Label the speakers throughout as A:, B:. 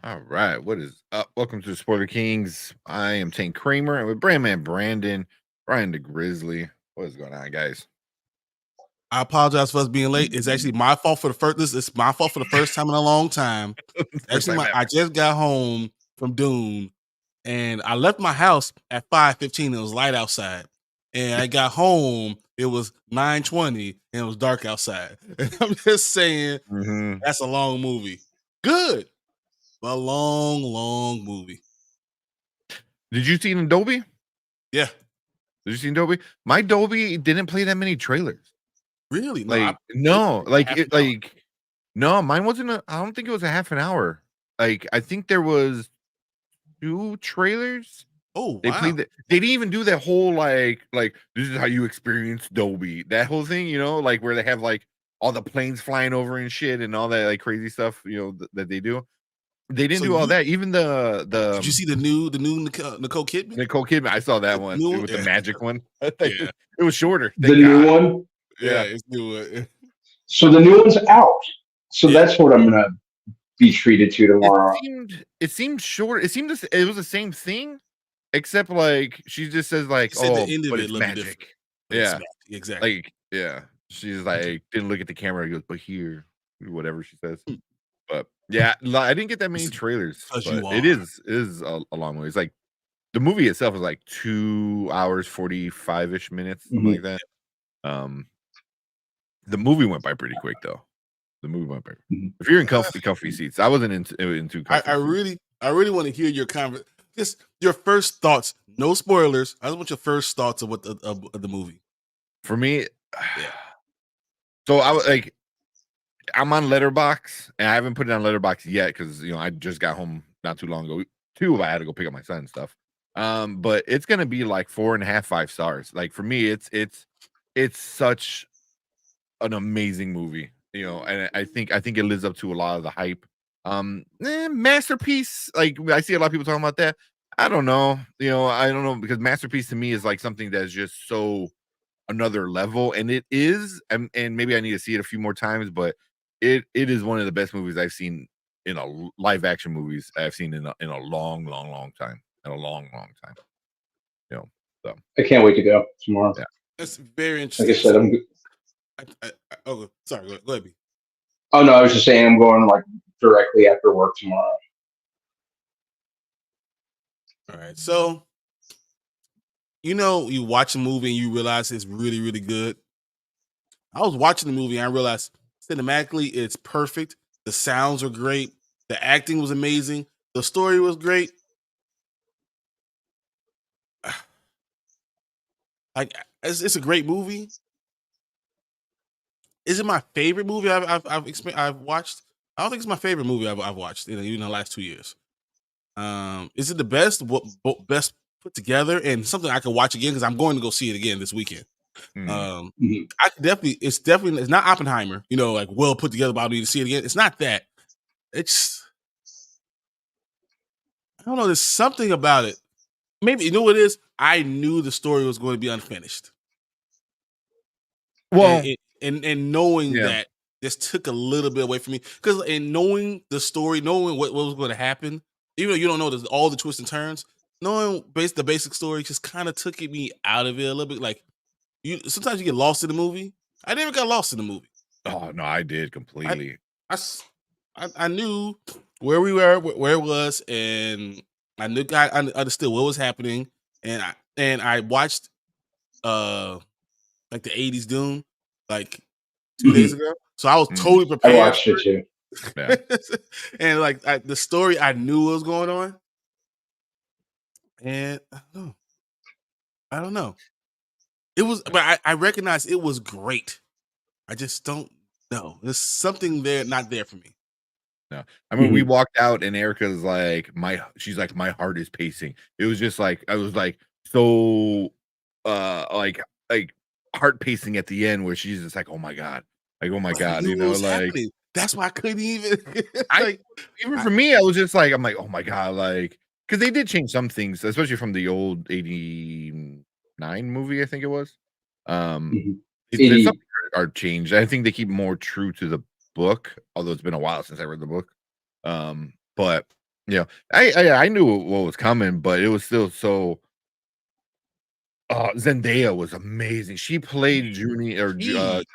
A: All right, what is up? Welcome to the Spoiler Kings. I am Tank Kramer and with Brandman Brandon, Brian the Grizzly. What is going on, guys?
B: I apologize for us being late. It's actually my fault for the first. This is my fault for the first time in a long time.
A: First time ever.
B: I just got home from Dune, and I left my house at 5:15. It was light outside, and I got home. It was 9:20, and it was dark outside. And I'm just saying that's a long movie. Good, but a long movie.
A: Did you see it in Dolby?
B: Yeah.
A: Did you see it in Dolby? My Dolby didn't play that many trailers.
B: Really?
A: No, no, mine wasn't. I don't think it was a half an hour. Like, I think there was 2 trailers.
B: Oh,
A: They
B: wow.
A: played that. They didn't even do that whole like this is how you experience Dolby. That whole thing, like where they have like all the planes flying over and shit and all that like crazy stuff, that they do. They didn't do all that. Even the
B: Did you see the new Nicole Kidman?
A: Nicole Kidman. I saw that one with the magic one.
B: Yeah.
A: It was shorter.
C: The new one.
B: Yeah, it's new.
C: So the new one's out. So that's what I'm gonna be treated to tomorrow.
A: It seemed short. It was the same thing, except like she just says like,
B: the
A: "Oh,
B: end of
A: but
B: it
A: it's
B: a little bit
A: magic."
B: different.
A: Yeah,
B: Exactly.
A: like She's like didn't look at the camera. He goes, "But here," whatever she says. But yeah, I didn't get that many trailers. But it is a long movie. It's like the movie itself is like 2 hours 45-ish minutes, something like that. The movie went by pretty quick though. The movie went by. If you're in comfy seats, I wasn't into comfy.
B: I really want to hear your just your first thoughts. No spoilers. I just want your first thoughts of what of the movie.
A: For me, so I was like, I'm on Letterboxd, and I haven't put it on Letterboxd yet because I just got home not too long ago. I had to go pick up my son and stuff. But it's gonna be like 4.5, 5 stars. Like for me, it's such an amazing movie, and I think it lives up to a lot of the hype. Masterpiece. Like I see a lot of people talking about that. I don't know. I don't know because masterpiece to me is like something that's just so another level, and it is, and maybe I need to see it a few more times, but it is one of the best movies I've seen in a live action movies I've seen in a long time. In a long time. So
C: I can't wait to go tomorrow.
A: Yeah.
B: That's very interesting.
C: Like I said, I'm good.
B: Sorry, go ahead. B.
C: Oh no, I was just saying I'm going like directly after work tomorrow.
B: All right, so you watch a movie and you realize it's really, really good. I was watching the movie and I realized cinematically it's perfect. The sounds are great. The acting was amazing. The story was great. Like it's a great movie. Is it my favorite movie I've watched? I don't think it's my favorite movie I've watched in the last 2 years. Is it the best? Best put together and something I can watch again because I'm going to go see it again this weekend. I definitely, it's not Oppenheimer. Like well put together, but I need to see it again. It's not that. It's I don't know. There's something about it. Maybe what it is. I knew the story was going to be unfinished.
A: Well,
B: and knowing that this took a little bit away from me because in knowing the story, knowing what was going to happen, even though you don't know all the twists and turns, knowing the basic story just kind of took me out of it a little bit. Like sometimes you get lost in the movie. I never got lost in the movie.
A: Oh no, I did completely.
B: I knew where we were, where it was, and I knew I understood what was happening, and I watched like the 80s Dune like 2 days ago. So I was totally prepared.
C: I watched it too.
A: Yeah.
B: And like the story I knew what was going on. And I don't know. It was, but I recognize it was great. I just don't know. There's something there, not there for me.
A: No, I mean, we walked out and Erica's like, she's like, my heart is pacing. It was just like, I was like, so, like heart pacing at the end where she's just like, oh my God, like,
B: happening. That's why I couldn't even.
A: Even for me, I was just like, I'm like, oh my God, like, because they did change some things, especially from the old 89 movie, I think it was. Some are changed. I think they keep more true to the book, although it's been a while since I read the book. But I knew what was coming, but it was still so. Zendaya was amazing. She played Junie or
B: He is.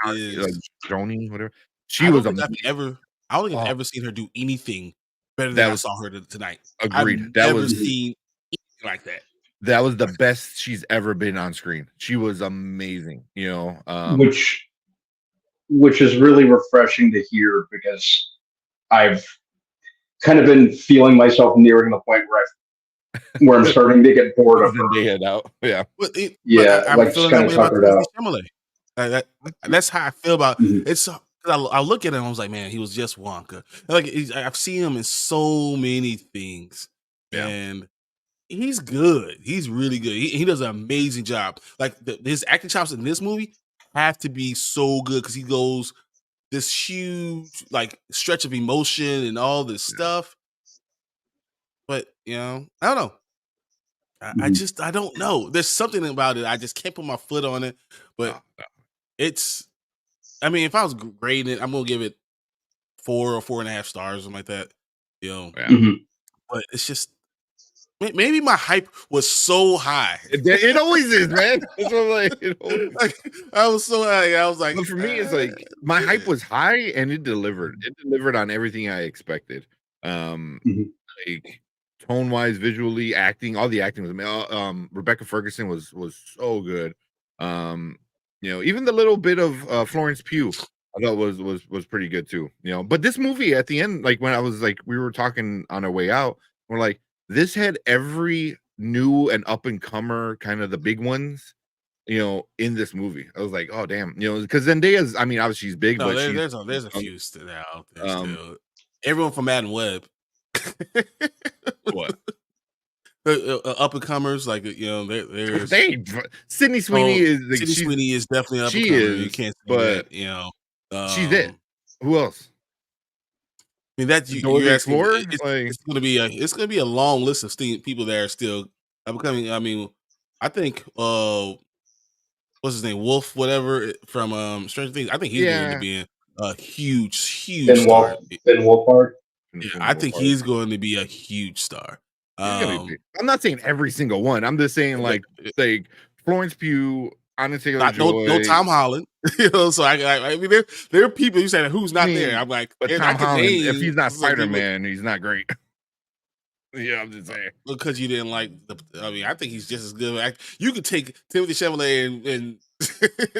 A: Joni, whatever. She
B: I
A: was
B: don't think I've
A: amazing.
B: ever. I don't think I've
A: Oh,
B: ever seen her do anything better than
A: that
B: I
A: was
B: saw her tonight. I've
A: agreed.
B: never seen anything like that.
A: That was the best she's ever been on screen. She was amazing.
C: Which is really refreshing to hear because I've kind of been feeling myself nearing the point where I'm starting to get bored of her.
A: Zendaya out. Yeah.
C: Yeah,
B: I'm
C: like just
B: feeling that
C: kind of
B: way about
C: tuckered
B: Timothy
C: out.
B: Chalamet. That's how I feel about
C: Mhm.
B: it's. I look at him, I was like, man, he was just Wonka. Like I've seen him in so many things,
A: Yeah.
B: and he's good. He's really good. He does an amazing job. Like his acting chops in this movie have to be so good because he goes this huge like stretch of emotion and all this stuff. But I don't know. I don't know. There's something about it. I just can't put my foot on it. But
A: No.
B: it's. I mean, if I was grading it, I'm gonna give it 4 or 4.5 stars, something like that.
A: Yeah.
B: But it's just maybe my hype was so high.
A: It always is, man. That's what I'm like.
B: Like, I was so high. I was like,
A: But for me, it's like my hype was high and it delivered. It delivered on everything I expected. Like tone wise, visually, acting, all the acting was amazing. Rebecca Ferguson was so good. Even the little bit of Florence Pugh I thought was pretty good too. But this movie at the end, like when I was like, we were talking on our way out, we're like, this had every new and up and comer kind of the big ones in this movie. I was like, oh damn, because Zendaya's, I mean, obviously she's big,
B: no,
A: but she's
B: there's a few still out there
A: um
B: still. Everyone from Madden Web.
A: what?
B: The up and comers, like there's
A: Sydney Sweeney is like
B: Sydney Sweeney is definitely up and
A: she
B: comer.
A: is,
B: You can't say
A: but
B: that.
A: she's it. Who else?
B: I mean that
A: Dora
B: you're
A: the
B: asking.
A: Explorer?
B: It's gonna be a long list of people that are still becoming. I mean, I think what's his name, Wolf, whatever from Stranger Things. I think he's going to
A: Yeah.
B: be a huge
C: Ben
B: star.
C: Wolfhard.
B: Yeah, I think he's going to be a huge star.
A: I'm not saying every single one. I'm just saying like Florence Pugh, Anna Taylor-Joy,
B: no Tom Holland. So I mean, there are people you say who's not there. I'm like,
A: but Tom Holland, if he's not Spider-Man, he's not great. Yeah, I'm just saying
B: because you didn't like I mean, I think he's just as good. You could take Timothy Chalamet and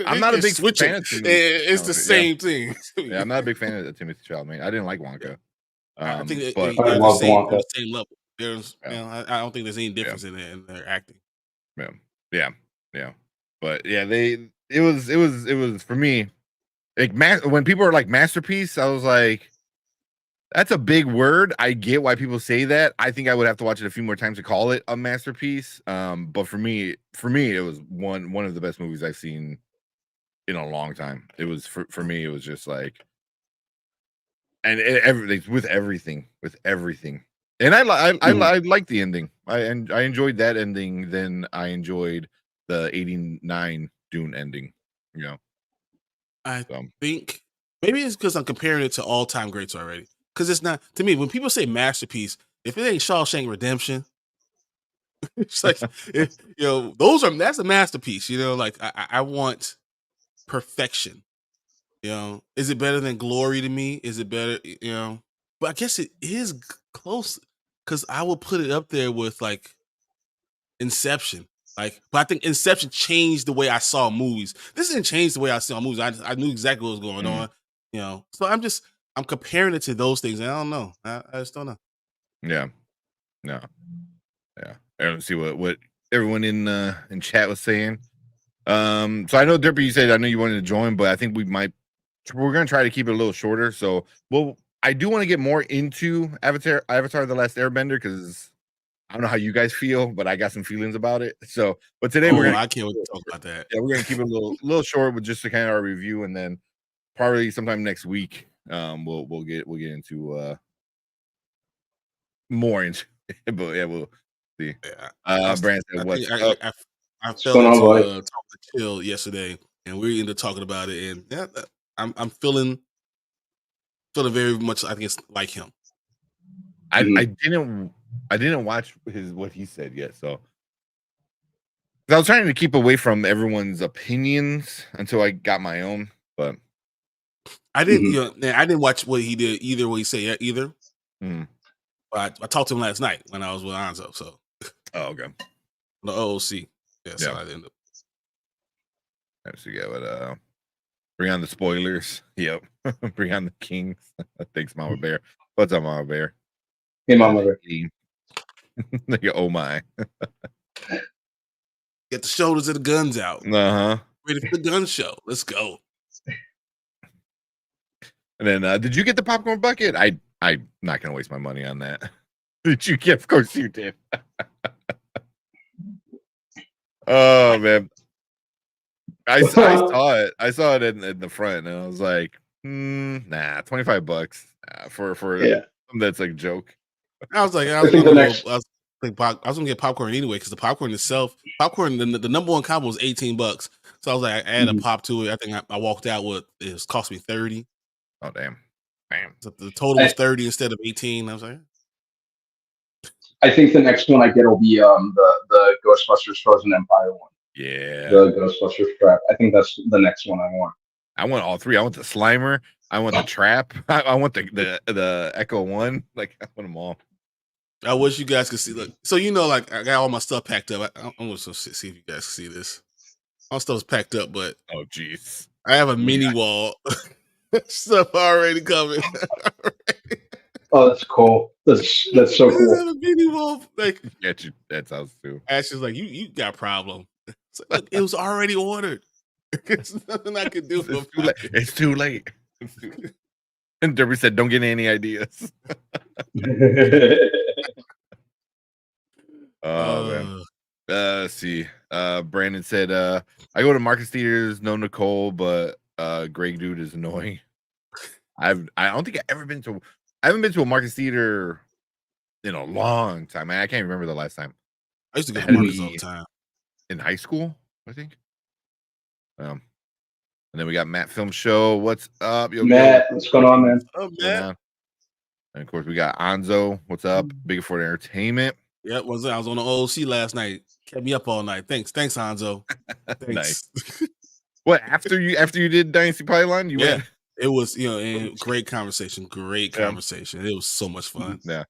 A: I'm not a big
B: switch
A: fan
B: it.
A: of Timothy.
B: It's the same thing.
A: Yeah, I'm not a big fan of Timothy Chalamet. I didn't like Wonka.
B: I think
A: but
B: they're the same level. There's, I don't think there's any difference in their acting.
A: Yeah. But yeah, it was for me like when people are like masterpiece, I was like, that's a big word. I get why people say that. I think I would have to watch it a few more times to call it a masterpiece. But for me, it was one of the best movies I've seen in a long time. It was for me, it was just like, and everything with everything. And I like the ending. I enjoyed that ending. Then I enjoyed the 89 Dune ending.
B: I think maybe it's because I'm comparing it to all time greats already. Because it's not, to me, when people say masterpiece, if it ain't Shawshank Redemption, it's like that's a masterpiece. Like I want perfection. Is it better than Glory to me? Is it better? But I guess it is close because I will put it up there with like Inception. But I think Inception changed the way I saw movies. This didn't change the way I saw movies. I knew exactly what was going on. So I'm comparing it to those things. And I don't know. I just don't know.
A: Yeah. No. Yeah. I don't see what everyone in chat was saying. So I know Derpy, you said I know you wanted to join, but I think we're gonna try to keep it a little shorter. So I do want to get more into Avatar the Last Airbender because I don't know how you guys feel, but I got some feelings about it. So, but today
B: I can't wait to talk about that.
A: Yeah, we're gonna keep it a little short with just to kind of our review, and then probably sometime next week, we'll get into more into. But yeah, we'll see.
B: Yeah.
A: Brand said, "What's up?"
B: I fell into Talk to Chill yesterday, and we ended up talking about it, and I'm feeling very much. I think it's like him.
A: I
C: Mhm.
A: I didn't watch what he said yet, so 'cause I was trying to keep away from everyone's opinions until I got my own, but
B: I didn't,
C: Mhm.
B: I didn't watch what he did either. What he said either.
A: mm.
B: But I talked to him last night when I was with Anzo. So
A: Oh, okay.
B: the OOC. Yeah. So
A: Yeah.
B: I didn't.
A: Let's see, yeah, but bring on the spoilers. Yep. Bring on the kings. Thanks, Mama Bear. What's up, Mama Bear?
C: Hey, Mama Bear.
A: Like, oh my.
B: Get the shoulders of the guns out.
A: Uh-huh.
B: Ready for the gun show. Let's go.
A: And then did you get the popcorn bucket? I'm not gonna waste my money on that. Did you get? Of course you did. Oh man. I saw it. I saw it in the front and I was like, nah, $25 for
C: Yeah.
A: something that's like a joke.
B: I was like, I
C: I
B: was
C: think
B: gonna
C: the
B: go.
C: next.
B: I was gonna get popcorn anyway because the popcorn itself, the number one combo was $18. So I was like, I add a
C: Mhm.
B: pop to it. I think I walked out with it was cost me 30.
A: Oh damn. Damn.
B: So the total was 30 instead of 18. I was like,
C: I think the next one I get will be the Ghostbusters Frozen Empire one.
A: Yeah.
C: The Ghostbusters trap. I think that's the next one I want.
A: I want all three. I want the Slimer. I want the Trap. I want the Echo One. Like I want them all.
B: I wish you guys could see. Look, so like I got all my stuff packed up. I'm gonna see if you guys can see this. All stuff's packed up, but
A: Oh jeez.
B: I have a mini wall. Stuff already coming.
C: Oh, that's cool. That's so
B: I
C: cool.
B: have a mini wall. Like
A: Get you. That's house too.
B: Ash is like, you got a problem. It's like, look, it was already ordered. There's nothing I could do.
A: It's too late. It's too late. It's too late. And Derby said, "Don't get any ideas." Oh man. Let's see. Brandon said, "I go to Marcus theaters. No Nicole, but Greg dude is annoying." I don't think I haven't been to a Marcus theater in a long time. I can't remember the last time.
B: I used to go
A: It
B: to
A: had to
B: Marcus all the
A: be
B: time.
A: in high school, I think. And then we got Matt Film Show. What's up, yo?
C: Matt, what's going on, man?
B: Oh,
A: What's going
B: man.
A: on? And of course, we got Anzo. What's up? Big Ford Entertainment.
B: Yeah, I was on the OOC last night. Kept me up all night. Thanks, Hanzo. Thanks.
A: Nice. What after you did Dynasty Pylon? You went?
B: It was and great conversation. Great conversation. It was so much fun.
A: Yeah,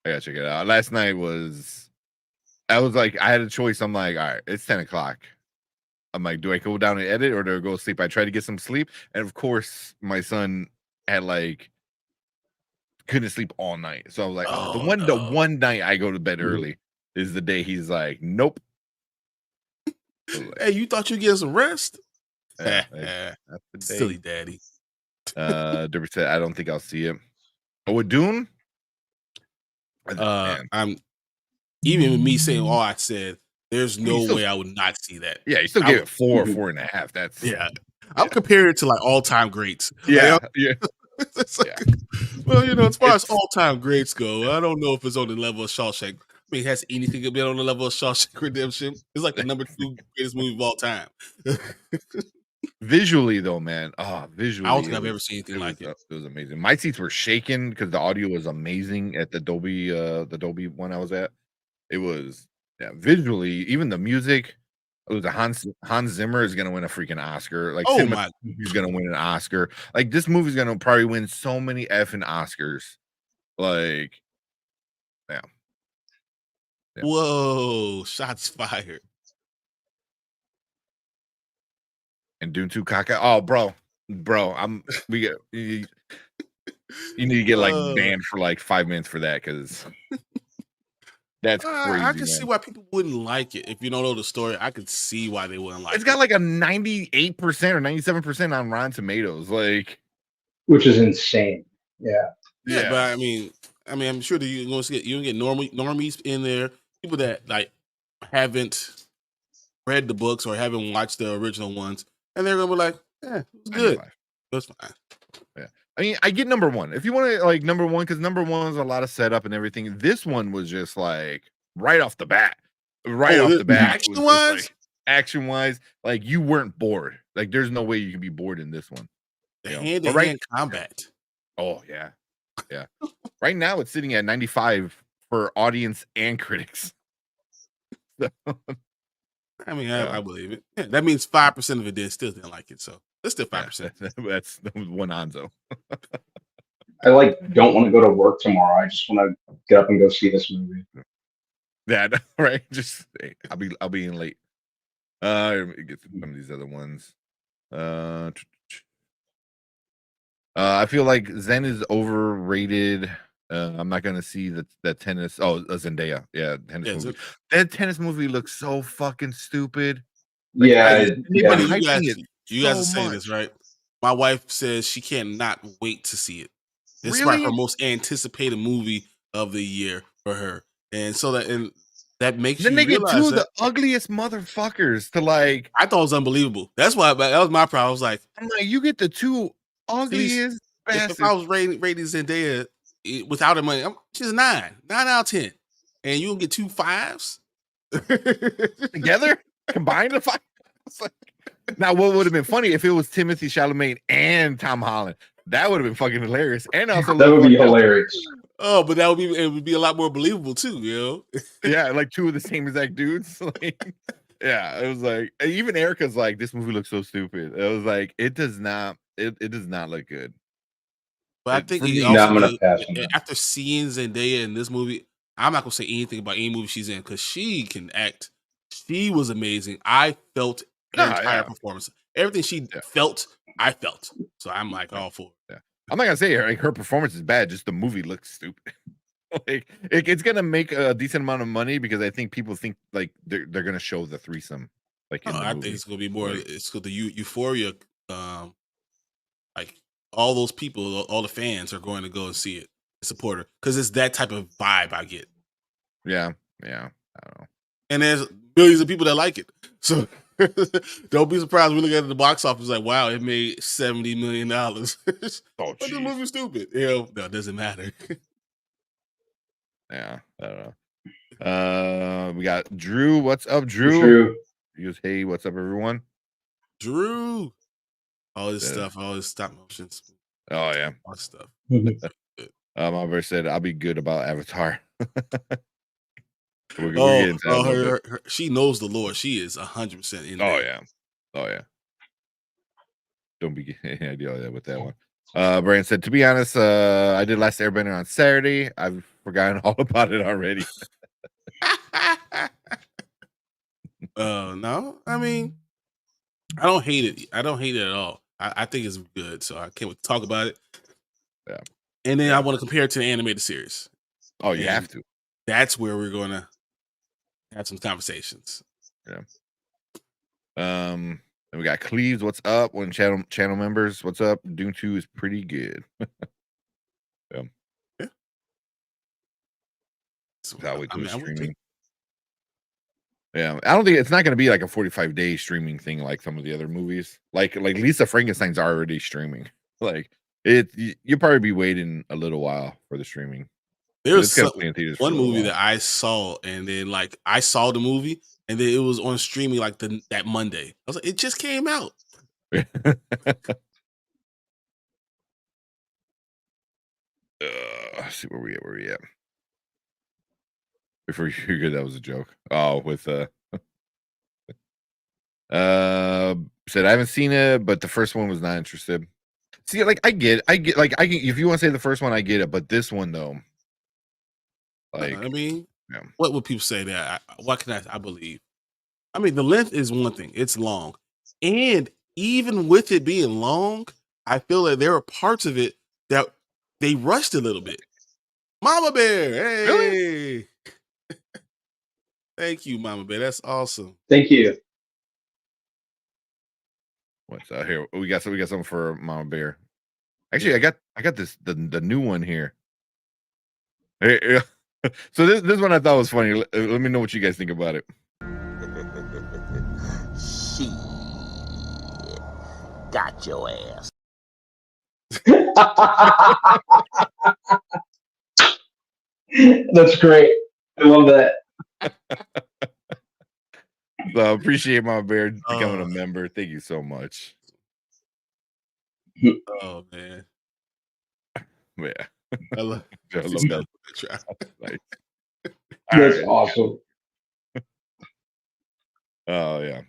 A: I gotta check it out. Last night I was like, I had a choice. I'm like, all right, it's 10:00. I'm like, do I go down and edit or do I go sleep? I try to get some sleep, and of course, my son had couldn't sleep all night. So I was like, the one night I go to bed early is the day he's like, nope.
B: Hey, you thought you'd get some rest?
A: That's the day.
B: Silly daddy.
A: Derby said, I don't think I'll see it. Oh, with Dune?
B: I'm even with me saying all I said, there's no way I would not see that.
A: Yeah, you still gave it 4.5. That's
B: I'm comparing it to like all-time greats.
A: Yeah,
B: like,
A: yeah.
B: Well, as far as all-time greats go, I don't know if it's on the level of Shawshank. I mean, has anything been on the level of Shawshank Redemption? It's like the number 2 greatest movie of all time.
A: Visually, though, man. Visually,
B: I don't think I've ever seen anything like it.
A: It was amazing. My seats were shaking because the audio was amazing at the Dolby one I was at. It was visually, even the music. It was Hans Zimmer is gonna win a freaking Oscar. Like, he's gonna win an Oscar. Like, this movie's gonna probably win so many effing Oscars. Like, yeah.
B: Whoa! Shots fired.
A: And Dune 2 caca. Oh, bro, you need to get banned for like 5 minutes for that because that's crazy.
B: I can see why people wouldn't like it. If you don't know the story, I could see why they wouldn't like it.
A: It's got like a 98% or 97% on Rotten Tomatoes,
C: which is insane. Yeah.
B: But I mean, I'm sure that you're going to get normies in there, people that like haven't read the books or haven't watched the original ones, and they're going to be like, it's good. That's fine.
A: Yeah. I mean, I get number one. If you want to like number one, because number one is a lot of setup and everything. This one was just like right off the bat. Action-wise, like you weren't bored. Like there's no way you can be bored in this one.
B: The hand-to-hand combat.
A: Oh yeah. Yeah. Right now, it's sitting at 95 for audience and critics. So,
B: I mean,
A: yeah.
B: I believe it. Yeah, that means 5% of it still didn't like it. So it's still 5%.
A: That's one Onzo.
C: I don't want to go to work tomorrow. I just want to get up and go see this movie.
A: Yeah, right. Just I'll be in late. Let me get some of these other ones. I feel like Zen is overrated. I'm not gonna see that tennis. Oh, Zendaya. Yeah, tennis movie. That tennis movie looks so fucking stupid.
C: Like, yeah,
B: anybody, you guys
A: so
B: say
A: much.
B: this, right? My wife says she cannot wait to see it. It's
A: Really?
B: her most anticipated movie of the year for her, and that makes
A: then
B: you
A: they get
B: realize
A: two of
B: that
A: the ugliest motherfuckers to like.
B: I thought it was unbelievable. That was my problem. I was like,
A: I'm like, you get the two ugliest
B: if I
A: bastards.
B: was rating Zendaya without her money, she's a 9 out of 10, and you gonna get 2 5s
A: together, combined the five. Now, what would have been funny if it was Timothy Chalamet and Tom Holland? That would have been fucking hilarious, and also
C: that would be hilarious.
B: Oh, but it would be a lot more believable too, you know?
A: Yeah, like two of the same exact dudes. Like, yeah, it was like even Erica's like, this movie looks so stupid. It was like it does not look good.
B: But I think
C: I'm gonna pass on that.
B: After seeing Zendaya in this movie, I'm not gonna say anything about any movie she's in because she can act. She was amazing. I felt her entire performance. Everything she felt, I felt. So I'm like all for it.
A: Yeah. I'm not gonna say her performance is bad, just the movie looks stupid. Like it's gonna make a decent amount of money because I think people think like they're gonna show the threesome. Like in the
B: I
A: movie.
B: think it's gonna be more. It's the Euphoria. Like all those people, all the fans are going to go and see it, support her because it's that type of vibe I get.
A: Yeah, I don't know.
B: And there's millions of people that like it, so don't be surprised. We look at the box office like, wow, it made $70 million. But the movie's stupid. No, it doesn't matter.
A: Yeah, I don't know. We got Drew. What's up, Drew? He goes, hey, what's up, everyone?
B: Drew. All this stuff, all this stop motions.
A: Oh yeah,
B: all this stuff.
A: My verse said, "I'll be good about Avatar." we're
B: getting to she knows the Lord. She is 100% in there.
A: Oh yeah. Don't be any idea with that one. Brandon said, to be honest, I did Last Airbender on Saturday. I've forgotten all about it already.
B: No, I mean, I don't hate it. I don't hate it at all. I think it's good, so I can't wait to talk about it.
A: Yeah.
B: And then I want to compare it to the animated series.
A: Oh, you have to.
B: That's where we're going to have some conversations.
A: Yeah. And we got Cleves. What's up? One channel members. What's up? Dune 2 is pretty good. Yeah. So how we do streaming. Yeah, I don't think it's not going to be like a 45-day streaming thing like some of the other movies. Like Lisa Frankenstein's already streaming. Like you'll probably be waiting a little while for the streaming.
B: There's one movie that I saw, and then like I saw the movie, and then it was on streaming like that Monday. I was like, it just came out.
A: Let's see where we at. Before you figured that was a joke. Oh, with said I haven't seen it, but the first one was not interested. See, like I get like if you want to say the first one, I get it, but this one though, like
B: I mean, what would people say that? What can I believe? I mean, the length is one thing; it's long, and even with it being long, I feel that there are parts of it that they rushed a little bit. Mama Bear, hey. Really? Thank you, Mama Bear. That's awesome.
C: Thank you.
A: What's here? We got something for Mama Bear. Actually, I got this the new one here. Hey, so this one I thought was funny. Let me know what you guys think about it.
D: She got your ass.
C: That's great. I love that.
A: So appreciate my bear becoming a member. Thank you so much.
B: Oh man.
A: Yeah.
B: I love,
A: I love
B: she's
A: that.
B: try.
A: Nice.
C: That's
A: Alright.
C: awesome.
A: Oh yeah.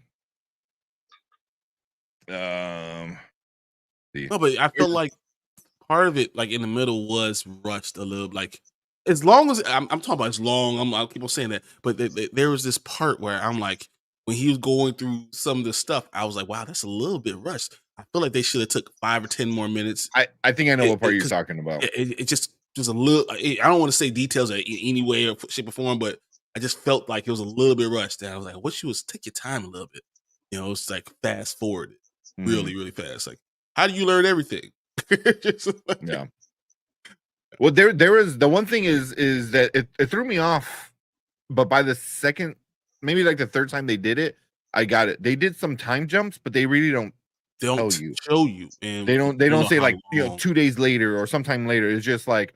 A: See.
B: No, but I feel like part of it, like in the middle, was rushed a little. Like as long as I'm talking about as long, I keep on saying that, but there was this part where I'm like, when he was going through some of the stuff, I was like, wow, that's a little bit rushed. I feel like they should have took 5 or 10 more minutes.
A: I think I know what part you're
B: 'Cause
A: talking about.
B: it just a little. I don't want to say details in any way or shape or form, but I just felt like it was a little bit rushed. And I was like, what you was take your time a little bit. It's like fast forward,
A: Mhm.
B: really fast. Like, how do you learn everything? Just like-
A: Yeah. Well, there was the one thing is that it threw me off, but by the second, maybe like the third time they did it, I got it. They did some time jumps, but they really don't
B: They
A: tell
B: don't
A: you.
B: show you, and
A: They
B: you
A: don't
B: know
A: say
B: how
A: like, 2 days later or sometime later. It's just like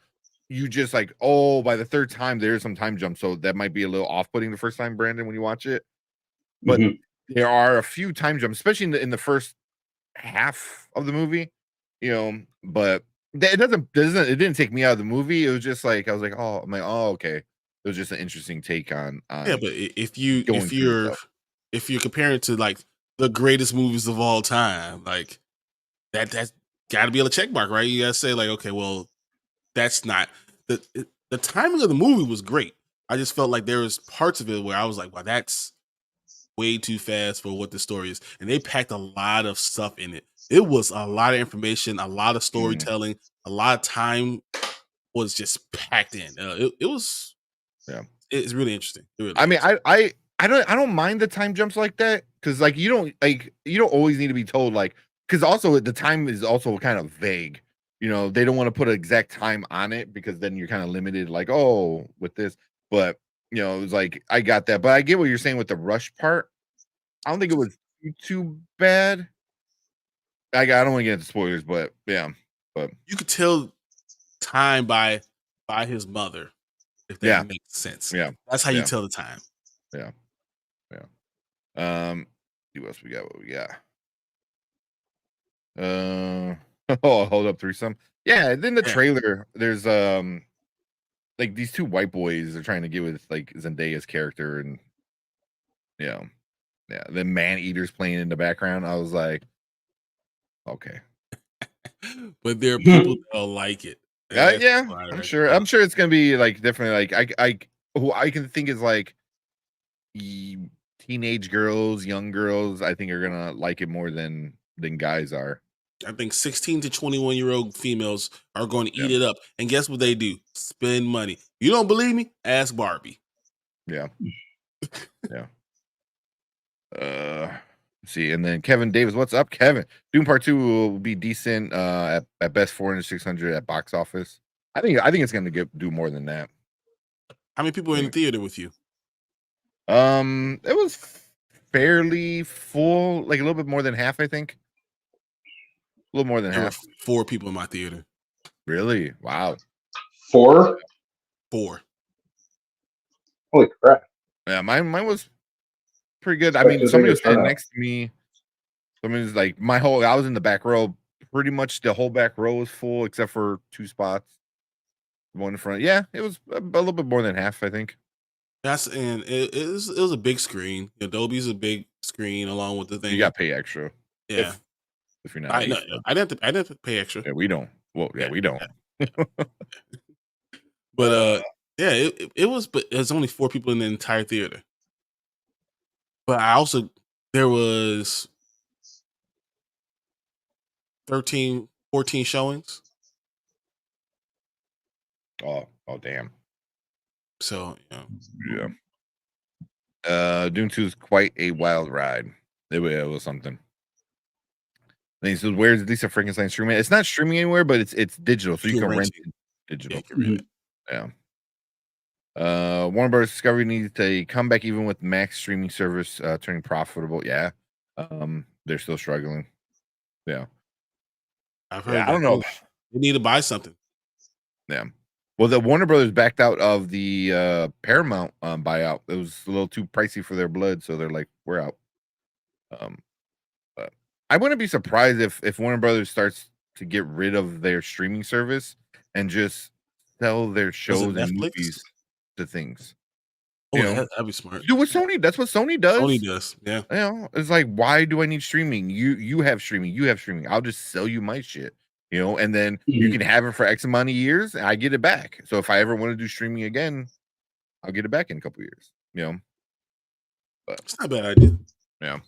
A: you just like, oh, by the third time there's some time jump. So that might be a little off-putting the first time, Brandon, when you watch it. But
C: Mhm.
A: there are a few time jumps, especially in the first half of the movie, but it didn't take me out of the movie. It was just like I was like, oh, I'm like, oh, okay. It was just an interesting take on
B: Yeah, but if you
A: going through stuff.
B: if you're comparing to like the greatest movies of all time, like that's got to be a check mark, right? You got to say like, okay, well, that's not the timing of the movie was great. I just felt like there was parts of it where I was like, wow, that's way too fast for what the story is, and they packed a lot of stuff in it. It was a lot of information, a lot of
A: Mhm.
B: storytelling, a lot of time was just packed in. It was
A: Yeah.
B: it's really interesting. It really
A: I mean,
B: is.
A: I don't mind the time jumps like that because like you don't always need to be told like because also the time is also kind of vague. They don't want to put an exact time on it because then you're kind of limited, like, oh, with this. But it was like I got that, but I get what you're saying with the rush part. I don't think it was too bad. I don't want to get into spoilers, but yeah, but
B: You could tell time by his mother, if that
A: yeah,
B: makes sense.
A: yeah,
B: That's how you
A: yeah,
B: tell the time.
A: yeah, yeah. See what else we got? What we got? Oh, hold up, threesome. Yeah, then the
B: Yeah.
A: trailer, there's like these two white boys are trying to get with like Zendaya's character, and yeah, yeah. The man eaters playing in the background. I was like, okay,
B: But there are people that'll like it.
A: yeah,
B: That's
A: yeah.
B: why,
A: I'm
B: right?
A: sure. I'm sure it's gonna be like definitely like who I can think is like teenage girls, young girls. I think are gonna like it more than guys are.
B: I think 16 to 21-year-old females are going to
A: Yeah,
B: eat it up. And guess what they do? Spend money. You don't believe me? Ask Barbie.
A: yeah, yeah. Let's see, and then Kevin Davis, what's up, Kevin? Doom Part 2 will be decent. At best 400, 600 at box office. I think it's gonna do more than that.
B: How many people are in the theater with you?
A: It was fairly full, like a little bit more than half, I think. A little more than
B: There were
A: half.
B: 4 people in my theater.
A: Really? Wow.
C: 4?
B: 4.
C: Holy crap!
A: Yeah, mine was pretty good. I mean,
C: Expected a
A: somebody
C: bigger
A: was standing
C: turnout.
A: next to me. Somebody's like I was in the back row. Pretty much the whole back row was full except for 2 spots. One in front. Yeah, it was a little bit more than half, I think.
B: And it was a big screen. Adobe's a big screen along with the
A: You
B: thing.
A: got to pay extra
B: Yeah.
A: if you're not
B: I know.
A: AC.
B: I didn't have to pay extra.
A: Yeah, we don't. Well, yeah,
B: Yeah.
A: we don't.
B: But yeah, it was, but there's only 4 people in the entire theater. But there was 13, 14 showings.
A: Oh, damn.
B: So,
A: Yeah. Dune 2 is quite a wild ride. It was something. And he says, "Where's Lisa Frankenstein streaming? It's not streaming anywhere, but it's digital, so you can rent it
B: Yeah,
A: digital."
B: you can read it.
A: Yeah. Warner Bros. Discovery needs a comeback even with Max streaming service turning profitable. Yeah. They're still struggling. Yeah.
B: I've
A: Yeah,
B: heard
A: I
B: that.
A: don't know.
B: You need to buy something.
A: Yeah. Well, the Warner Brothers backed out of the Paramount buyout. It was a little too pricey for their blood, so they're like, we're out. But I wouldn't be surprised if Warner Brothers starts to get rid of their streaming service and just sell their shows and
B: Netflix?
A: movies to things.
B: Oh,
A: You know,
B: that'd be smart.
A: do what Sony. That's what Sony does.
B: Sony does. Yeah.
A: You know, it's like, why do I need streaming? You have streaming. You have streaming. I'll just sell you my shit. You know, and then you can have it for X amount of years, and I get it back. So if I ever want to do streaming again, I'll get it back in a couple years. You know, but
B: It's not a bad idea.
A: yeah.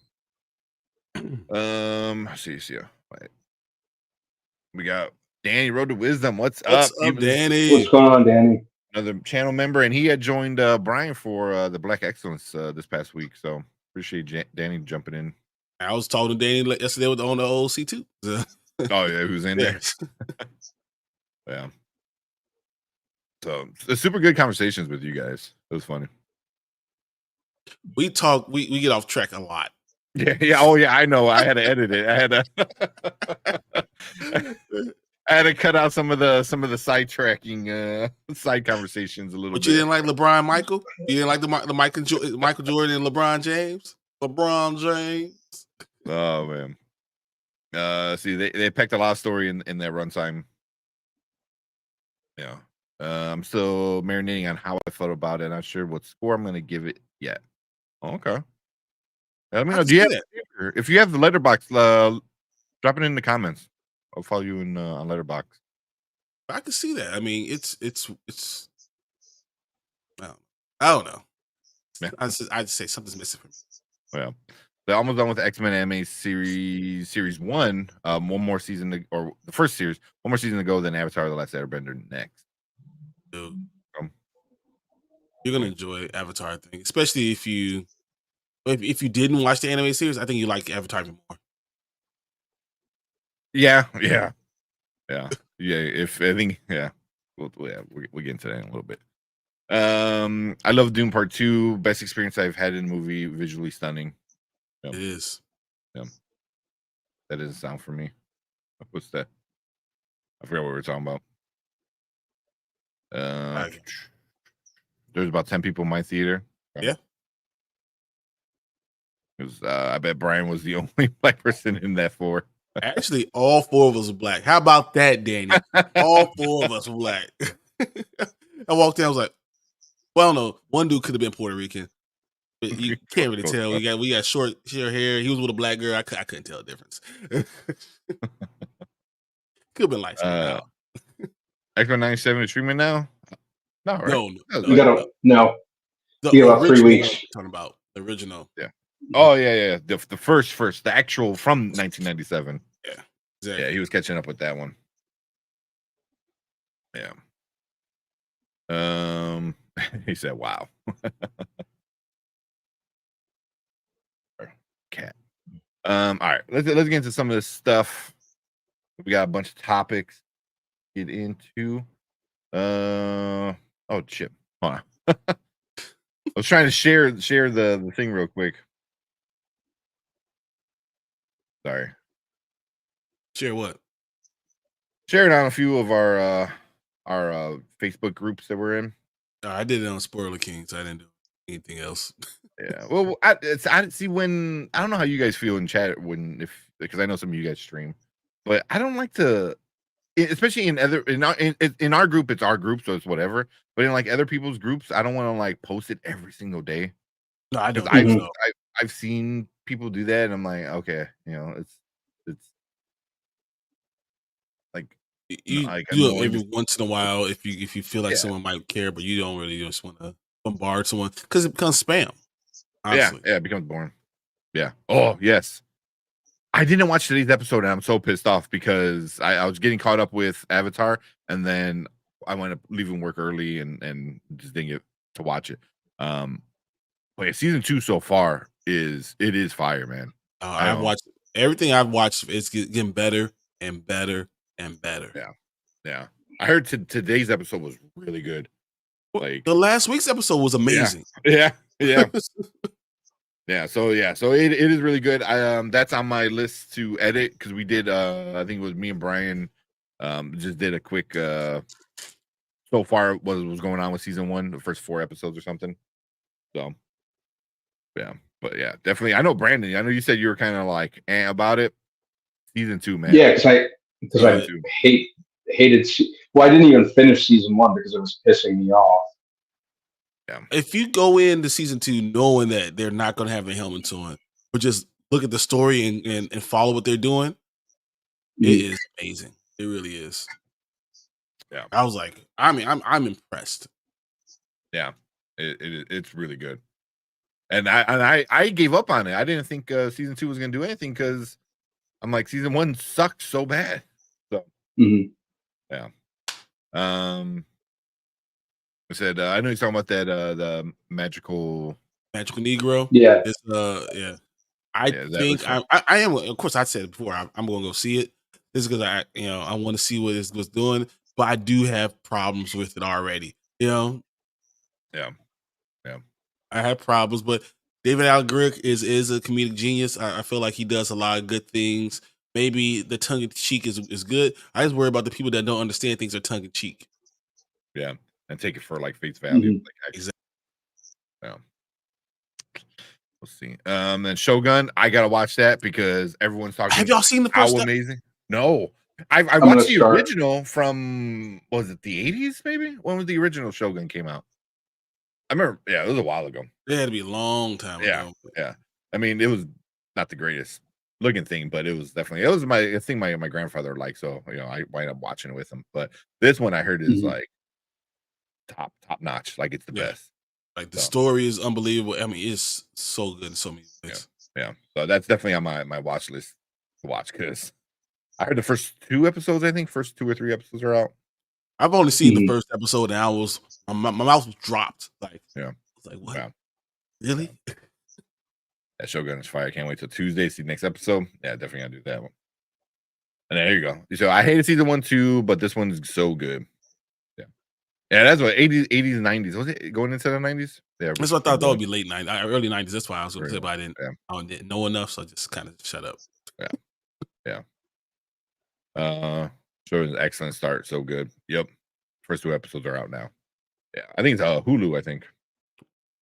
A: See. Wait. We got Danny Road to Wisdom. What's up,
B: Danny?
C: What's going on, Danny?
A: Another channel member, and he had joined Brian for the Black Excellence this past week. So appreciate Danny jumping in.
B: I was talking to Danny yesterday on the old C2.
A: Oh yeah, who's in there? Yeah. So super good conversations with you guys. It was funny.
B: We talk. We get off track a lot.
A: Yeah. Oh yeah, I know. I had to edit it. I had to cut out some of the sidetracking side conversations a little bit.
B: But you didn't like LeBron Michael? You didn't like the Michael Jordan and LeBron James? LeBron James.
A: Oh man. See, they packed a lot of story in their runtime. Yeah. I'm still marinating on how I felt about it. Not sure what score I'm gonna give it yet. Okay. Let me know. Do you have if you have the letterbox, drop it in the comments. I'll follow you in on letterbox.
B: I can see that. I mean, it's. I don't know.
A: Yeah.
B: I'd say something's missing from me.
A: Yeah. They're almost done with the X-Men anime series 1. One more season or the first series, one more season to go, then Avatar: The Last Airbender next.
B: Dude, you're gonna enjoy Avatar, I think, especially if you didn't watch the anime series. I think you like Avatar even more.
A: Yeah. If I think, we'll get into that in a little bit. I love Doom Part 2. Best experience I've had in a movie. Visually stunning.
B: It is.
A: Yeah. That doesn't sound for me. What's that? I forgot what we were talking about. There's about 10 people in my theater.
B: Yeah.
A: Because I bet Brian was the only black person in that 4.
B: Actually, all 4 of us are black. How about that, Danny? All 4 of us were black. I walked in, I was like, well, no, one dude could have been Puerto Rican. But you can't really tell. We got short hair. He was with a black girl. I couldn't tell the difference. Could have been like
A: X-Men 97 is streaming now? No, right?
B: No.
C: You gotta no.
B: The
C: about 3 weeks.
B: Talking about the original.
A: Yeah. Oh yeah. The first, the actual from 1997.
B: Yeah. Exactly.
A: Yeah, he was catching up with that one. Yeah. He said, "Wow." Cat. All right. Let's get into some of this stuff. We got a bunch of topics to get into. Oh shit. Hold on. I was trying to share the thing real quick. Sorry.
B: Share what?
A: Share it on a few of our Facebook groups that we're in.
B: I did it on Spoiler King, so I didn't do anything else.
A: Yeah. Well, I see when I don't know how you guys feel in chat because I know some of you guys stream, but I don't like to, especially in our group. It's our group, so it's whatever. But in like other people's groups, I don't want to like post it every single day.
B: No, I don't.
A: I've seen people do that, and I'm like, okay, it's like
B: you do it every once in a while if you feel like someone might care, but you don't really just want to bombard someone because it becomes spam. Honestly.
A: Yeah, it becomes boring. Yeah. Oh yes. I didn't watch today's episode, and I'm so pissed off because I was getting caught up with Avatar, and then I wound up leaving work early and just didn't get to watch it. But yeah, season 2 so far is fire, man.
B: I've watched everything I've watched. It's getting better and better and better.
A: Yeah. I heard today's episode was really good. Like
B: the last week's episode was amazing.
A: Yeah. Yeah. So it is really good. That's on my list to edit because we did. I think it was me and Brian. Just did a quick. So far, what was going on with season 1, the first 4 episodes or something. So, yeah, but yeah, definitely. I know Brandon. I know you said you were kind of like about it. Season 2, man.
C: Yeah, because I hated. Well, I didn't even finish season 1 because it was pissing me off.
A: Yeah.
B: If you go into season 2 knowing that they're not going to have their helmets on, but just look at the story and follow what they're doing, it is amazing. It really is.
A: Yeah.
B: I was like, I'm impressed.
A: Yeah, it's really good. And I gave up on it. I didn't think season 2 was gonna do anything because I'm like, season 1 sucked so bad. So yeah. I said I know you're talking about that the magical
B: Negro.
C: Yeah.
B: It's yeah. I think I am. Of course, I said it before. I'm going to go see it. This is because I want to see what it was doing, but I do have problems with it already.
A: Yeah.
B: I have problems, but David Alan Grimm is a comedic genius. I feel like he does a lot of good things. Maybe the tongue in cheek is good. I just worry about the people that don't understand things are tongue in cheek.
A: Yeah, and take it for like face value. Like,
B: Exactly.
A: Yeah. Let's see. Then Shogun, I gotta watch that because everyone's talking.
B: Have y'all seen the first?
A: How amazing! No, I watched the original from was it the 80s? Maybe when was the original Shogun came out? I remember. Yeah, it was a while ago.
B: It had to be a long time ago.
A: Yeah. I mean, it was not the greatest looking thing, but it was definitely my thing. My grandfather liked, so I wind up watching it with him. But this one I heard is like top notch. Like it's the best.
B: Like the story is unbelievable. I mean, it's so good in so many ways.
A: Yeah. So that's definitely on my watch list to watch because I heard the first 2 episodes. I think first 2 or 3 episodes are out.
B: I've only seen the first episode, and my mouth was dropped. Like, I was like, what?
A: Yeah.
B: Really?
A: That Shogun is fire. I can't wait till Tuesday to see the next episode. Yeah, definitely gotta do that one. And there you go. So I hated season 1 too, but this one's so good. Yeah, that's what 80s and 90s. Was it going into the 90s? Yeah,
B: that's what I thought. That would be late 90s, early 90s. That's why I was going to say, but I didn't know enough, so I just kind of shut up.
A: Yeah. Sure, an excellent start. So good. Yep. First 2 episodes are out now. Yeah, I think it's Hulu. I think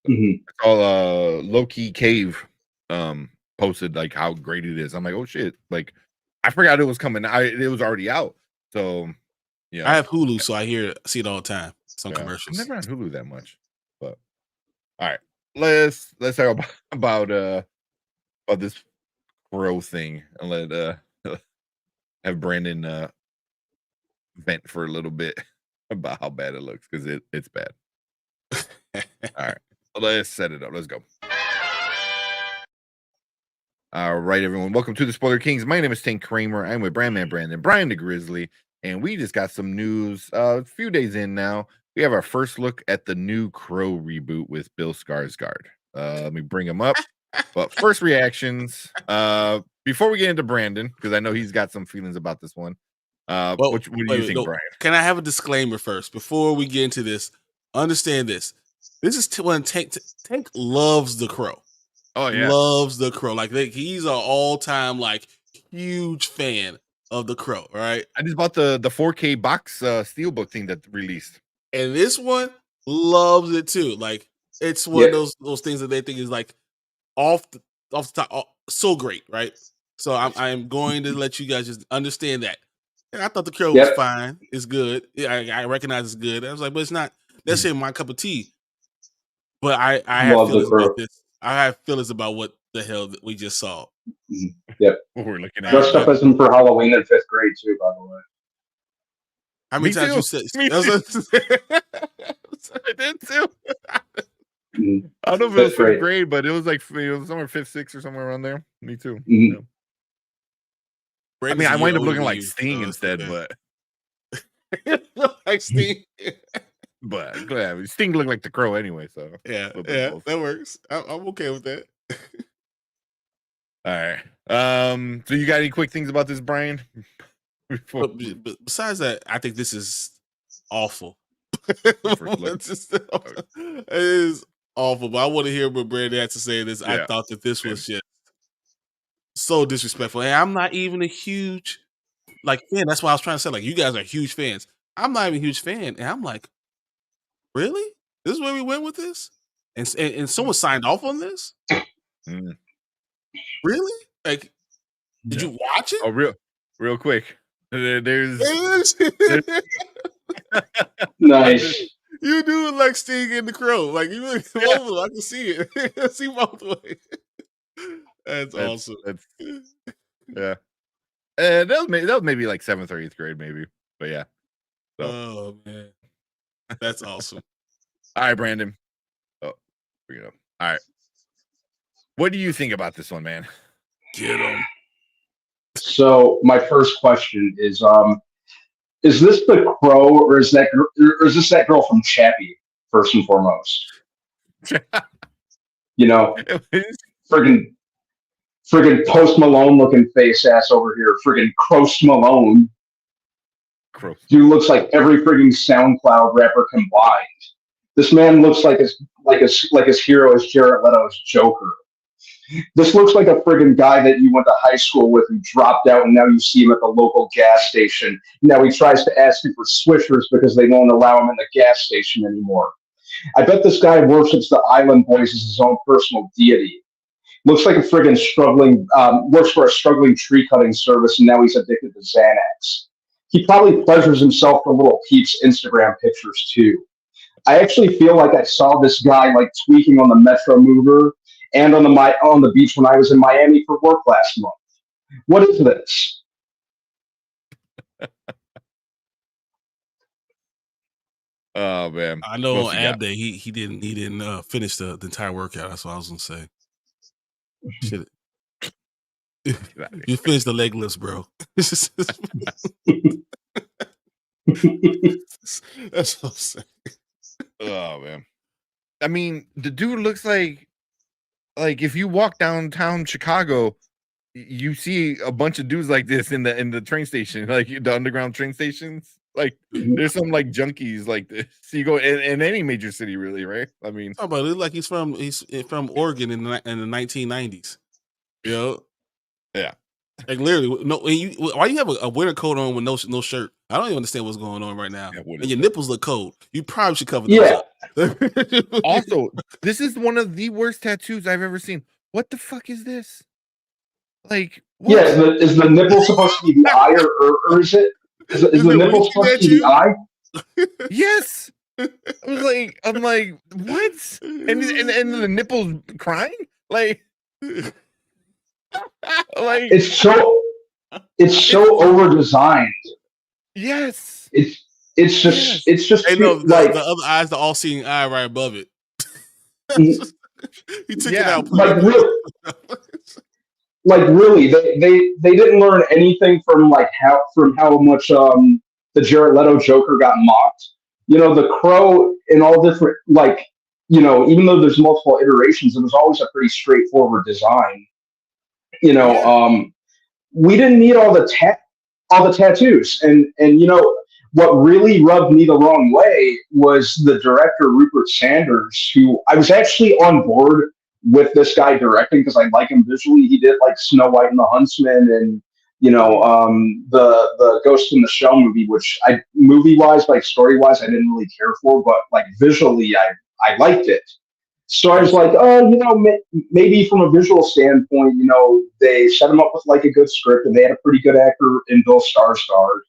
A: it's all Low-Key Cave. Posted like how great it is. I'm like, oh shit! Like, I forgot it was coming. It was already out. So. Yeah,
B: I have Hulu, so I see it all the time. Some commercials.
A: I'm never on Hulu that much, but all right. Let's talk about this crow thing and let have Brandon vent for a little bit about how bad it looks because it's bad. All right, let's set it up. Let's go. All right, everyone. Welcome to the Spoiler Kings. My name is Tank Kramer. I'm with Brandman Brandon, Brian the Grizzly. And we just got some news a few days in now. We have our first look at the new Crow reboot with Bill Skarsgård. Let me bring him up. But first reactions. Before we get into Brandon, because I know he's got some feelings about this one. What do you think, Brian?
B: Can I have a disclaimer first before we get into this? Understand this. This is when Tank loves the Crow.
A: Oh yeah,
B: loves the Crow. Like he's an all-time like huge fan of the Crow, right?
A: I just bought the 4K box steelbook thing that released,
B: and this one loves it too. Like it's one of those things that they think is like off the top, so great, right? So I'm going to let you guys just understand that. And I thought the Crow was fine. It's good. I recognize it's good. I was like, but it's not necessarily my cup of tea. But I have feelings about this. I have feelings about what the hell that we just saw.
C: Yep.
A: What we're looking at.
C: Dressed up as him for Halloween in 5th grade too, by the way.
B: How many times you said?
A: I did too. I don't know if it was 5th grade, but it was like somewhere 5th, 6th, or somewhere around there. Me too. Yeah. I mean, I wind up looking like Sting instead, but
B: like Sting.
A: But Sting looked like the Crow anyway, so
B: yeah, that works. I'm okay with that.
A: All right. So you got any quick things about this, Brian?
B: But besides that, I think this is awful. It is awful. But I want to hear what Brandon had to say. This I thought that this was just so disrespectful. And I'm not even a huge fan. That's why I was trying to say you guys are huge fans. I'm not even a huge fan, and I'm like, really? This is where we went with this? And someone signed off on this? Really? Like, did you watch it?
A: Oh, real quick. There's
C: Nice.
B: You do like Sting and the Crow. Like you really both of them. I can see it. I see both ways. That's awesome.
A: Yeah. That was maybe like 7th or 8th grade, maybe. But yeah. So.
B: Oh man. That's awesome.
A: All right, Brandon. Oh, bring it up. All right. What do you think about this one, man?
B: Get him.
C: So my first question is this the Crow or is this that girl from Chappie, first and foremost? You know, friggin' Post Malone looking face ass over here, friggin' Croast Malone. Dude looks like every friggin' SoundCloud rapper combined. This man looks like his hero is Jared Leto's Joker. This looks like a friggin' guy that you went to high school with who dropped out, and now you see him at the local gas station. Now he tries to ask you for Swishers because they won't allow him in the gas station anymore. I bet this guy worships the Island Boys as his own personal deity. Looks like a friggin' works for a struggling tree cutting service, and now he's addicted to Xanax. He probably pleasures himself for little peeps Instagram pictures too. I actually feel like I saw this guy like tweaking on the Metro Mover and on the beach when I was in Miami for work last month. What is this?
A: Oh man!
B: I know on Ab Day he didn't finish the entire workout. That's what I was gonna say. Shit. You finished the leg lifts, bro. That's what I'm saying.
A: Oh man! I mean, the dude looks like if you walk downtown Chicago, you see a bunch of dudes like this in the train station, like the underground train stations. Like there's some like junkies like this. So you go in any major city, really, right? I mean,
B: oh, but it looks like he's from Oregon in the 1990s. You know?
A: Yeah.
B: Like literally, no. Why you have a winter coat on with no shirt? I don't even understand what's going on right now. And your nipples look cold. You probably should cover those up.
A: Also, this is one of the worst tattoos I've ever seen. What the fuck is this? Like, what?
C: Yeah, is the nipple supposed to be the eye, or is it? Is the nipple supposed to be the eye?
A: Yes. I'm like, what? And the nipples crying? Like
C: it's so over designed.
A: Yes.
C: It's just
B: hey, no, the other eye's the all-seeing eye right above it. He took it out.
C: Really, they didn't learn anything from how much the Jared Leto Joker got mocked. You know, the Crow in all different even though there's multiple iterations, it was always a pretty straightforward design. You know, we didn't need all the tattoos, and what really rubbed me the wrong way was the director Rupert Sanders, who I was actually on board with this guy directing because I like him visually. He did like Snow White and the Huntsman, and the Ghost in the Shell movie, which movie wise, like story wise, I didn't really care for, but like visually, I liked it. So I was like, maybe from a visual standpoint, they set him up with like a good script, and they had a pretty good actor in Bill Skarsgård.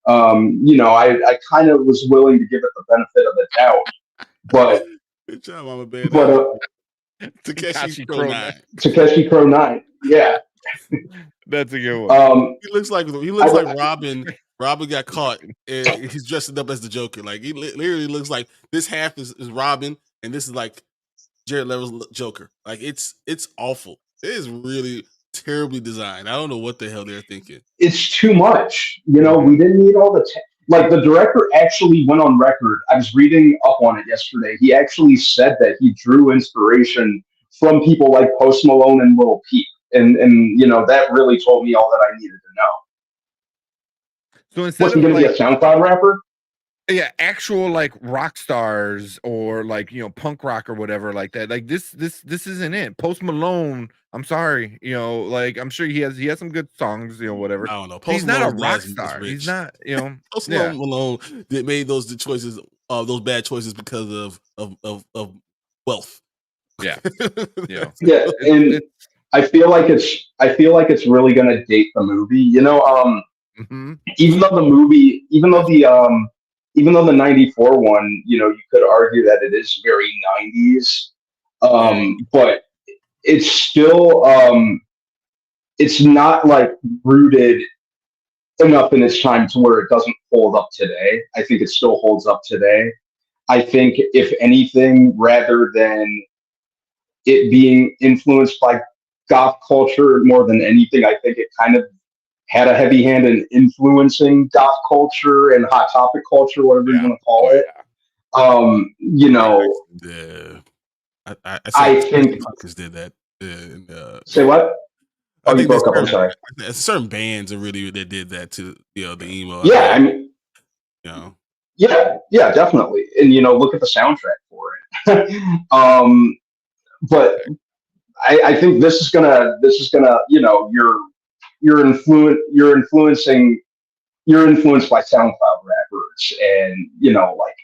C: I kind of was willing to give it the benefit of the doubt, but
B: good job, I'm a bad.
A: Takeshi Crow 9.
C: Takeshi Crow 9. Yeah,
A: that's a good one.
B: He looks like Robin. Robin got caught, and he's dressing up as the Joker. Like he literally looks like this half is Robin, and this is like Jared Leto's Joker. Like it's awful. It is really terribly designed. I don't know what the hell they're thinking.
C: It's too much. We didn't need all the the director actually went on record. I was reading up on it yesterday. He actually said that he drew inspiration from people like Post Malone and Lil Peep, and that really told me all that I needed to know.
A: So instead
C: was he going to be a SoundCloud rapper?
A: Yeah, actual like rock stars or like punk rock or whatever like that. Like this isn't it. Post Malone, I'm sorry, like I'm sure he has some good songs, whatever.
B: I don't know.
A: He's not a rock star. He's not,
B: Post Malone that made those choices, those bad choices because of wealth.
A: Yeah,
C: yeah, and I feel like it's really going to date the movie. Even though the even though the '94 one, you could argue that it is very '90s, but it's still it's not like rooted enough in its time to where it doesn't hold up today. I think it still holds up today. I think, if anything, rather than it being influenced by goth culture more than anything, I think it kind of had a heavy hand in influencing goth culture and hot topic culture, whatever you want to call it.
B: I
C: think
B: Punkers did that.
C: Say what?
B: I think
C: broke up. I'm sorry.
B: Certain bands are really that did that to the emo.
C: Yeah, I mean, yeah, definitely. And look at the soundtrack for it. But I think this is gonna you're influenced by SoundCloud rappers and like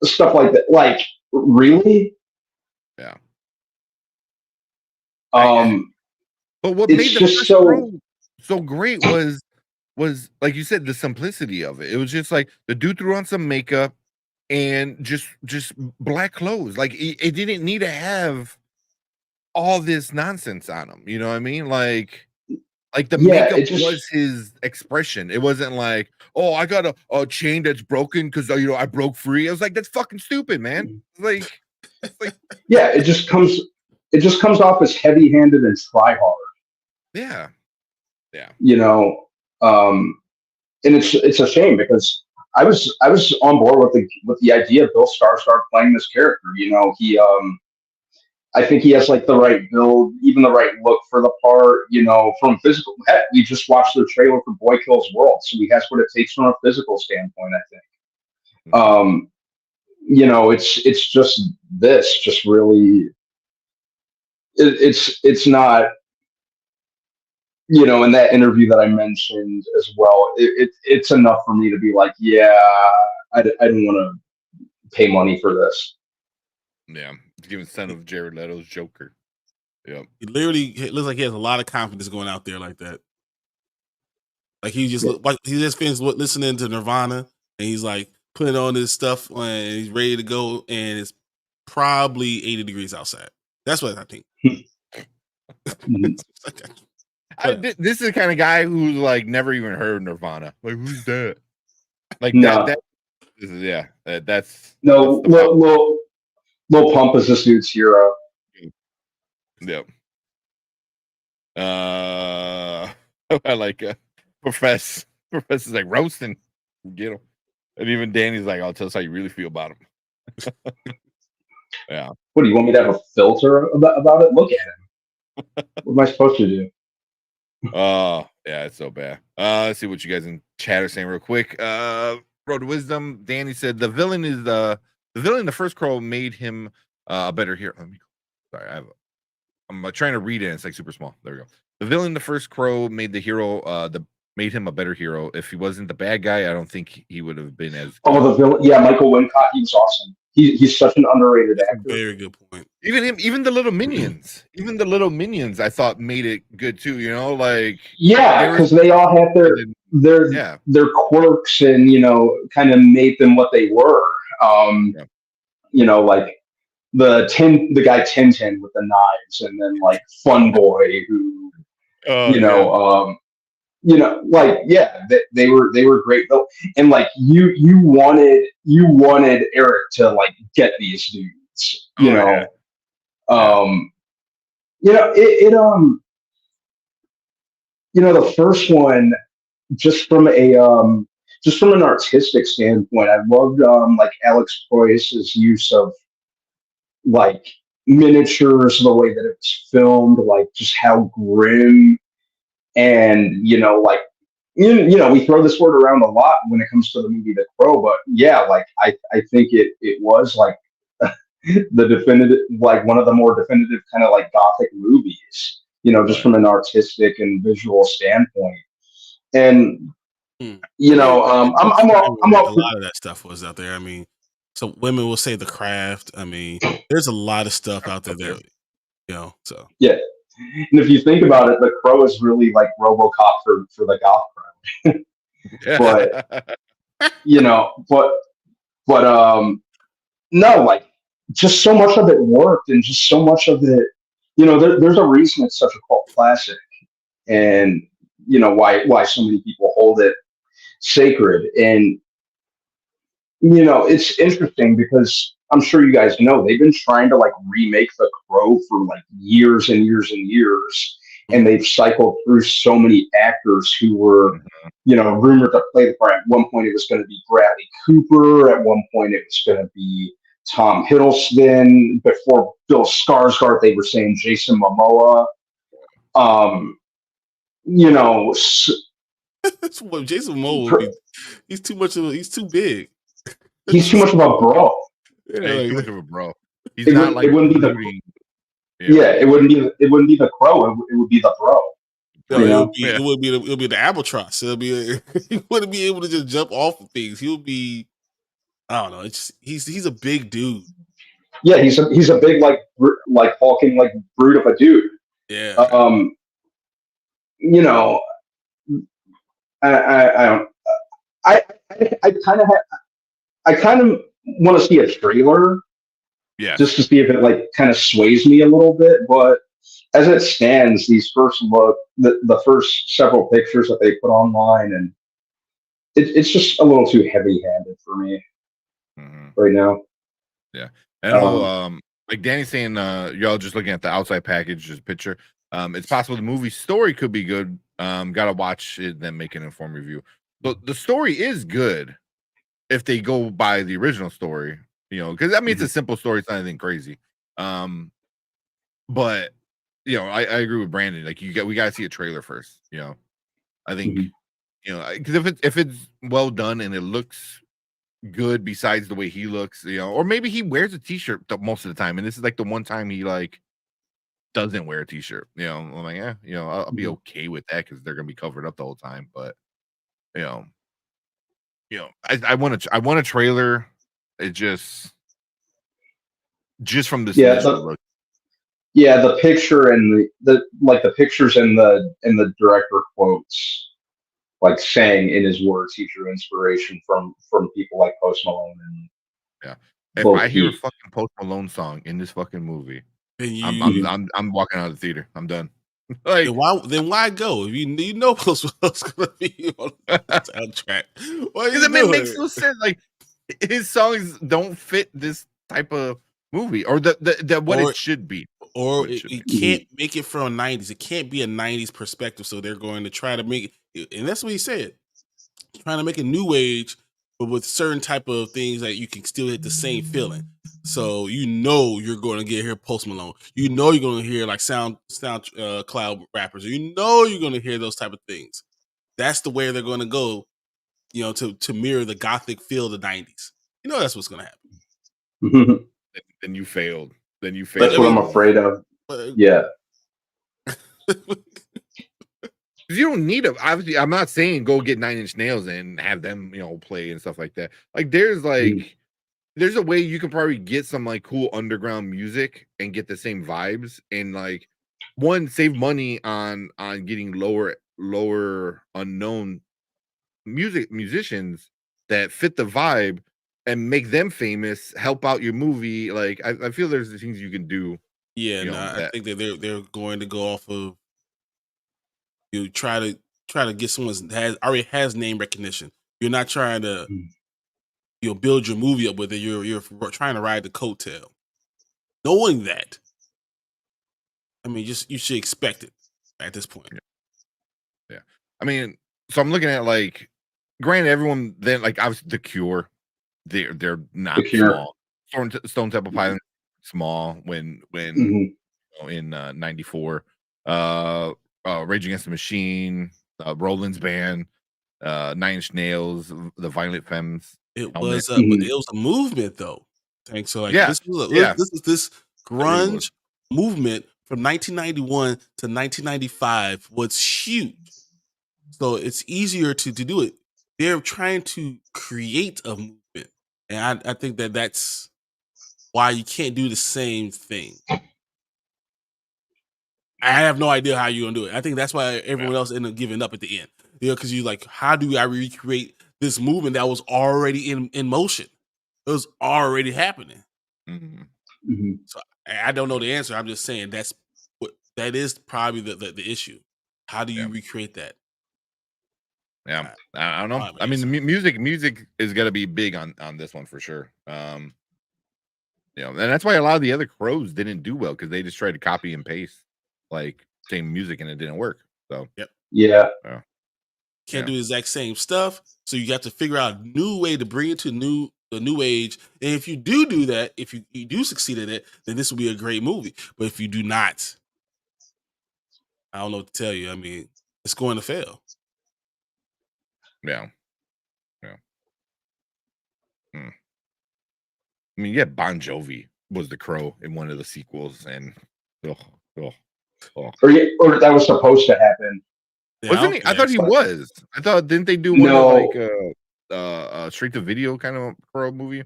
C: stuff like that. Like, really?
A: Yeah.
C: But
A: what made the first so great was like you said, the simplicity of it. It was just like the dude threw on some makeup and just black clothes. Like it didn't need to have all this nonsense on him. You know what I mean? Like the makeup was his expression. It wasn't like, oh, I got a chain that's broken because I broke free. I was like, that's fucking stupid, man. Like
C: yeah, it just comes off as heavy-handed and try hard.
A: Yeah.
C: And it's a shame because I was on board with the idea of Bill Skarsgård playing this character. He I think he has like the right build, even the right look for the part. From physical, heck, we just watched the trailer for Boy Kills World, so he has what it takes from a physical standpoint, I think. It's just this, just really, it's not. In that interview that I mentioned as well, it's enough for me to be like, yeah, I don't want to pay money for this.
A: Yeah, giving son of Jared Leto's Joker. Yep.
B: It looks like he has a lot of confidence going out there like that. Like he just finished listening to Nirvana and he's like putting on this stuff and he's ready to go and it's probably 80 degrees outside. That's what I think.
A: This is the kind of guy who's like never even heard Nirvana. Like, who's that? Like that's
C: Lil Pump is this dude's hero.
A: Yep. I like Professor's like roasting. Get him. And even Danny's like, I'll tell us how you really feel about him. Yeah.
C: What do you want me to have a filter about it? Look at him. What am I supposed to do?
A: Oh, yeah, it's so bad. Let's see what you guys in chat are saying real quick. Road to Wisdom. Danny said the villain in the first Crow made him a better hero. Sorry, I'm trying to read it and it's like super small. There we go. The villain in the first Crow made the hero made him a better hero. If he wasn't the bad guy, I don't think he would have been as good.
C: Oh, the villain, yeah, Michael Wincott, he was awesome. He's such an underrated actor.
B: Very good point.
A: Even the little minions, I thought made it good too. Like
C: because they all had their quirks and kind of made them what they were. Like the guy Tintin with the knives, and then like Fun Boy who they were great though, and like you wanted Eric to like get these dudes, the first one, just from an artistic standpoint, I loved like Alex Proyas's use of like miniatures, the way that it was filmed, like just how grim. And we throw this word around a lot when it comes to the movie The Crow, but yeah, like I think it was like the definitive, like one of the more definitive kind of like gothic movies, just from an artistic and visual standpoint. And I'm
B: a lot of that stuff was out there. I mean, so women will say The Craft. I mean, there's a lot of stuff out there that, so
C: yeah. And if you think about it, The Crow is really like RoboCop for the goth crowd. But But no, like just so much of it worked, and just so much of it, there's a reason it's such a cult classic, and why so many people hold it sacred. And it's interesting because I'm sure you guys know they've been trying to like remake The Crow for like years and years and years, and they've cycled through so many actors who were, rumored to play the part. At one point, it was going to be Bradley Cooper. At one point, it was going to be Tom Hiddleston. Before Bill Skarsgård, they were saying Jason Momoa.
B: That's what Jason Momoa would be. He's too much of. He's too big.
C: He's too much of a bro.
A: Yeah, he's too much of a bro. He's not like. It wouldn't be the.
C: Yeah, it wouldn't be. It wouldn't be the Crow. It would be the bro.
B: It would be the albatross. It'll be. He wouldn't be able to just jump off of things. He'll be. I don't know. It's he's a big dude.
C: Yeah, he's a big like hulking like brute of a dude.
B: Yeah.
C: I don't. I kind of want to see a trailer.
A: Yeah.
C: Just to see if it like kind of sways me a little bit, but as it stands, these the first several pictures that they put online, and it's just a little too heavy-handed for me right now.
A: Yeah, and like Danny's saying, y'all just looking at the outside package, just picture. It's possible the movie story could be good. Gotta watch it, then make an informed review. But the story is good if they go by the original story. Because I mean it's a simple story, it's not anything crazy. But I agree with Brandon. Like we gotta see a trailer first. I think because if it's well done and it looks good, besides the way he looks, or maybe he wears a t-shirt most of the time, and this is like the one time he like doesn't wear a t-shirt. I'm like, I'll be okay with that because they're gonna be covered up the whole time. But I want a trailer. It just from this initial look.
C: Yeah, the picture and the pictures and the director quotes, like saying in his words he drew inspiration from people like Post Malone and
A: If I hear a fucking Post Malone song in this fucking movie, I'm walking out of the theater. I'm done. Like
B: then why go if you know Post Malone's gonna be on the soundtrack?
A: Because it makes no sense. Like his songs don't fit this type of movie or it should be.
B: Or it can't make it from 90s. It can't be a 90s perspective. So they're going to try to make it, and that's what he said. Trying to make a new age, but with certain type of things that you can still hit the same feeling. So you're going to get here Post Malone. You're going to hear like sound cloud rappers. You're going to hear those type of things. That's the way they're going to go. To mirror the gothic feel of the 90s. That's what's going to happen.
A: Then you failed.
C: That's what I'm afraid of. Yeah.
A: You don't need them. Obviously, I'm not saying go get 9 Inch Nails and have them, play and stuff like that. Like there's there's a way you can probably get some like cool underground music and get the same vibes and like save money on getting lower unknown musicians that fit the vibe and make them famous, help out your movie. Like I feel there's the things you can do.
B: Yeah, I think that they're going to go off of try to get someone that already has name recognition. You're not trying to build your movie up with it. You're trying to ride the coattail. Knowing that, I mean, you should expect it at this point.
A: Yeah. I mean, so I'm looking at like, granted, everyone then like obviously The Cure. They're not small. Stone Temple Pilots small when in 94. Rage Against the Machine, Roland's Band, 9 Inch Nails, the Violent Femmes.
B: It was a movement though. Thanks. So like this is grunge movement from 1991 to 1995 was huge. So it's easier to do it. They're trying to create a movement. And I think that's why you can't do the same thing. I have no idea how you're going to do it. I think that's why everyone else ended up giving up at the end. Because you like, how do I recreate this movement that was already in motion? It was already happening.
C: Mm-hmm.
B: So I don't know the answer. I'm just saying that is probably the issue. How do you recreate that?
A: Yeah, I don't know.
B: have an
A: I mean, the
B: answer.
A: music is gonna be big on this one for sure. You know, and that's why a lot of the other Crows didn't do well because they just tried to copy and paste like same music and it didn't work. So
B: Yep.
C: Yeah.
B: Can't do the exact same stuff. So you got to figure out a new way to bring it to the new age. And if you do that, if you do succeed at it, then this will be a great movie. But if you do not, I don't know what to tell you. I mean, it's going to fail.
A: Yeah. I mean, yeah, Bon Jovi was the Crow in one of the sequels, and or
C: that was supposed to happen.
B: Yeah,
A: wasn't he? I thought he was. I thought didn't they do one of like straight to video kind of Crow movie?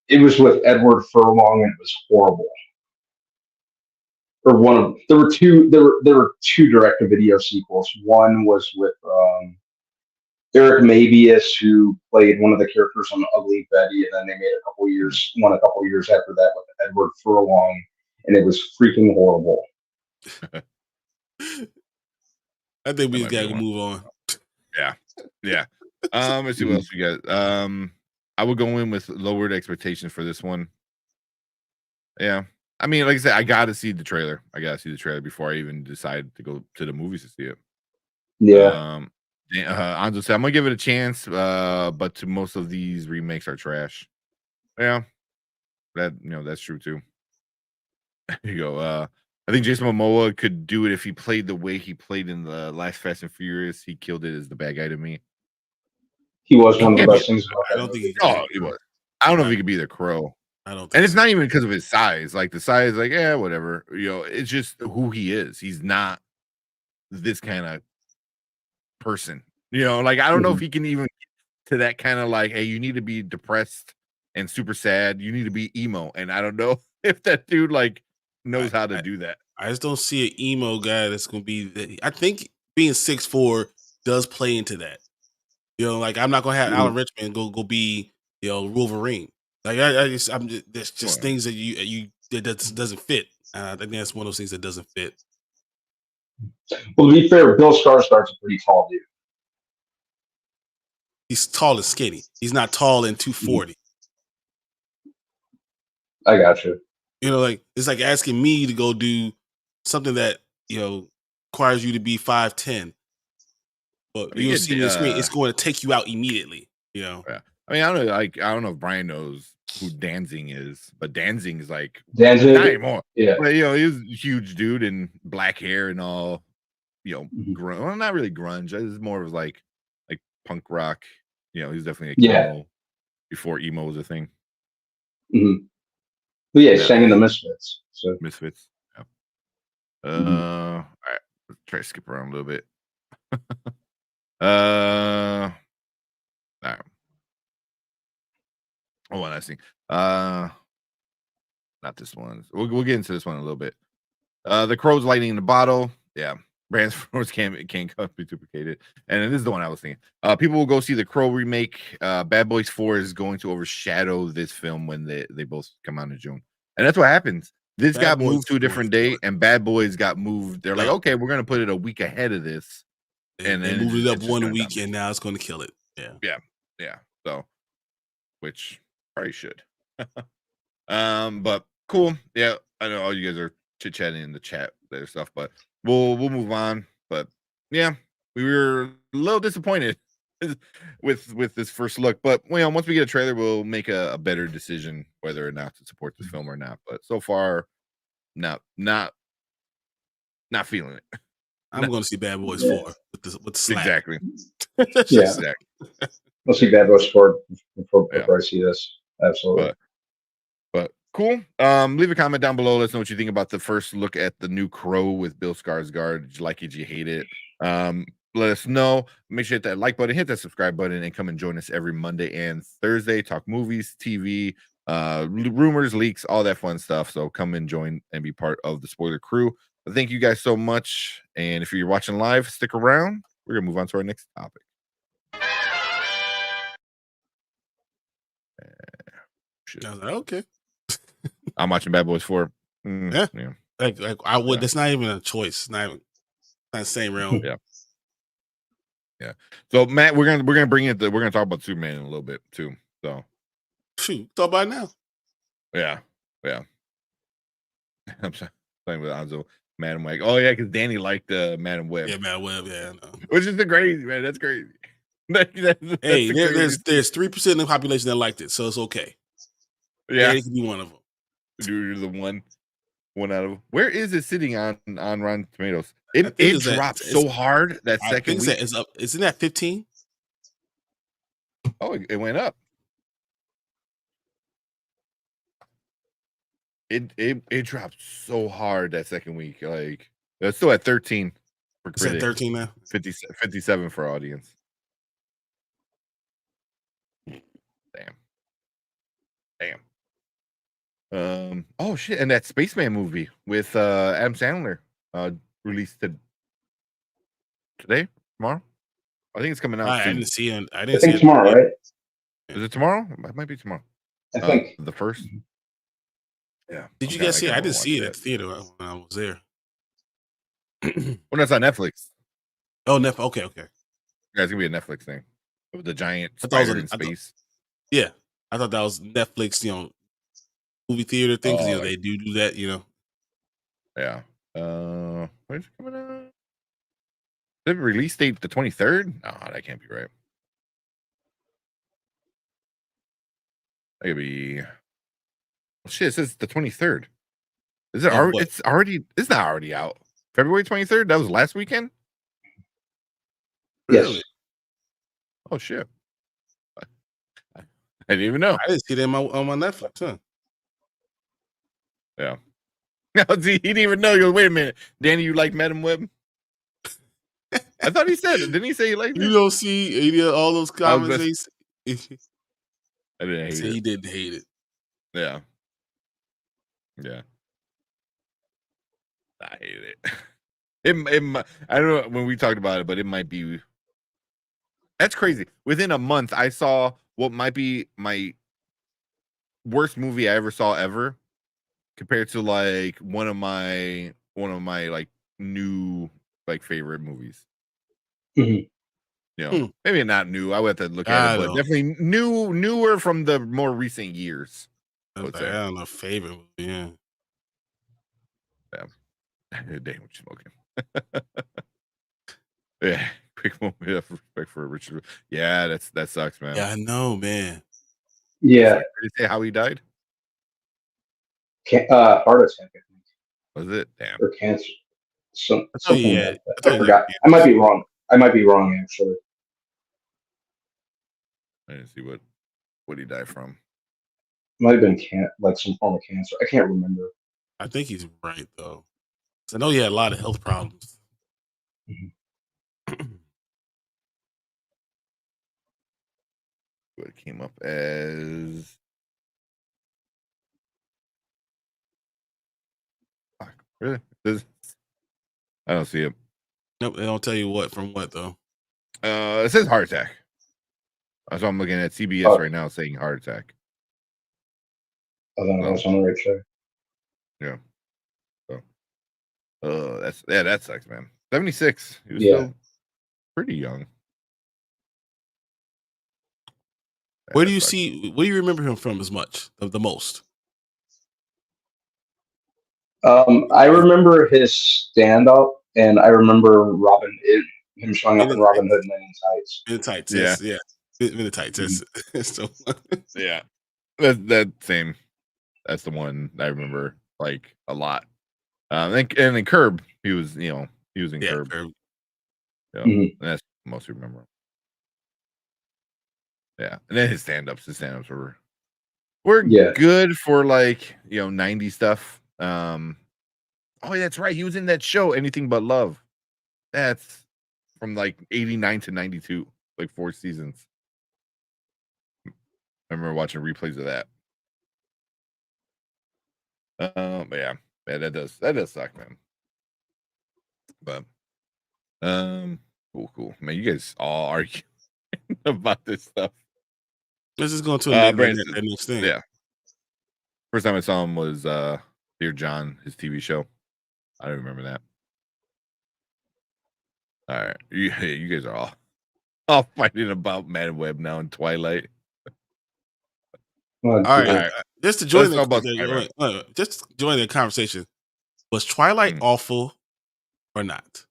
C: It was with Edward Furlong, and it was horrible. Or there were two direct to video sequels. One was with Eric Mabius, who played one of the characters on Ugly Betty, and then they made a couple years after that with Edward Furlong, and it was freaking horrible.
B: I think we just gotta move on.
A: Yeah. Let's see what else we got. I would go in with lowered expectations for this one. Yeah. I mean, like I said, I gotta see the trailer. I gotta see the trailer before I even decide to go to the movies to see it.
C: Yeah.
A: Anzo said I'm gonna give it a chance, but to most of these remakes are trash. Yeah, that's true too. You go. I think Jason Momoa could do it if he played the way he played in the last Fast and Furious. He killed it as the bad guy to me.
C: He was one of the best things about that.
B: I don't think
A: he was. I don't know if he could be the Crow.
B: I don't think
A: and it's not even because of his size. Like the size, like, yeah, whatever. It's just who he is. He's not this kind of person. Like I don't know if he can even get to that kind of like, hey, you need to be depressed and super sad. You need to be emo. And I don't know if that dude like knows how to do that.
B: I just don't see an emo guy that's gonna be. I think being 6'4" does play into that. Like I'm not gonna have Alan Richmond go be Wolverine. Like there's just things that that doesn't fit. I think that's one of those things that doesn't fit.
C: Well, to be fair, Bill Skarsgård's a pretty tall dude.
B: He's tall and skinny. He's not tall and 240.
C: I got you.
B: Like it's like asking me to go do something that requires you to be 5'10". But you'll see the screen. It's going to take you out immediately.
A: Yeah. I mean, I don't know. Like, I don't know if Brian knows who Danzig is, but Danzig is like
C: Danzig
A: not anymore.
C: Yeah,
A: but he's a huge dude and black hair and all. Well, not really grunge. It's more of like punk rock. He's definitely emo before emo was a thing.
C: Mm-hmm. But yeah, he sang in the Misfits. So
A: Misfits. Yeah. All right. Let's try to skip around a little bit. All right. Oh, one last thing. Not this one. We'll get into this one in a little bit. The Crow's lightning in the bottle. Yeah. Brands can't be duplicated. And this is the one I was thinking. People will go see the Crow remake. Bad Boys 4 is going to overshadow this film when they both come out in June. And that's what happens. This got moved to a different date, and Bad Boys got moved. They're like, okay, we're gonna put it a week ahead of this.
B: And then moved it up 1 week, and now it's going to kill it.
A: Yeah. So, which probably should. But cool. Yeah, I know all you guys are chit chatting in the chat there stuff, but we'll move on. But yeah, we were a little disappointed with this first look, but once we get a trailer, we'll make a better decision whether or not to support this film or not. But so far, not feeling it.
B: I'm going to see Bad Boys 4 with the slap.
A: Exactly.
C: Exactly. We'll see Bad Boys 4 before I see this. Absolutely.
A: But cool. Leave a comment down below. Let us know what you think about the first look at the new Crow with Bill Skarsgård. Did you like it? Did you hate it? Let us know. Make sure to hit that like button, hit that subscribe button, and come and join us every Monday and Thursday. Talk movies, TV, rumors, leaks, all that fun stuff. So come and join and be part of the spoiler crew. Thank you guys so much. And if you're watching live, stick around. We're going to move on to our next topic. shit.
B: I was like, okay.
A: I'm watching Bad Boys 4.
B: Yeah. Like I would. That's not even a choice. Not the same realm.
A: Yeah. So Matt, we're gonna bring it. We're gonna talk about Superman in a little bit too. So
B: shoot, talk about it now.
A: Yeah. I'm playing with Anzo, Madam Web. Oh yeah, because Danny liked Madam Web.
B: Yeah, Madam Web. Yeah, I know.
A: Which is the crazy man. That's crazy.
B: Hey, there's 3% of the population that liked it, so it's okay.
A: Yeah,
B: it could be one of them.
A: You're the one out of them. Where is it sitting on Rotten Tomatoes? It dropped so hard that second week.
B: It's up. Isn't that 15?
A: Oh, it went up. It dropped so hard that second week. Like it's still at 13 for critics.
B: It's at 13 now.
A: 57 for audience. Damn. Oh shit! And that Spaceman movie with Adam Sandler released today, tomorrow. I think it's coming out.
B: I
A: soon.
B: didn't see it.
C: I think tomorrow, right?
A: Is it tomorrow? It might be tomorrow.
C: I think
A: the first. Yeah.
B: Did you guys see it? I didn't see it at the theater when I was there.
A: Well, that's on Netflix.
B: Oh, Netflix. Okay.
A: Yeah, it's gonna be a Netflix thing with the giant spider in space.
B: Yeah, I thought that was Netflix. Movie theater thing because they do that.
A: Yeah. Where's it coming out? The release date the 23rd? No, that can't be right. That could be. Well, shit, it says the 23rd. Is it already? It's already. It's not already out. February 23rd. That was last weekend.
C: Yes.
A: Really? Oh shit! I didn't even know.
B: I didn't see that on my Netflix. Huh?
A: Yeah. He didn't even know. You wait a minute, Danny. You like Madam Web? I thought he said it. Didn't he say he liked it?
B: You don't see all those comments.
A: I didn't hate it.
B: He didn't hate it.
A: Yeah. I hate it. I don't know when we talked about it, but it might be. That's crazy. Within a month, I saw what might be my worst movie I ever saw ever, compared to like one of my like new like favorite movies.
C: Mm-hmm.
A: Maybe not new. I would have to look at it, but definitely newer from the more recent years.
B: I don't know, favorite movie. Yeah.
A: Damn, what you smoking? Yeah, quick moment of respect for Richard. Yeah, that sucks, man.
B: Yeah, I know, man.
C: Yeah.
A: Did he say how he died?
C: Heart attack, I think.
A: Was it? Damn.
C: Or cancer. Something like that.
B: I
C: I forgot. I might be wrong. Actually.
A: I didn't see what he died from.
C: Might have been like some form of cancer. I can't remember.
B: I think he's right though. I know he had a lot of health problems.
A: What it came up as? Really? I don't see it.
B: Nope, they don't tell you what from what though.
A: It says heart attack. That's what I'm looking at CBS right now, saying heart attack.
C: Oh, then I was on the right track.
A: Yeah. That sucks, man. 76. He was still pretty young.
B: Where do you remember him from as much? The most?
C: I remember his stand up, and I remember him showing up in Robin Hood and then in tights.
B: In tights, yeah. In the tights. So
A: yeah. That same. That's the one I remember like a lot. And in Curb, he was in Curb. Yeah, and that's most remember. Yeah, and then his stand-ups were good for like 90s stuff. Oh, that's right. He was in that show, Anything But Love. That's from like 89 to 92, like 4 seasons. I remember watching replays of that. But yeah, that does suck, man. But cool. Man, you guys all argue about this stuff.
B: Let's just go to the next thing.
A: Yeah. First time I saw him was Dear John, his TV show. I don't remember that. All right, you guys are all fighting about Madam Web now in Twilight.
B: All right, just to join the conversation. Was Twilight awful or not?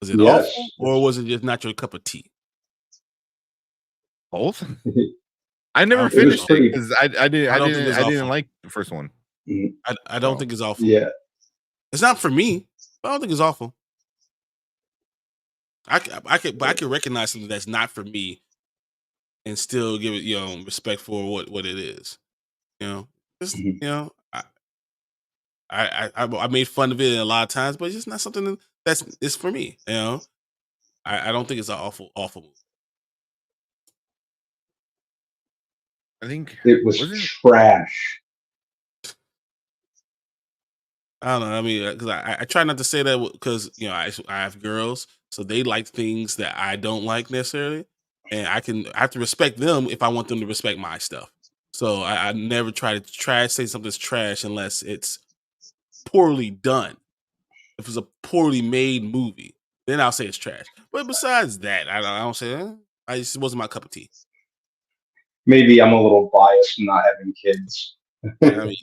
B: Was it awful, or was it just not your cup of tea?
A: Both. I never finished it because I didn't like the first one.
B: I don't think it's awful.
C: Yeah,
B: it's not for me. But I don't think it's awful. I can recognize something that's not for me, and still give it respect for what it is. I made fun of it a lot of times, but it's just not something it's for me. I don't think it's an awful movie.
A: I think
C: it was trash.
B: I don't know. I mean, because I try not to say that because I have girls, so they like things that I don't like necessarily, and I have to respect them if I want them to respect my stuff. So I never try to say something's trash unless it's poorly done. If it's a poorly made movie, then I'll say it's trash. But besides that, I don't say it just wasn't my cup of tea.
C: Maybe I'm a little biased not having kids.
B: I mean,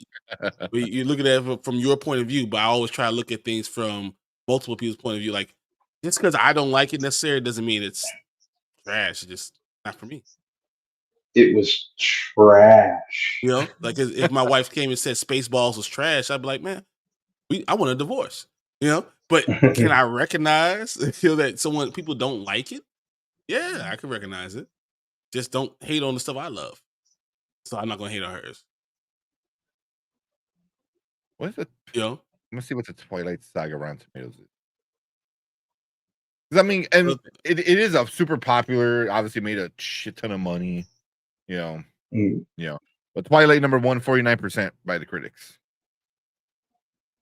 B: you look at it from your point of view, but I always try to look at things from multiple people's point of view. Like, just because I don't like it necessarily doesn't mean it's trash. It's just not for me.
C: It was trash.
B: Like if my wife came and said Spaceballs was trash, I'd be like, man, I want a divorce. But can I recognize that people don't like it? Yeah, I can recognize it. Just don't hate on the stuff I love. So I'm not gonna hate on hers.
A: What is it?
B: I'm
A: gonna see what the Twilight Saga Rotten Tomatoes is. I mean, and it is a super popular. Obviously, made a shit ton of money. But Twilight number 1, 49% by the critics.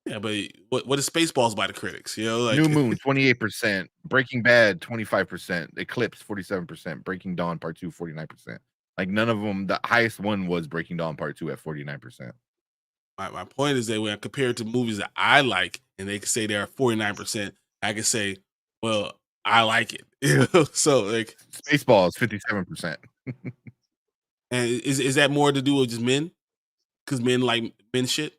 B: Yeah, but what is Spaceballs by the critics?
A: New Moon 28%, Breaking Bad 25%, Eclipse 47%, Breaking Dawn Part 2 49%. Like none of them. The highest one was Breaking Dawn Part 2 at 49%.
B: My point is that when I compare it to movies that I like, and they can say they're 49%, I can say, well, I like it. So like
A: Spaceballs 57%.
B: And is that more to do with just men? Because men like men shit.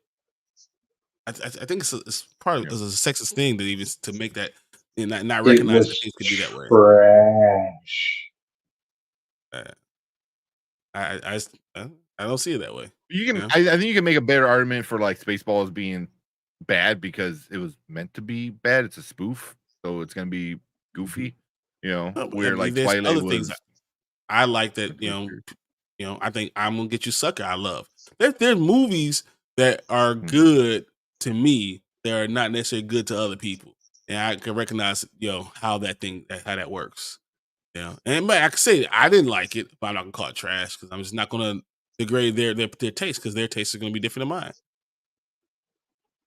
B: I think it's part of it's a sexist thing that even to make that and not recognize that things could be that way.
C: Trash.
B: I don't see it that way.
A: You can. I think you can make a better argument for like Spaceballs being bad because it was meant to be bad. It's a spoof, so it's gonna be goofy. Where like Twilight was.
B: I like that. I think I'm Gonna Get You Sucker. I love. There's movies that are good to me that are not necessarily good to other people, and I can recognize how that works. And I can say I didn't like it, but I'm not gonna call it trash because I'm just not gonna degrade their taste because their taste is gonna be different than mine.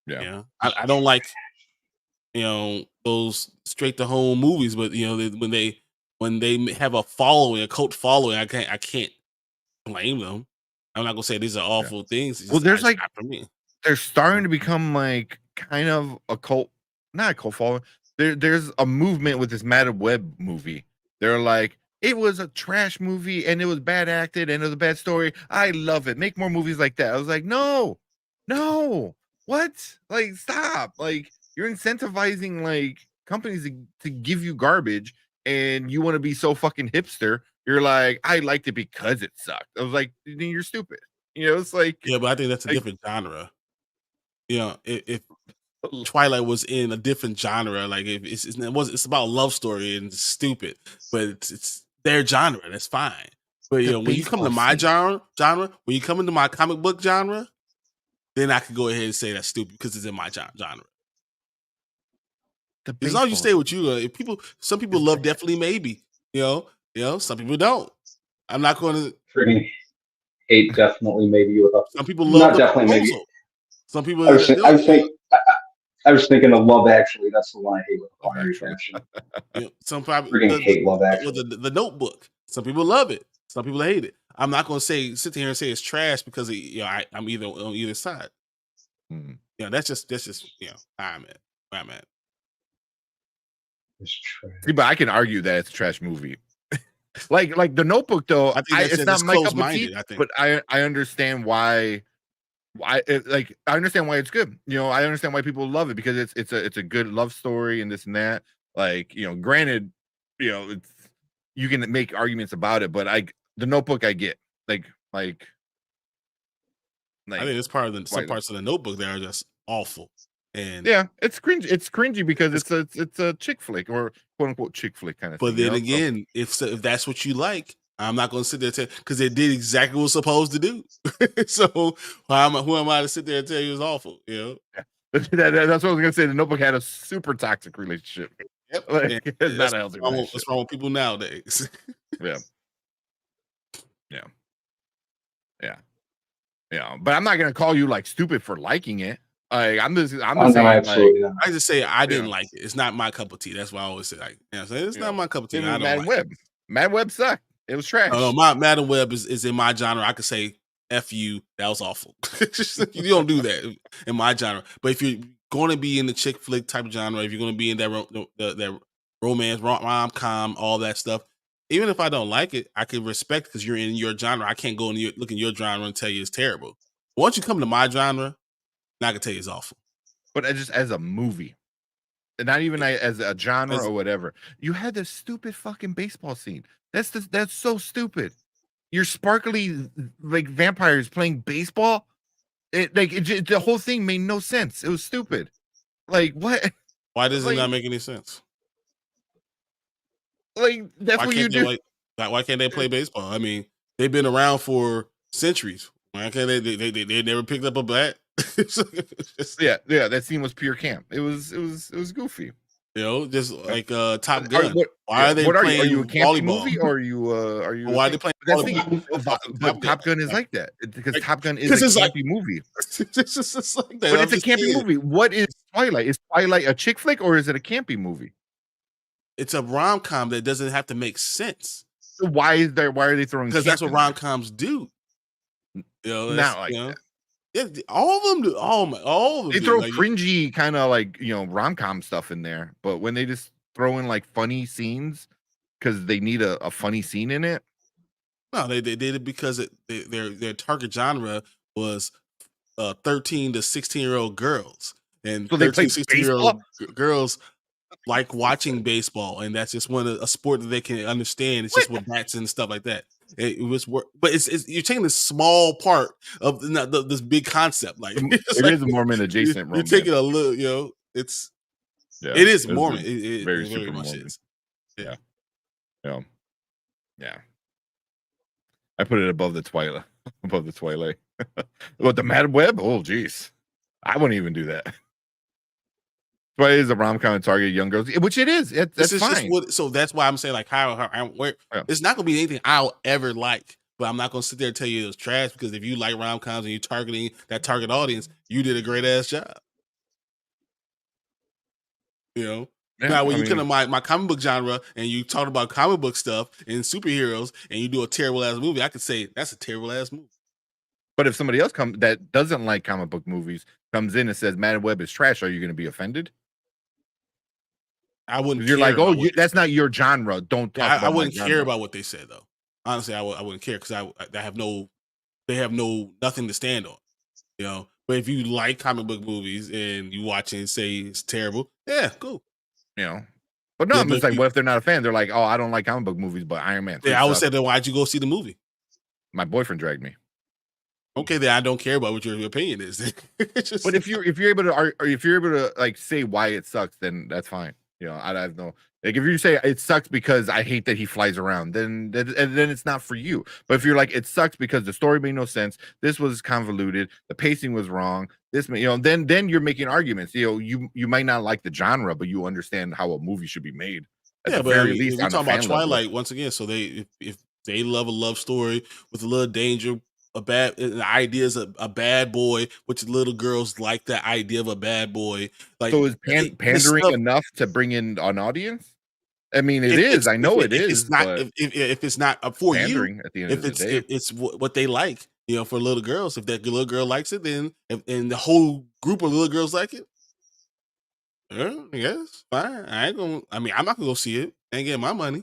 A: Yeah,
B: I don't like those straight to home movies, but when they have a following, a cult following, I can't blame them. I'm not gonna say these are awful things.
A: Well, there's like
B: for me,
A: they're starting to become like kind of a cult, not a cult following. There's a movement with this Madam Web movie. They're like, it was a trash movie and it was bad acted and it was a bad story. I love it. Make more movies like that. I was like, no, what? Like, stop. Like, you're incentivizing like companies to give you garbage, and you want to be so fucking hipster. You're like, I liked it because it sucked. I was like, you're stupid. It's like,
B: yeah, but I think that's a different genre. If Twilight was in a different genre, like it's about a love story and it's stupid, but it's their genre. That's fine. But when you come to my genre, when you come into my comic book genre, then I could go ahead and say that's stupid because it's in my genre. As long as you stay with you, some people love Definitely Maybe. Some people don't. I'm not going to
C: freaking hate Definitely Maybe with a.
B: Some people love
C: not Definitely Maybe.
B: Some people.
C: I was thinking of Love Actually. That's the one I hate with a fiery passion.
B: Some people
C: freaking hate Love Actually.
B: The Notebook. Some people love it. Some people hate it. I'm not going to sit here and say it's trash because I'm either on either side.
A: Mm.
B: That's just I'm at.
C: It's trash.
A: See, but I can argue that it's a trash movie. like The Notebook, though.
B: I think
A: It's not my cup of tea,
B: I think.
A: but I understand why. I understand why it's good. I understand why people love it because it's a good love story and this and that. Like, granted, it's you can make arguments about it, but The Notebook I get. Like
B: I think it's part of some parts of The Notebook that are just awful. And
A: yeah, it's cringy. It's cringy because it's a chick flick or quote unquote chick flick kind of thing.
B: But then again, if that's what you like, I'm not going to sit there and because they did exactly what it's supposed to do. So who am I to sit there and tell you it's awful?
A: Yeah. That's what I was going to say. The Notebook had a super toxic relationship.
B: Yep.
A: It's not a healthy relationship.
B: What's wrong with people nowadays?
A: Yeah. But I'm not going to call you like stupid for liking it. I'm just saying.
B: I just say I didn't like it. It's not my cup of tea. That's why I always say it's not my cup of tea. I don't
A: Madam Web. Madam Web sucked. It was trash.
B: No, Madam Web is in my genre. I could say F you. That was awful. You don't do that in my genre. But if you're going to be in the chick flick type of genre, if you're going to be in that romance, rom-com, all that stuff, even if I don't like it, I can respect because you're in your genre. I can't go and look in your genre and tell you it's terrible. Once you come to my genre, I can tell you it's awful.
A: But just as a movie, not even as a genre or whatever, you had this stupid fucking baseball scene. That's so stupid. You're sparkly like vampires playing baseball. The whole thing made no sense. It was stupid. Like what?
B: Why does it not make any sense?
A: Like that's what you do.
B: Why can't they play baseball? I mean, they've been around for centuries. Why can't they never picked up a bat?
A: Yeah, that scene was pure camp. It was goofy.
B: Just like Top Gun. Why are they playing?
A: Are you a campy movie or are you?
B: Why are they playing volleyball?
A: But Top Gun is like that because Top Gun is a campy movie.
B: It's just like that.
A: But it's a campy movie. What is Twilight? Is Twilight a chick flick or is it a campy movie?
B: It's a rom-com that doesn't have to make sense.
A: So why are they throwing?
B: Because that's what rom-coms do.
A: Not like that.
B: Yeah, all of them do. All of them.
A: They throw cringy kind of like rom-com stuff in there, but when they just throw in like funny scenes because they need a funny scene in it.
B: No, they did it because their target genre was 13 to 16-year-old girls, and
A: so
B: 13, 16-year-old girls like watching baseball, and that's just a sport that they can understand. It's just with bats and stuff like that. It was, but it's you're taking this small part of this big concept. Like
A: it is a Mormon adjacent.
B: You're taking a little, it is Mormon. It
A: very
B: super
A: super
B: much
A: Mormon.
B: is.
A: Yeah. I put it above the Twilight. What, the Mad Web? Oh, geez, I wouldn't even do that. Twilight is a rom-com and target young girls, which it is. That's fine.
B: So that's why I'm saying like it's not gonna be anything I'll ever like, but I'm not gonna sit there and tell you it was trash because if you like rom-coms and you're targeting that target audience, you did a great ass job. Now when you come to my comic book genre and you talk about comic book stuff and superheroes and you do a terrible ass movie, I could say that's a terrible ass movie.
A: But if somebody else that doesn't like comic book movies comes in and says Madam Web is trash, are you going to be offended?
B: I wouldn't.
A: You're like, that's not your genre. Don't talk about.
B: I wouldn't care about what they said though. Honestly, I wouldn't care because they have nothing to stand on. But if you like comic book movies and you watch it and say it's terrible, yeah, cool.
A: But no, I'm just like, what if they're not a fan? They're like, oh, I don't like comic book movies, but Iron Man.
B: Yeah, I would say then why'd you go see the movie?
A: My boyfriend dragged me.
B: Okay, then I don't care about what your opinion is.
A: But if you're able to like say why it sucks, then that's fine. I have no like if you say it sucks because I hate that he flies around, then it's not for you. But if you're like it sucks because the story made no sense, this was convoluted, the pacing was wrong, then you're making arguments. You might not like the genre, but you understand how a movie should be made. At the very least,
B: we're talking about Twilight once again. So if they love a love story with a little danger. The idea is a bad boy, which little girls like that idea of a bad boy. Like,
A: so is pandering enough to bring in an audience? I mean, it is. I know it is,
B: it's not
A: but
B: if it's not for you,
A: pandering at the end of the day.
B: if it's what they like, for little girls. If that little girl likes it, then and the whole group of little girls like it, yeah, I guess fine. I ain't gonna. I mean, I'm not gonna go see it. I ain't getting my money,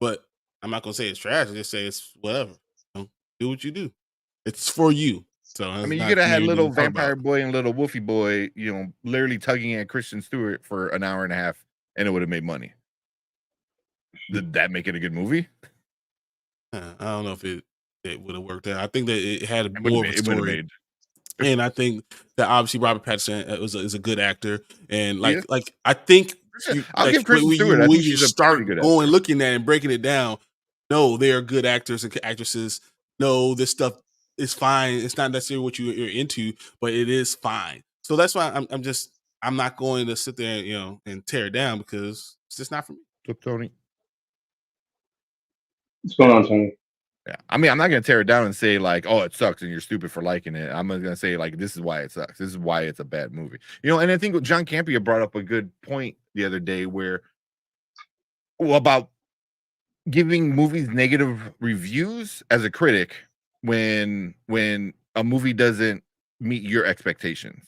B: but I'm not gonna say it's trash. I just say it's whatever. Do what you do. It's for you. So
A: I
B: it's
A: mean, you
B: not
A: could have
B: for
A: had
B: me to
A: little
B: even talk about.
A: vampire boy and little wolfie boy, literally tugging at Kristen Stewart for an hour and a half, and it would have made money. Did that make it a good movie?
B: I don't know if it would have worked out. I think that it had
A: It
B: more of a
A: would have
B: story.
A: made.
B: And I think that obviously Robert Pattinson is a good actor, and
A: Yeah.
B: like I think
A: I'll give Kristen Stewart. I think she's a pretty good
B: going
A: actor.
B: looking at it and breaking it down. No, they are good actors and actresses. No, this stuff is fine. It's not necessarily what you're into, but it is fine. So that's why I'm not going to sit there, and tear it down because it's just not for me.
A: What's up, Tony?
C: What's going on, Tony?
A: Yeah, I mean, I'm not gonna tear it down and say like, "Oh, it sucks," and you're stupid for liking it. I'm gonna say like, "This is why it sucks. This is why it's a bad movie." And I think John Campea brought up a good point the other day about giving movies negative reviews as a critic when a movie doesn't meet your expectations,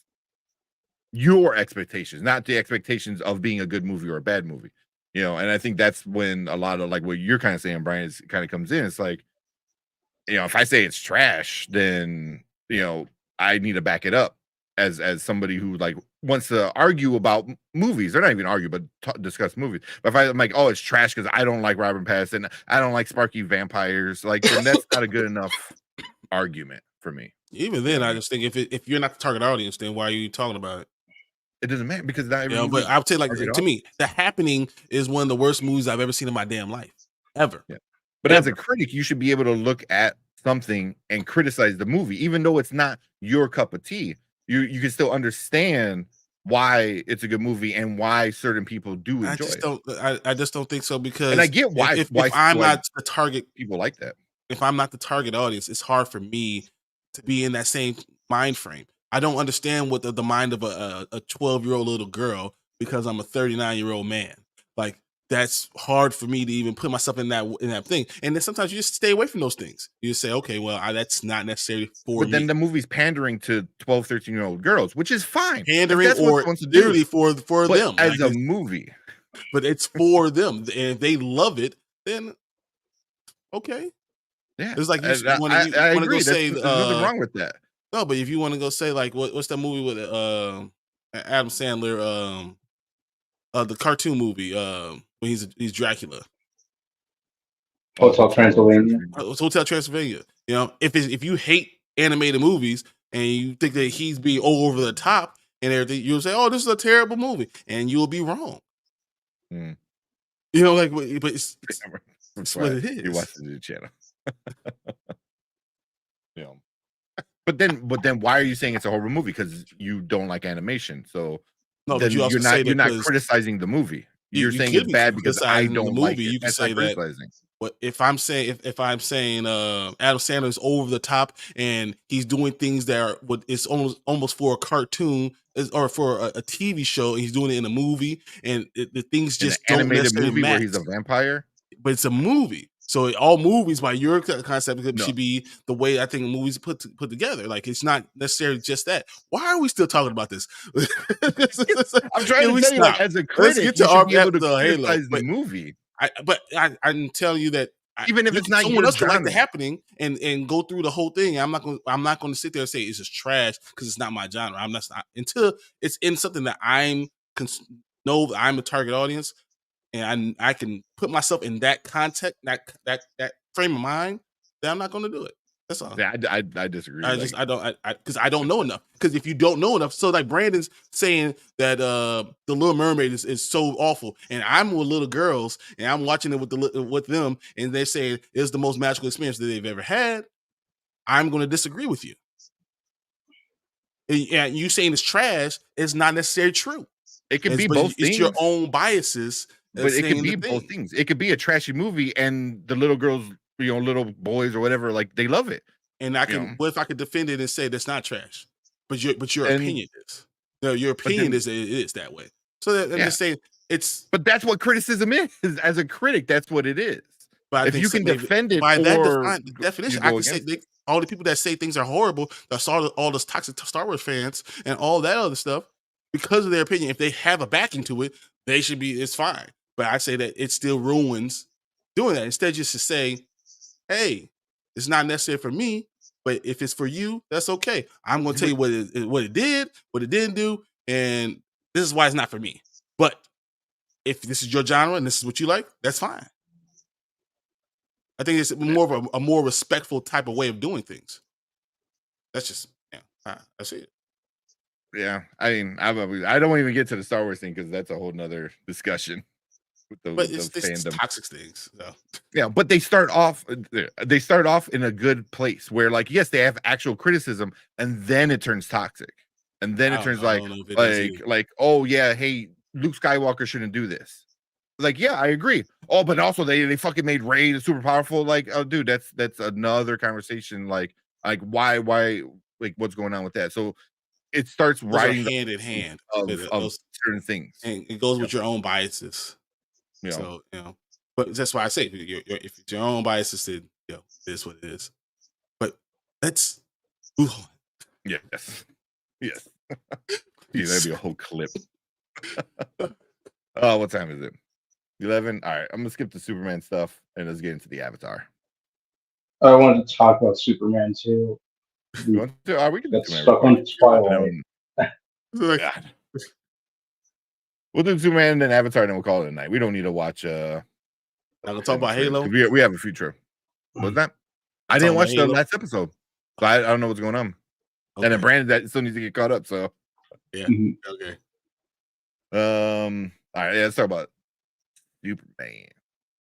A: not the expectations of being a good movie or a bad movie. And I think that's when a lot of like what you're kind of saying, Brian, is kind of comes in. It's like, if I say it's trash, then I need to back it up as somebody who like wants to argue about movies. They're not even argue, but discuss movies. But if I'm like, oh, it's trash because I don't like Robert Pattinson, I don't like sparky vampires, like then that's not a good enough argument for me.
B: Even then, I just think if you're not the target audience, then why are you talking about it?
A: It doesn't matter because not every
B: but I would say like to me, The Happening is one of the worst movies I've ever seen in my damn life, ever.
A: Yeah. But as a critic, you should be able to look at something and criticize the movie, even though it's not your cup of tea. You can still understand why it's a good movie and why certain people do enjoy it.
B: I just don't think so because
A: and I get why
B: if I'm not the target,
A: people like that.
B: If I'm not the target audience, it's hard for me to be in that same mind frame. I don't understand what the mind of a 12-year-old little girl because I'm a 39-year-old man. Like that's hard for me to even put myself in that thing. And then sometimes you just stay away from those things. You just say, okay, well, that's not necessarily for me.
A: But then the movie's pandering to 12, 13-year-old girls, which is fine.
B: Pandering or literally for them.
A: As a movie.
B: But it's for them. And if they love it, then okay.
A: Yeah.
B: It's like
A: I agree. Go say there's nothing wrong with that.
B: No, but if you want to go say like what's that movie with Adam Sandler, the cartoon movie, when he's Dracula.
C: Hotel Transylvania.
B: Hotel Transylvania. If you hate animated movies and you think that he's being over the top and everything, you'll say, "Oh, this is a terrible movie," and you'll be wrong.
A: Mm.
B: But it's what it is.
A: You watch the channel. But then why are you saying it's a horrible movie? Because you don't like animation. So
B: no,
A: then
B: but
A: you're not criticizing the movie. You're saying it's bad because I don't like it.
B: You can say
A: that.
B: But if I'm saying Adam Sandler is over the top and he's doing things that it's almost for a cartoon or for a TV show, and he's doing it in a movie, and the things just don't
A: animated movie
B: match.
A: Where he's a vampire,
B: but it's a movie. So all movies, by your concept, should be the way I think movies put together. Like it's not necessarily just that. Why are we still talking about this?
A: I'm trying to tell you, like, as a critic, you should be able to criticize the movie.
B: I'm telling you that
A: even if it's not
B: someone else could like The Happening and go through the whole thing. I'm not going to sit there and say it's just trash because it's not my genre. I'm not until it's in something that know that I'm a target audience. And I can put myself in that context, that frame of mind, then I'm not going to do it. That's all.
A: Yeah, I disagree.
B: Because I don't know enough. Because if you don't know enough, so like Brandon's saying that the Little Mermaid is so awful, and I'm with little girls and I'm watching it with them, and they're saying it's the most magical experience that they've ever had. I'm going to disagree with you. And you saying it's trash is not necessarily true.
A: It could be both things.
B: It's your own biases.
A: But it could be both things. It could be a trashy movie, and the little girls, little boys or whatever, like they love it.
B: And what if I could defend it and say that's not trash, but your opinion is. No, your opinion is it is that way. So I'm just saying
A: But that's what criticism is. As a critic, that's what it is.
B: But
A: if you can defend it,
B: by that
A: or
B: definition, I can say all the people that say things are horrible, that saw all those toxic Star Wars fans and all that other stuff, because of their opinion, if they have a backing to it, they should be. It's fine. But I say that it still ruins doing that. Instead, just to say, "Hey, it's not necessary for me, but if it's for you, that's okay. I'm going to tell you what it did, what it didn't do, and this is why it's not for me. But if this is your genre and this is what you like, that's fine." I think it's more of a more respectful type of way of doing things. That's just I see it.
A: Yeah, I mean, I don't even get to the Star Wars thing because that's a whole nother discussion.
B: But it's toxic things. So.
A: Yeah, but they start off in a good place where, like, yes, they have actual criticism, and then it turns toxic, and then it turns like, oh yeah, hey, Luke Skywalker shouldn't do this. Like, yeah, I agree. Oh, but also they fucking made Rey super powerful. Like, oh, dude, that's another conversation. Like why, like, what's going on with that? So it starts riding
B: hand in hand
A: of certain things,
B: and it goes with your own biases.
A: Yeah.
B: So but that's why I say if it's your own biases, then it is what it is. But let's move on.
A: Yes. Dude, that'd be a whole clip. Oh, what time is it? 11. All right, I'm gonna skip the Superman stuff and let's get into the Avatar.
C: I wanted to talk about Superman too.
A: We can
C: get stuck on Twilight.
A: God. We'll do Superman and then Avatar, and then we'll call it a night. We don't need to watch.
B: I'm gonna talk about Halo.
A: We have a future. What's that? I didn't watch the last episode, so I don't know what's going on. Okay. And then Brandon that still needs to get caught up. So
B: yeah, okay.
A: All right, let's talk about Superman.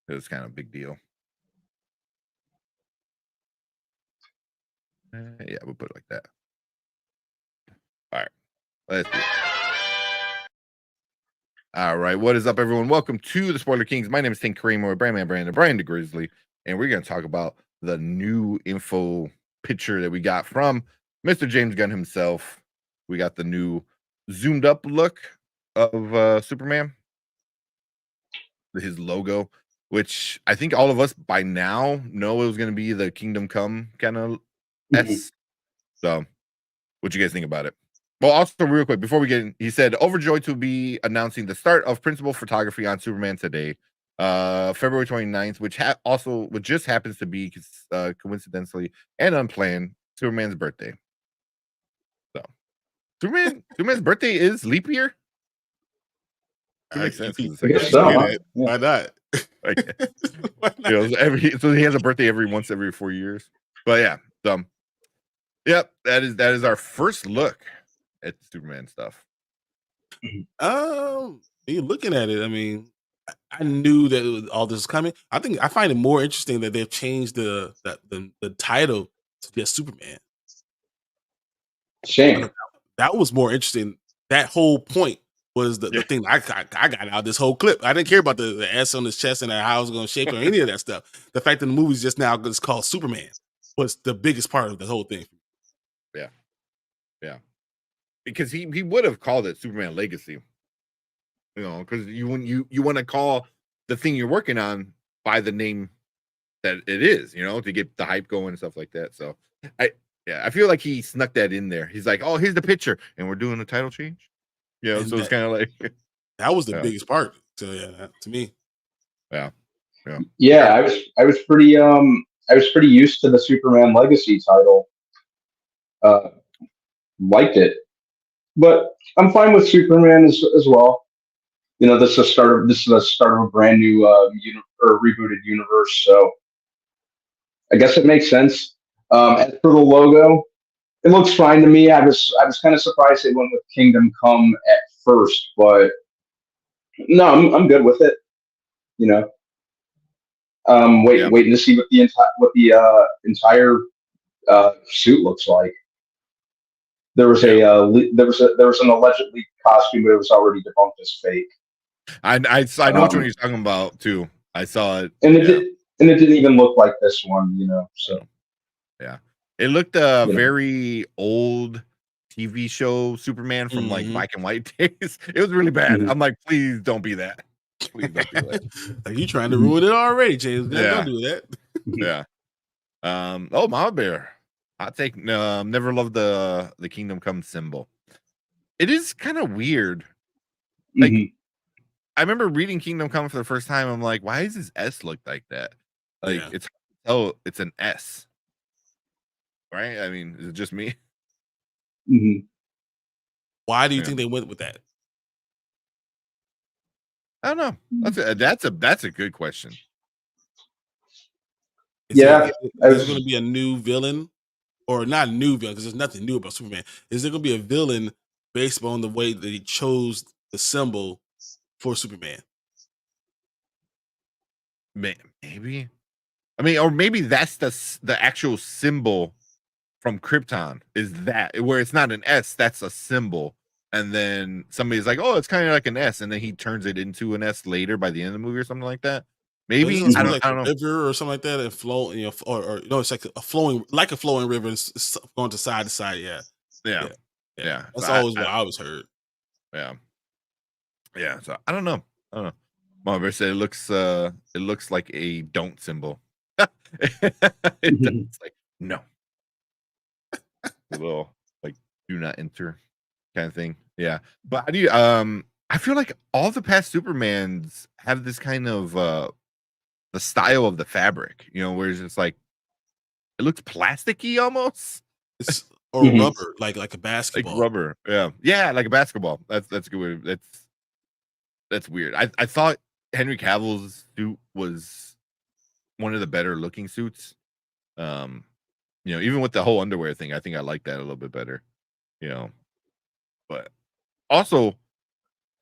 A: It was kind of a big deal. Yeah, we'll put it like that. All right, let's do it. All right, what is up, everyone? Welcome to the Spoiler Kings. My name is Tank Kramer, Brian the Grizzly, and we're going to talk about the new info picture that we got from Mr. James Gunn himself. We got the new zoomed up look of Superman, his logo, which I think all of us by now know it was going to be the Kingdom Come kind of S. So, what you guys think about it? Well, also real quick before we get in, he said overjoyed to be announcing the start of principal photography on Superman today, February 29th, which just happens to be coincidentally and unplanned Superman's birthday. So, Superman's birthday is leap year. That makes sense.
B: Why not?
A: So he has a birthday every 4 years. But yeah, yep, that is our first look at Superman stuff.
B: You're looking at it. I mean, I knew that all this was coming. I find it more interesting that they've changed the title to just Superman.
C: Shame.
B: That was more interesting. That whole point was the thing I got out of this whole clip. I didn't care about the S on his chest and how it was going to shape or any of that stuff. The fact that the movie's just now is called Superman was the biggest part of the whole thing.
A: Yeah. Because he would have called it Superman Legacy. Because you want to call the thing you're working on by the name that it is, to get the hype going and stuff like that. So I feel like he snuck that in there. He's like, oh, here's the picture, and we're doing a title change. So it's kind of like
B: that was the biggest part to me.
C: Yeah. I was pretty used to the Superman Legacy title. Liked it, but I'm fine with Superman as well. This is the start of a brand new rebooted universe, so I guess it makes sense. As for the logo, it looks fine to me. I was kind of surprised they went with Kingdom Come at first, but no, I'm good with it. Waiting to see what the entire suit looks like. There was an alleged leaked costume, but it was already debunked as fake.
A: I know which one you're talking about too. I saw it,
C: and it didn't even look like this one, So
A: yeah, it looked very old TV show Superman from like
B: Mhm.
A: black and white days. It was really bad.
C: Mhm.
A: I'm like, please don't be that. Please don't be that.
B: Like, you trying to ruin it already, James Gunn.
A: Yeah.
B: Don't do that.
A: Yeah. Oh, Mama Bear. I take never loved the Kingdom Come symbol. It is kind of weird. Like,
C: Mhm.
A: I remember reading Kingdom Come for the first time. I'm like, why does this S look like that? Like,
B: Yeah.
A: it's an S, right? I mean, is it just me?
C: Mhm.
B: Why do you
A: Yeah.
B: think they went with that?
A: I don't know. That's a good question.
B: Is
C: Yeah,
B: there going to be a new villain, or not a new villain? Because there's nothing new about Superman. Is there going to be a villain based on the way that he chose the symbol for Superman?
A: Maybe. I mean, or maybe that's the actual symbol from Krypton. Is that where it's not an S? That's a symbol. And then somebody's like, "Oh, it's kind of like an S," and then he turns it into an S later by the end of the movie or something like that. Maybe
B: Isn't it
A: I
B: like
A: don't
B: a
A: know.
B: river or something like that, and flow, or no, it's like a flowing river, it's going to side. Yeah,
A: Yeah,
B: yeah,
A: yeah.
B: That's
A: So
B: always what I always heard.
A: yeah, yeah. So I don't know. I don't know. Mama Bear said it looks like a don't symbol. It does. It's like no, a little like do not enter kind of thing. Yeah, but I do. I feel like all the past Supermans have this kind of the style of the fabric, where it's just like it looks plasticky almost,
B: It's or
C: Mhm.
B: rubber, like a
A: like
B: basketball.
A: rubber. Yeah, like a basketball. That's a good way. That's weird. I thought Henry Cavill's suit was one of the better looking suits. Um, even with the whole underwear thing, I think I like that a little bit better. You know, but also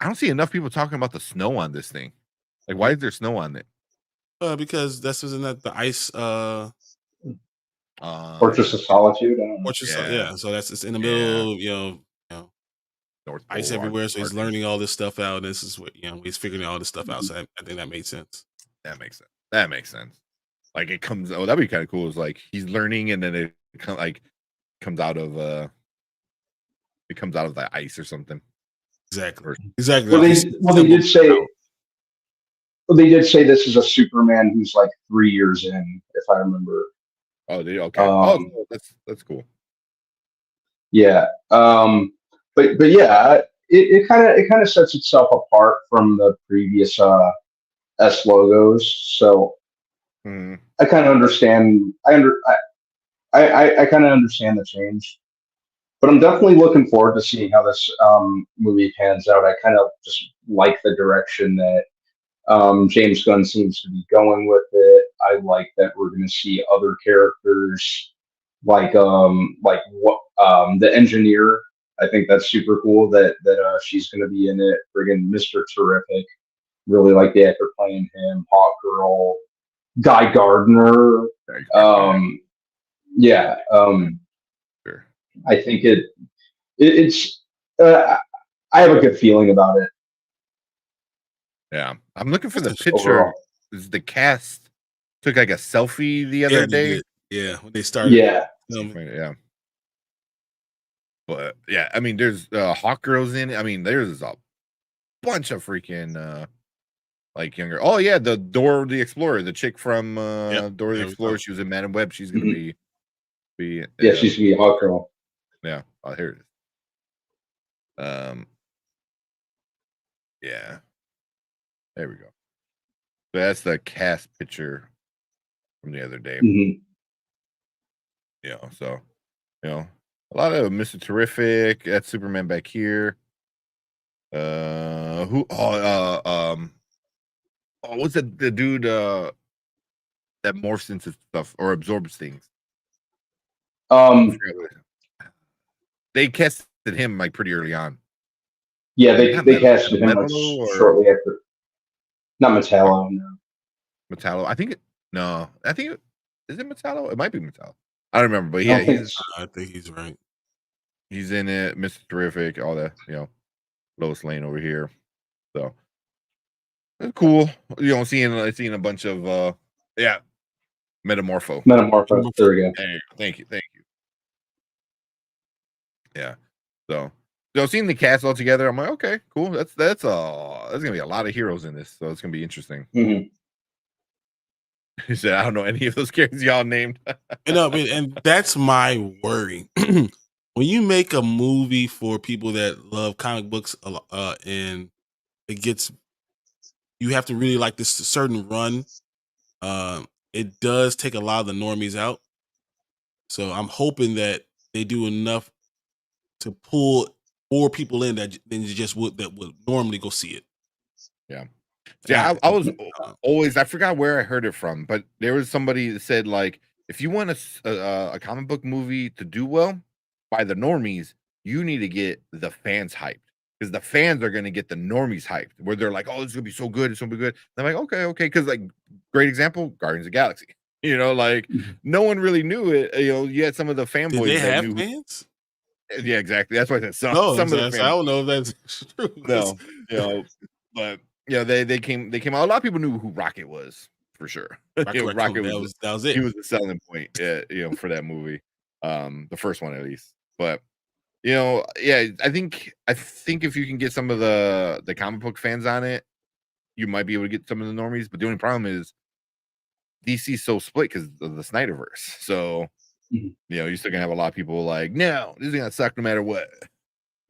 A: I don't see enough people talking about the snow on this thing. Like, why is there snow on it?
B: Because that's isn't that the ice
C: Fortress of Solitude. I don't know.
B: fortress?
A: Yeah.
B: Yeah, so it's in the
A: Yeah.
B: middle,
A: North
B: ice
A: Pole,
B: everywhere. So he's
A: Arctic.
B: learning all this stuff out. This is what he's figuring all this stuff out. So I think that made sense.
A: That makes sense. That makes sense. Like it comes. Oh, that'd be kind of cool. It's like he's learning, and then it comes out of the ice or something.
B: Exactly.
A: Or-
B: Exactly.
C: Well, they did say. Well, they did say this is a Superman who's like 3 years in, if I remember.
A: Oh, okay.
C: Um,
A: That's cool.
C: Yeah. But yeah, it kind of sets itself apart from the previous S logos. So
A: Mhm.
C: I kind of understand. I kind of understand the change, but I'm definitely looking forward to seeing how this movie pans out. I kind of just like the direction that James Gunn seems to be going with it. I like that we're going to see other characters like what the engineer. I think that's super cool that she's going to be in it. Friggin' Mr. Terrific. Really like the actor playing him. Hawk Girl, Guy Gardner. Yeah.
A: Sure.
C: I think it's. I have a good feeling about it.
A: Yeah, I'm looking for the
B: Just
A: picture.
C: overall.
A: Is the cast took like a selfie the other
B: Yeah, they
A: day?
B: did. Yeah, when they started.
C: Yeah.
A: Yeah. But yeah, I mean, there's Hawk Girls in it. I mean, there's a bunch of freaking like younger. Oh yeah, the Dora the Explorer, the chick from
B: Yep,
A: Dora the
B: there we
A: Explorer.
B: go.
A: She was in Madam Web. She's gonna
C: Mhm.
A: be
C: Yeah, she's gonna be Hawk Girl.
A: yeah. Oh, here it is. Yeah, there we go. So that's the cast picture from the other day.
C: Mhm.
A: So a lot of Mr. Terrific. That's Superman back here. What's the dude that morphs into stuff or absorbs things?
C: Um,
A: They casted him like pretty early on.
C: yeah,
A: Not
C: they casted him like
A: Metallo or
C: shortly after. Not Metallo, no.
A: Metallo. I think is it Metallo? It might be Metallo. I don't remember, but
C: I
A: yeah,
C: don't think
B: I think he's right.
A: he's in it. Mr. Terrific, all that, Lois Lane over here. So it's cool. Seeing a bunch of Metamorpho.
C: Metamorpho. There we go.
A: Hey, thank you. Yeah. So seeing the cast all together, I'm like, okay, cool. That's there's gonna be a lot of heroes in this, so it's gonna be interesting.
C: Mm-hmm.
A: He said, I don't know any of those characters y'all named.
B: And that's my worry. When you make a movie for people that love comic books, and it gets, you have to really like this certain run. It does take a lot of the normies out. So I'm hoping that they do enough to pull more people in than just would normally go see it.
A: Yeah. Yeah, I was always, I forgot where I heard it from, but there was somebody that said, like, if you want a comic book movie to do well by the normies, you need to get the fans hyped, because the fans are going to get the normies hyped, where they're like, oh, it's going to be so good. It's going to be good. And I'm like, okay. Because, like, great example, Guardians of the Galaxy. Like, no one really knew it. You had some of the fanboys.
B: Did they
A: that
B: have
A: knew
B: fans?
A: Yeah, exactly. That's why I said
B: No,
A: some of the
B: I
A: fans.
B: don't know if that's true.
A: No, but they came out. A lot of people knew who Rocket was, for sure. Rocket was
B: that was it.
A: He was the selling point, for that movie. The first one at least. But yeah, I think if you can get some of the comic book fans on it, you might be able to get some of the normies. But the only problem is DC's so split because of the Snyderverse. So you're still gonna have a lot of people like, no, this is gonna suck no matter what.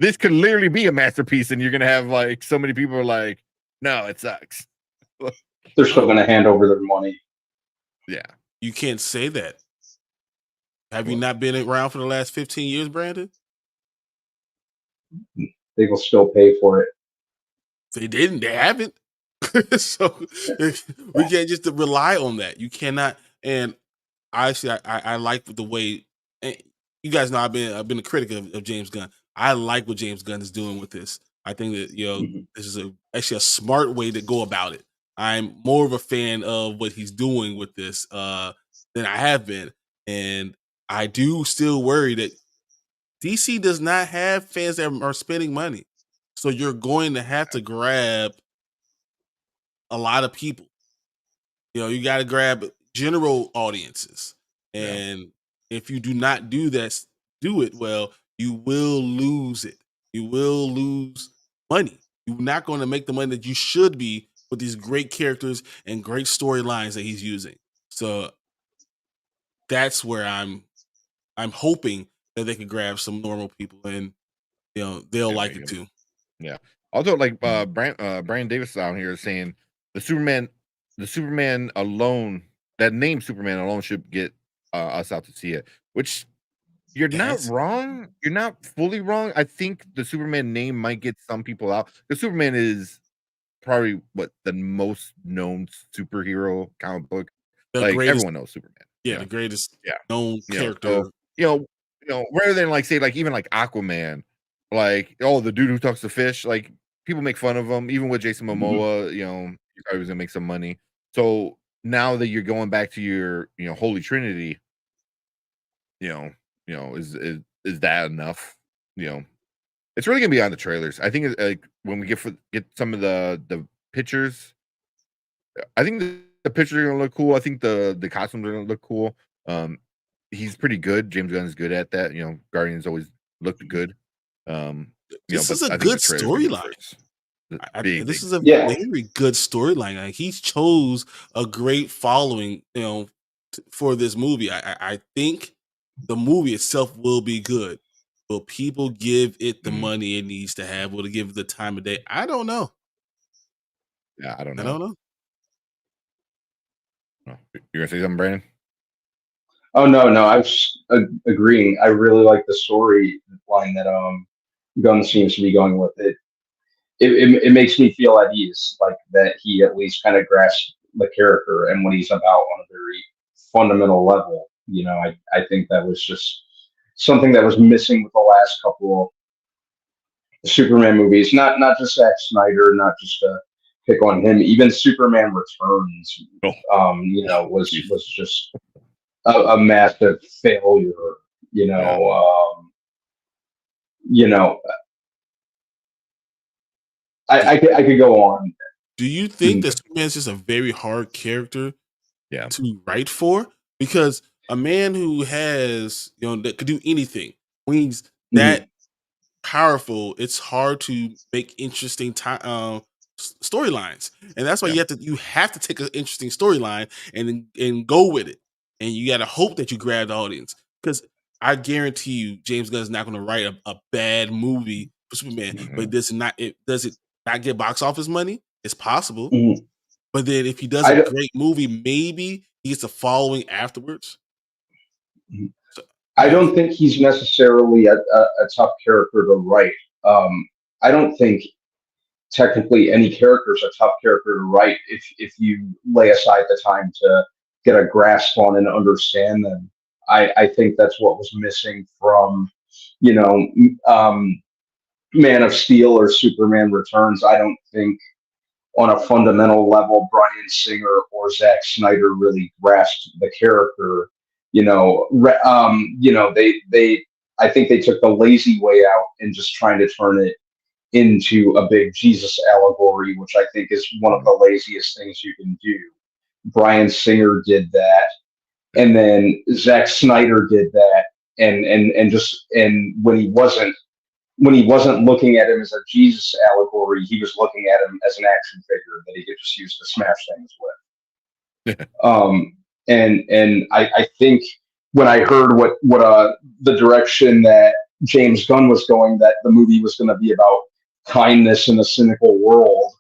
A: This could literally be a masterpiece, and you're gonna have like so many people are like, no, it sucks.
C: They're still gonna hand over their money.
A: Yeah.
B: You can't say that. Have you not been around for the last 15 years, Brandon?
C: They will still pay for it.
B: They didn't. They haven't. So we can't just rely on that. You cannot. And honestly, I like the way. And you guys know I've been a critic of James Gunn. I like what James Gunn is doing with this. I think that this is actually a smart way to go about it. I'm more of a fan of what he's doing with this than I have been, and I do still worry that DC does not have fans that are spending money. So you're going to have to grab a lot of people. You got to grab general audiences. And if you do not do it well, you will lose it. You will lose money. You're not going to make the money that you should be with these great characters and great storylines that he's using. So that's where I'm hoping that they can grab some normal people and they'll like it too.
A: Yeah. Also, like Brian Davis down here is saying the Superman alone, that name Superman alone should get us out to see it. Which you're not wrong. You're not fully wrong. I think the Superman name might get some people out. Because Superman is probably the most known superhero comic book. Everyone knows Superman.
B: Yeah, the greatest known character.
A: So, rather than like say like even like Aquaman, like the dude who talks to fish, like people make fun of him. Even with Jason Momoa, he probably was gonna make some money. So now that you're going back to your Holy Trinity, is that enough? It's really gonna be on the trailers. I think like when we get some of the pictures, I think the pictures are gonna look cool. I think the costumes are gonna look cool. He's pretty good. James Gunn is good at that. Guardians always looked good.
B: This is a good storyline. This is a very good storyline. Like, he chose a great following, for this movie. I think the movie itself will be good. Will people give it the money it needs to have? Will it give it the time of day? I don't know.
A: Yeah, I don't know.
B: I don't know.
A: You're gonna say something, Brandon?
C: Oh no, I was agreeing. I really like the storyline that Gunn seems to be going with. It makes me feel at ease, like that he at least kind of grasps the character and what he's about on a very fundamental level. I think that was just something that was missing with the last couple of Superman movies. Not just Zack Snyder, not just to pick on him. Even Superman Returns, was just a massive failure. I could go on.
B: Do you think that Superman's just a very hard character to write for? Because a man who has, that could do anything means that powerful, it's hard to make interesting storylines, and that's why you have to take an interesting storyline and go with it, and you got to hope that you grab the audience, because I guarantee you James Gunn is not going to write a bad movie for Superman, but does it not get box office money? It's possible, but then if he does a great movie, maybe he gets a following afterwards.
C: So, I don't think he's necessarily a tough character to write. I don't think technically any character is a tough character to write if you lay aside the time to get a grasp on and understand them. I think that's what was missing from, Man of Steel or Superman Returns. I don't think on a fundamental level, Bryan Singer or Zack Snyder really grasped the character. I think they took the lazy way out and just trying to turn it into a big Jesus allegory, which I think is one of the laziest things you can do. Bryan Singer did that, and then Zack Snyder did that, and when he wasn't looking at him as a Jesus allegory, he was looking at him as an action figure that he could just use to smash things with. And I think when I heard what the direction that James Gunn was going, that the movie was going to be about kindness in a cynical world,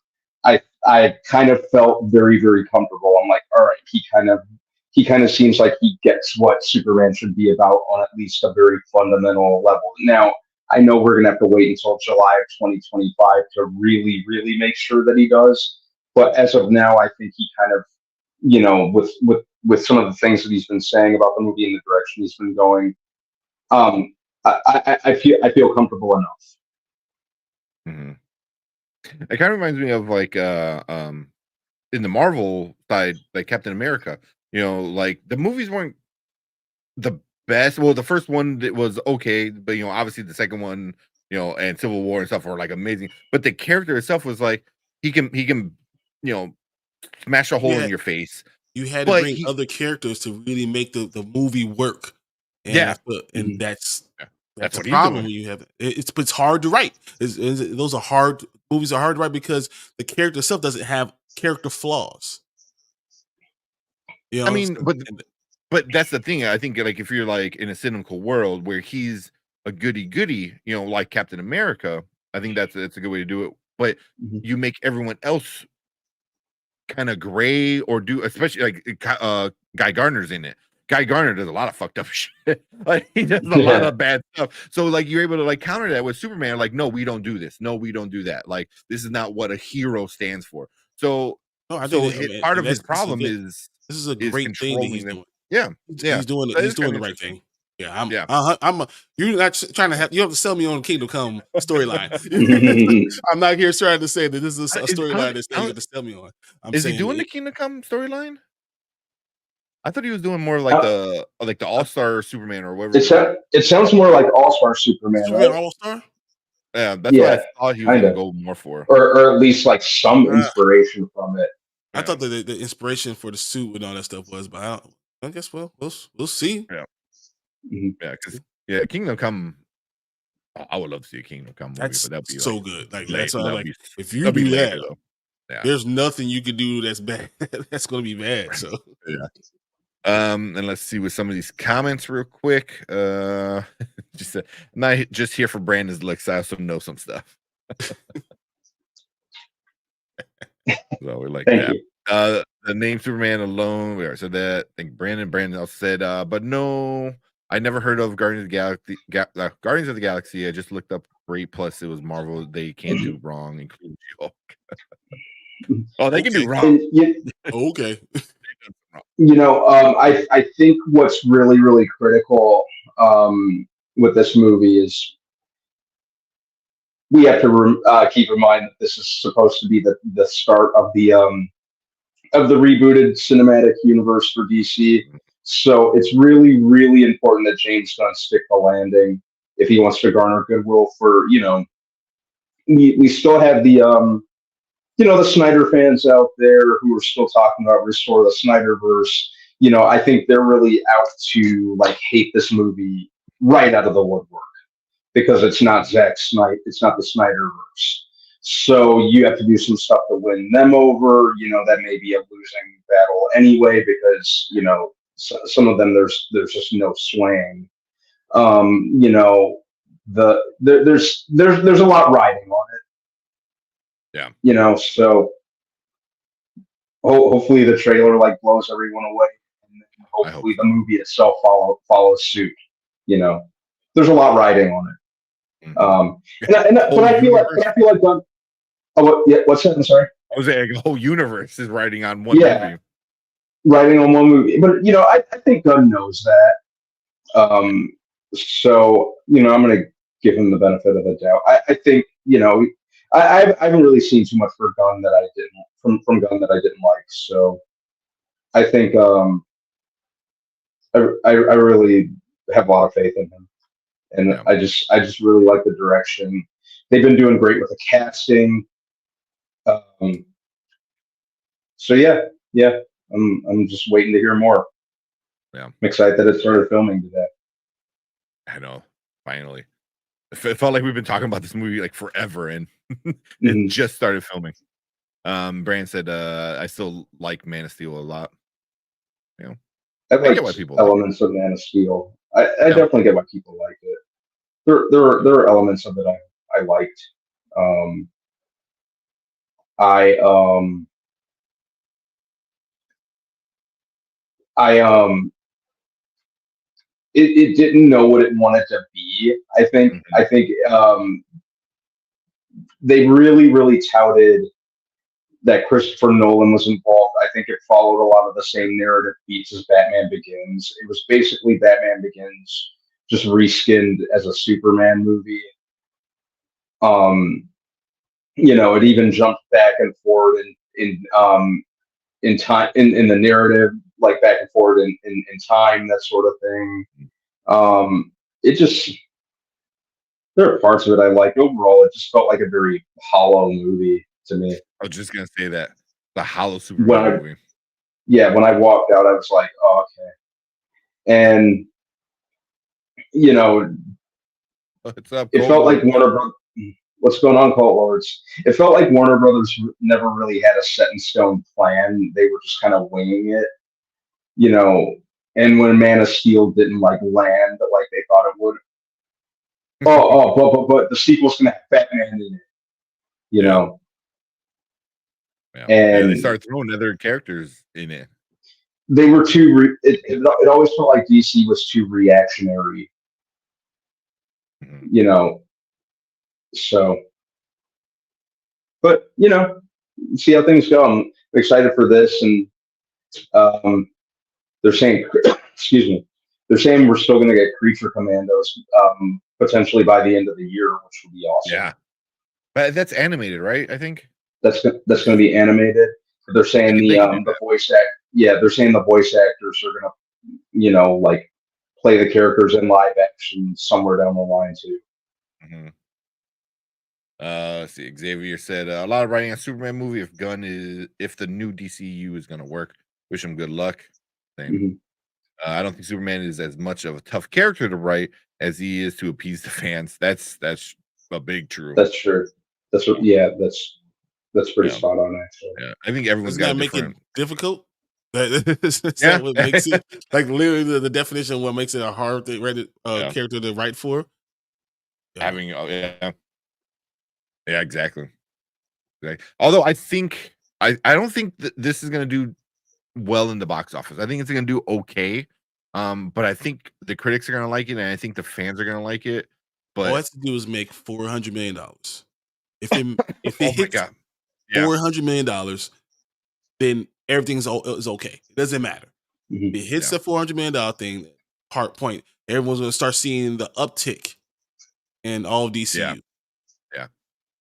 C: I kind of felt very, very comfortable. I'm like, all right, he kind of seems like he gets what Superman should be about on at least a very fundamental level. Now, I know we're going to have to wait until July of 2025 to really, really make sure that he does. But as of now, I think he kind of, with some of the things that he's been saying about the movie and the direction he's been going, I feel comfortable enough.
A: Mm-hmm. It kind of reminds me of like in the Marvel side, like Captain America. Like the movies weren't the best. Well, the first one was okay, but obviously the second one, and Civil War and stuff were like amazing. But the character itself was like he can smash a hole in your face.
B: You had to bring other characters to really make the movie work. And that's the problem when you have it. It's hard to write. Those are hard movies are hard to write because the character itself doesn't have character flaws.
A: I mean, but that's the thing. I think like if you're like in a cynical world where he's a goody, like Captain America, I think that's a good way to do it. But you make everyone else kind of gray or especially like Guy Gardner's in it. Guy Gardner does a lot of fucked up shit. Like he does a lot of bad stuff. So like you're able to like counter that with Superman. Like, no, we don't do this. No, we don't do that. Like this is not what a hero stands for. So, part of his problem is
B: this is a great thing that he's doing.
A: Yeah,
B: he's doing the right thing. You're not trying to you have to sell me on Kingdom Come storyline. I'm not here trying to say that this is a storyline that's you have to sell me on.
A: Is he doing the Kingdom Come storyline? I thought he was doing more like the All-Star Superman or whatever.
C: It sounds more like All-Star Superman.
B: Superman All-Star?
A: Yeah, that's what I thought he was going to go more for.
C: Or at least like some inspiration from it.
B: I thought that the inspiration for the suit and all that stuff was, but I guess we'll see.
A: Yeah. Yeah, because Kingdom Come. I would love to see a Kingdom Come movie, but that'd be
B: so good. Like that's like if you do that, there's nothing you could do that's bad. That's going to be bad. So
A: and let's see with some of these comments real quick. Just not just here for Brandon's looks. I also know some stuff. So we're like that. The name Superman alone. We already said that. I think Brandon also said, but no, I never heard of Guardians of the Galaxy. I just looked up great. Plus, it was Marvel. They can't do wrong, including Hulk. Oh, they can do wrong.
B: Okay.
C: I think what's really, really critical with this movie is we have to keep in mind that this is supposed to be the start of the rebooted cinematic universe for DC. So it's really, really important that James Gunn stick the landing if he wants to garner goodwill for, we still have the Snyder fans out there who are still talking about restore the Snyderverse. I think they're really out to like hate this movie right out of the woodwork because it's not Zack Snyder, it's not the Snyderverse. So you have to do some stuff to win them over. That may be a losing battle anyway, because some of them there's just no swaying. There's a lot riding on it.
A: Yeah.
C: So hopefully the trailer blows everyone away, and then hopefully the movie itself follows suit. There's a lot riding on it. But I feel like Gunn. What's that? I'm sorry.
A: I was saying the whole universe is riding on one movie.
C: Riding on one movie, but I think Gunn knows that. So I'm going to give him the benefit of the doubt. I think I haven't really seen too much for Gunn that I didn't from Gunn that I didn't like. So I think I really have a lot of faith in him, and I just really like the direction. They've been doing great with the casting. So yeah, I'm just waiting to hear more.
A: Yeah,
C: I'm excited that it started filming today.
A: I know, finally. It felt like we've been talking about this movie like forever, and it just started filming. Brand said, I still like Man of Steel a lot.
C: I like why people elements of Man of Steel. I definitely get why people like it. There are elements of it I liked. It didn't know what it wanted to be. I think they really touted that Christopher Nolan was involved. I think it followed a lot of the same narrative beats as Batman Begins. It was basically Batman Begins just reskinned as a Superman movie. It even jumped back and forward in time in the narrative, like back and forward in time, that sort of thing. It just, there are parts of it I like. Overall, it just felt like a very hollow movie to me.
A: I was just gonna say that, the hollow Superman movie.
C: Yeah, when I walked out, I was like, oh, okay. And
A: what's up,
C: it felt like Warner Brothers. What's going on, Cult Lords? It felt like Warner Brothers never really had a set in stone plan. They were just kind of winging it, And when Man of Steel didn't land like they thought it would, but the sequel's gonna have Batman in it,
A: Yeah,
C: and
A: they started throwing other characters in it.
C: They were too. It always felt like DC was too reactionary, So, but see how things go. I'm excited for this, and they're saying, excuse me, they're saying we're still going to get Creature Commandos potentially by the end of the year, which would be awesome.
A: Yeah, but that's animated, right? I think
C: that's going to be animated. They're saying the voice act. Yeah, they're saying the voice actors are going to play the characters in live action somewhere down the line too.
A: Let's see. Xavier said a lot of writing on Superman movie. If the new DCU is going to work, wish him good luck. Same. I don't think Superman is as much of a tough character to write as he is to appease the fans. That's a big true.
C: That's true. That's what. Yeah, that's pretty spot on, actually.
A: Yeah, I think everyone's got to
B: make it difficult. That what makes it literally the definition of what makes it a hard character to write for.
A: Having exactly. Although I think I don't think that this is going to do well in the box office. I think it's going to do okay. But I think the critics are going to like it, and I think the fans are going to like it. But
B: all it has to do is make $400 million. If it hits $400 million, then everything is okay. It doesn't matter. If it hits the $400 million thing, point, everyone's going to start seeing the uptick in all of DCU.
A: Yeah.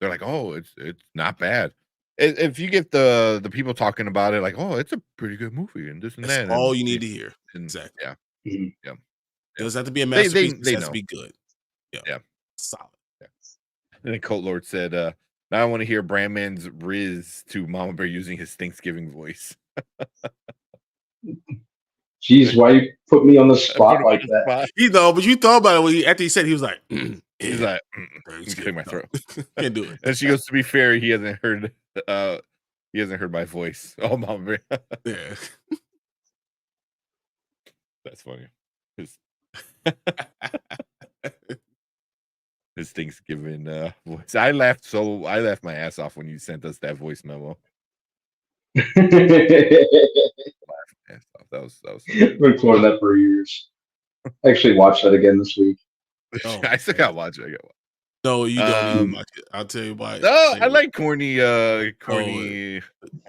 A: They're like, oh, it's not bad. If you get the people talking about it, like, oh, it's a pretty good movie, and this and
B: that's
A: that.
B: all you need to hear. Exactly.
A: Yeah.
B: It doesn't have to be a masterpiece. It has to be good.
A: Yeah.
B: Solid.
A: Yeah. And then Colt Lord said, now I want to hear Brandman's Riz to Mama Bear using his Thanksgiving voice.
C: Jeez, why you put me on the spot like that?
B: But you thought about it after he said, he was like,
A: He's like, clear my throat.
B: Can't do it.
A: And she goes, to be fair, he hasn't heard my voice. Oh, mom.
B: Yeah.
A: That's funny. His Thanksgiving voice. I laughed my ass off when you sent us that voice memo. That was
C: been playing that for years. I actually watched that again this week.
A: Oh, I still gotta watch it.
B: No, you don't need to watch it. I'll tell you why.
A: No, I like corny.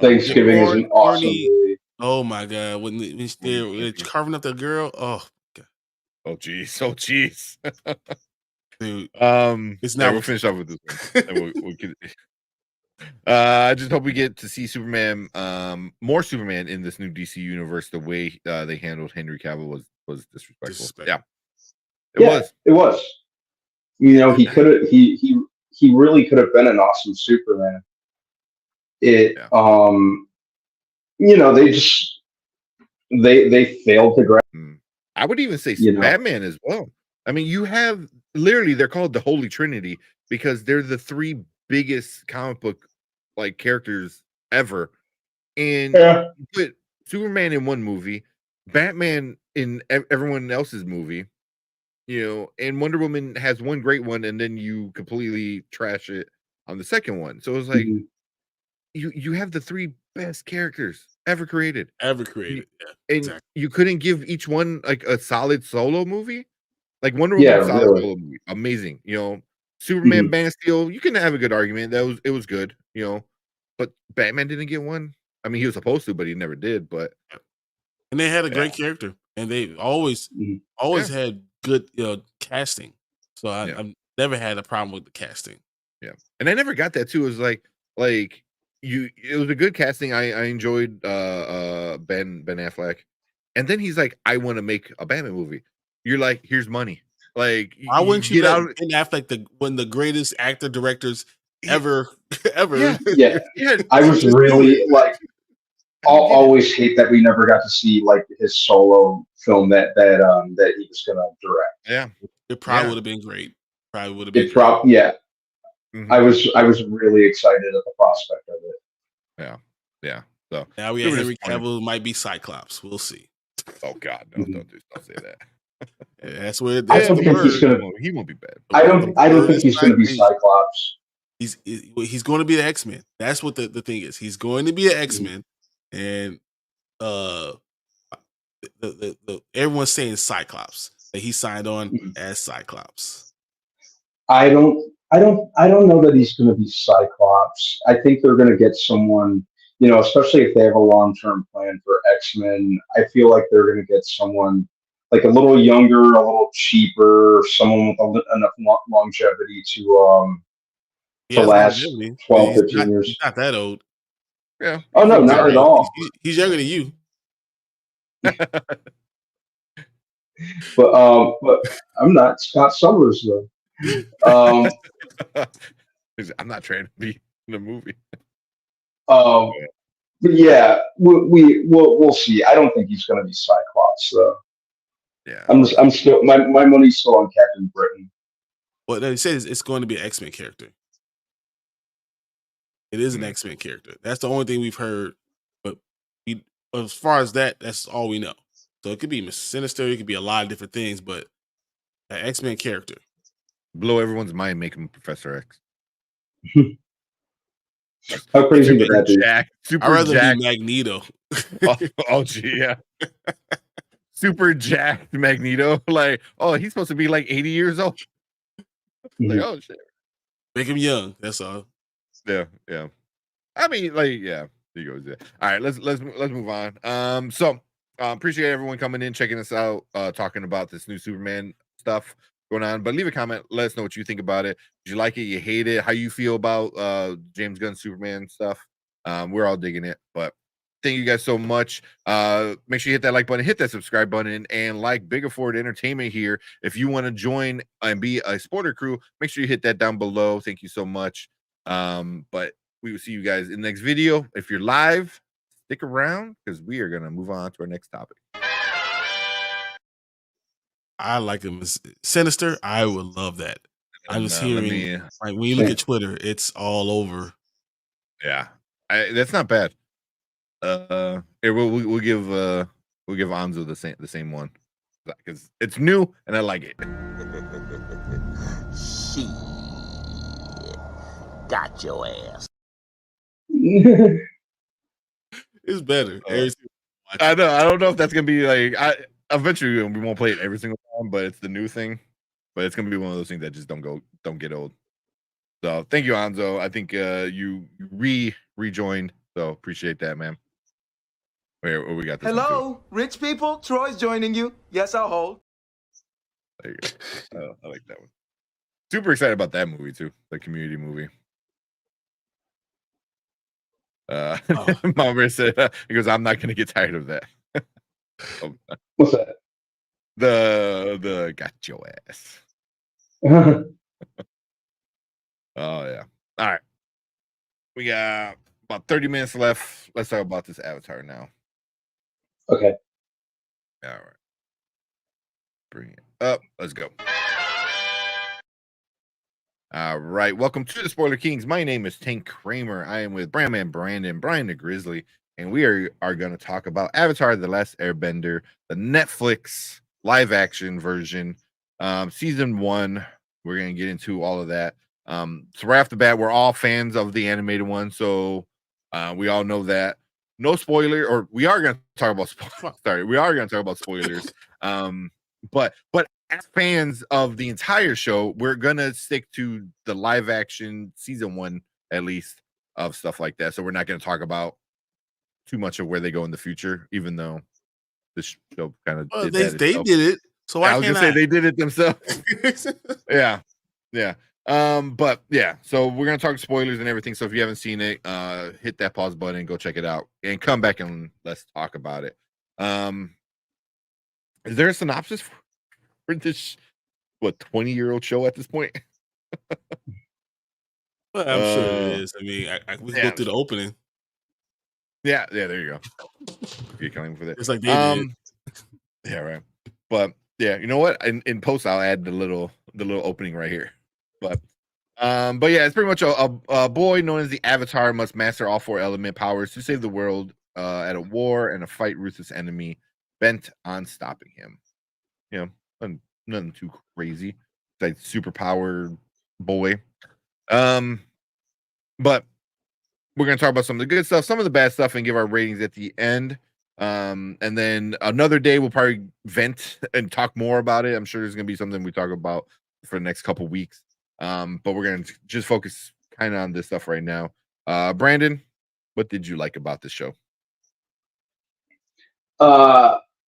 C: Thanksgiving is an awesome movie.
B: Oh my god, when they're carving up the girl. Oh god.
A: Oh jeez.
B: Dude,
A: it's now we'll finish off with this one. I just hope we get to see Superman, more Superman in this new DC universe. The way they handled Henry Cavill was disrespectful. Yeah, it was.
C: You know, he could have. He really could have been an awesome Superman. You know, they failed to grab.
A: I would even say Batman as well. I mean, you have literally, they're called the Holy Trinity because they're the three biggest comic book like characters ever. And you put Superman in one movie, Batman in everyone else's movie, you know, and Wonder Woman has one great one, and then you completely trash it on the second one. So it's like you have the three best characters ever created.
B: And
A: you couldn't give each one like a solid solo movie. Like Wonder Woman, solid solo movie, amazing. You know, Superman, Man of Steel, you can have a good argument. It was good, you know, but Batman didn't get one. I mean, he was supposed to, but he never did. But
B: and they had a great character, and they always had good casting. So I've never had a problem with the casting.
A: Yeah, and I never got that too. It was like it was a good casting. I enjoyed Ben Affleck, and then he's like, I want to make a Batman movie. You're like, here's money. Like,
B: why wouldn't you get out Ben Affleck, one of the greatest actor directors ever?
C: Yeah. I was really like, I'll always hate that we never got to see like his solo film that he was gonna direct.
A: Yeah,
B: it probably would have been great. Probably would have been.
C: I was really excited at the prospect of it.
A: Yeah. So
B: now we have Henry Cavill might be Cyclops. We'll see.
A: Oh God, no! Don't say that.
B: That's where
C: I don't think
A: he won't be bad.
C: I don't think he's going to be Cyclops.
B: He's going to be the X-Men. That's what the thing is. He's going to be an X-Men, and everyone's saying Cyclops. That he signed on as Cyclops.
C: I don't know that he's going to be Cyclops. I think they're going to get someone, you know, especially if they have a long-term plan for X-Men. I feel like they're going to get someone like a little younger, a little cheaper, someone with enough longevity to last 12, 15 years.
B: He's not that old.
A: Yeah.
C: Oh, no, not at all.
B: He's younger than you.
C: But I'm not Scott Summers, though.
A: I'm not trying to be in a movie.
C: But yeah, we'll see. I don't think he's going to be Cyclops, though.
A: Yeah,
C: I'm still my money's still on Captain Britain.
B: Well, they say it's going to be an X-Men character. It is an X-Men character. That's the only thing we've heard. But as far as that's all we know. So it could be Sinister. It could be a lot of different things, but an X-Men character.
A: Blow everyone's mind, make him Professor X.
C: How crazy would that be?
B: I'd rather be Magneto.
A: Gee, yeah. Super jacked Magneto. Like, oh, he's supposed to be like 80 years old. Like, oh shit.
B: Make him young. That's all.
A: Yeah. I mean, like, yeah. There you go. All right, let's move on. So appreciate everyone coming in, checking us out, talking about this new Superman stuff going on. But leave a comment, let us know what you think about it. Did you like it? You hate it? How you feel about James Gunn Superman stuff? We're all digging it, but thank you guys so much. Make sure you hit that like button, hit that subscribe button, and like Bigger Forward Entertainment here. If you want to join and be a supporter crew, make sure you hit that down below. Thank you so much. But we will see you guys in the next video. If you're live, stick around because we are gonna move on to our next topic.
B: I like him as Sinister. I would love that. I was
A: let
B: hearing,
A: me.
B: like, when you look at Twitter, it's all over.
A: Yeah, that's not bad. Here, we'll give Anzo the same one because it's new and I like it.
D: She got your ass.
B: It's better.
A: I know. I don't know if that's gonna be like. Eventually we won't play it every single time, but it's the new thing. But it's gonna be one of those things that just don't get old. So thank you, Anzo. I think you rejoined. So appreciate that, man. Where we got this.
E: Hello, rich people. Troy's joining you. Yes, I'll hold.
A: There you go. I like that one. Super excited about that movie too. The Community movie. Mama said he goes, I'm not gonna get tired of that.
C: What's that?
A: The got your ass. Oh yeah. All right. We got about 30 minutes left. Let's talk about this Avatar now.
C: Okay.
A: All right. Bring it up. Let's go. All right. Welcome to the Spoiler Kings. My name is Tank Kramer. I am with Brandman Brandon, Brian the Grizzly, and we are going to talk about Avatar: The Last Airbender, the Netflix live action version, season 1. We're going to get into all of that. So right off the bat, we're all fans of the animated one, so we all know that. No spoiler, or we are going to talk about we are going to talk about spoilers. But as fans of the entire show, we're gonna stick to the live action season 1 at least of stuff like that. So we're not going to talk about too much of where they go in the future, even though this show kind of
B: they did it. So I was gonna
A: say they did it themselves. yeah. But yeah, so we're gonna talk spoilers and everything. So if you haven't seen it, hit that pause button and go check it out, and come back and let's talk about it. Is there a synopsis for this 20-year-old show at this point?
B: Well, I'm sure it is. I mean, we can go through the opening.
A: Yeah, there you go. You're coming for that.
B: It's like they did.
A: Yeah, right. But yeah, you know what? In post, I'll add the little opening right here. But yeah, it's pretty much a boy known as the Avatar must master all 4 element powers to save the world at a war and a fight ruthless enemy bent on stopping him. You know, nothing too crazy. It's like superpower boy. But we're gonna talk about some of the good stuff, some of the bad stuff, and give our ratings at the end. And then another day we'll probably vent and talk more about it. I'm sure there's gonna be something we talk about for the next couple weeks. But we're gonna just focus kind of on this stuff right now. Brandon, what did you like about this show?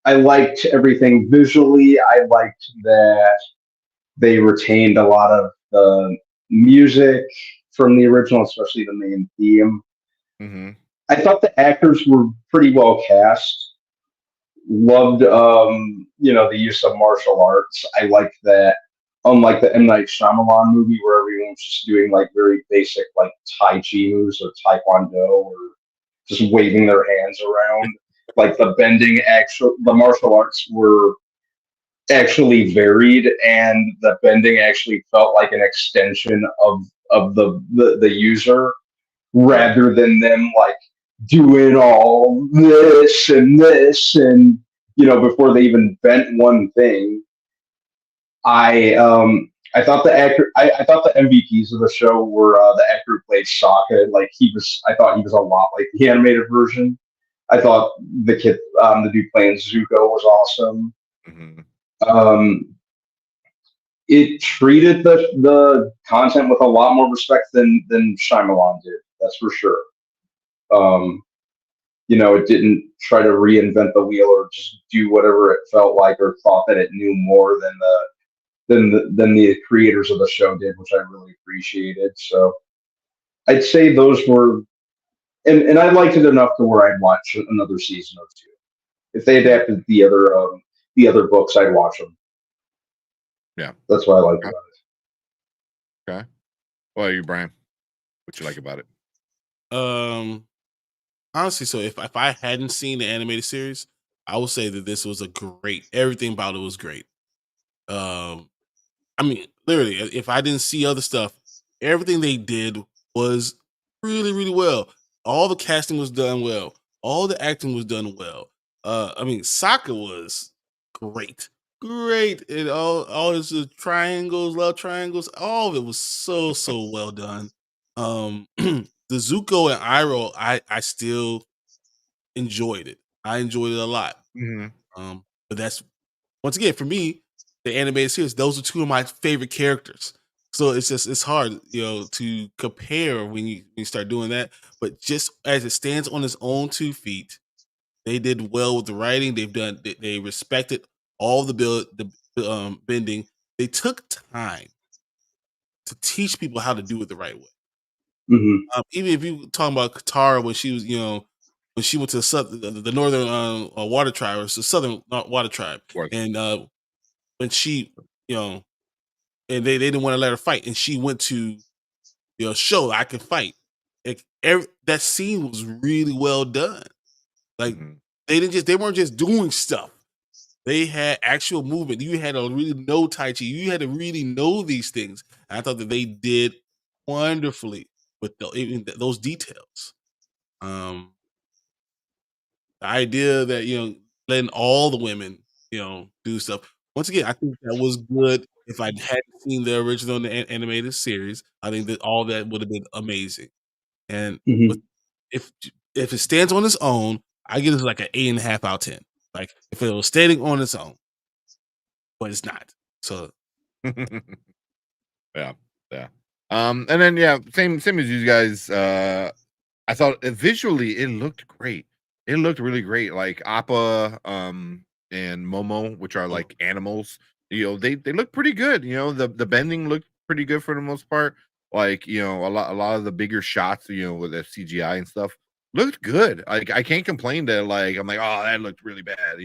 C: I liked everything visually. I liked that they retained a lot of the music from the original, especially the main theme.
A: Mm-hmm.
C: I thought the actors were pretty well cast. Loved, the use of martial arts. I liked that. Unlike the M. Night Shyamalan movie where everyone's just doing like very basic like Tai Chi moves or Taekwondo or just waving their hands around, like the martial arts were actually varied, and the bending actually felt like an extension of the user rather than them like doing all this and before they even bent one thing. I thought the MVPs of the show were the actor who played Sokka. I thought he was a lot like the animated version. I thought the kid, the dude playing Zuko, was awesome.
A: Mm-hmm.
C: It treated the content with a lot more respect than Shyamalan did. That's for sure. It didn't try to reinvent the wheel or just do whatever it felt like or thought that it knew more than the creators of the show did, which I really appreciated. So I'd say those were, and I liked it enough to where I'd watch another season or 2. If they adapted the other books, I'd watch them.
A: Yeah,
C: that's what I like about it.
A: Okay. What are you, Brian? What you like about it?
B: Honestly, so if I hadn't seen the animated series, I would say that this was everything about it was great. I mean, literally, if I didn't see other stuff, everything they did was really, really well. All the casting was done well. All the acting was done well. I mean, Sokka was great, great. And all his triangles, love triangles, all of it was so well done. The Zuko and Iroh, I still enjoyed it. I enjoyed it a lot. But that's once again for me, the animated series. Those are two of my favorite characters. So it's hard, to compare when you start doing that. But just as it stands on its own 2 feet, they did well with the writing. They respected all the bending. They took time to teach people how to do it the right way. Even if you talking about Katara when she was, when she went to the northern water tribe or the southern water tribe, and when she, and they didn't want to let her fight, and she went to show I can fight. That scene was really well done. Like they weren't just doing stuff. They had actual movement. You had to really know Tai Chi. You had to really know these things. And I thought that they did wonderfully with even those details. The idea that letting all the women do stuff. Once again, I think that was good. If I hadn't seen the original animated series, I think that all that would have been amazing. And if it stands on its own, I give it like an 8.5 out of 10. Like if it was standing on its own, but it's not. So
A: yeah. And then same as you guys. I thought visually it looked great. It looked really great. Like Appa, and Momo, which are like animals. They look pretty good. The bending looked pretty good for the most part. Like a lot of the bigger shots, with the CGI and stuff looked good. Like I can't complain that I'm like, oh, that looked really bad.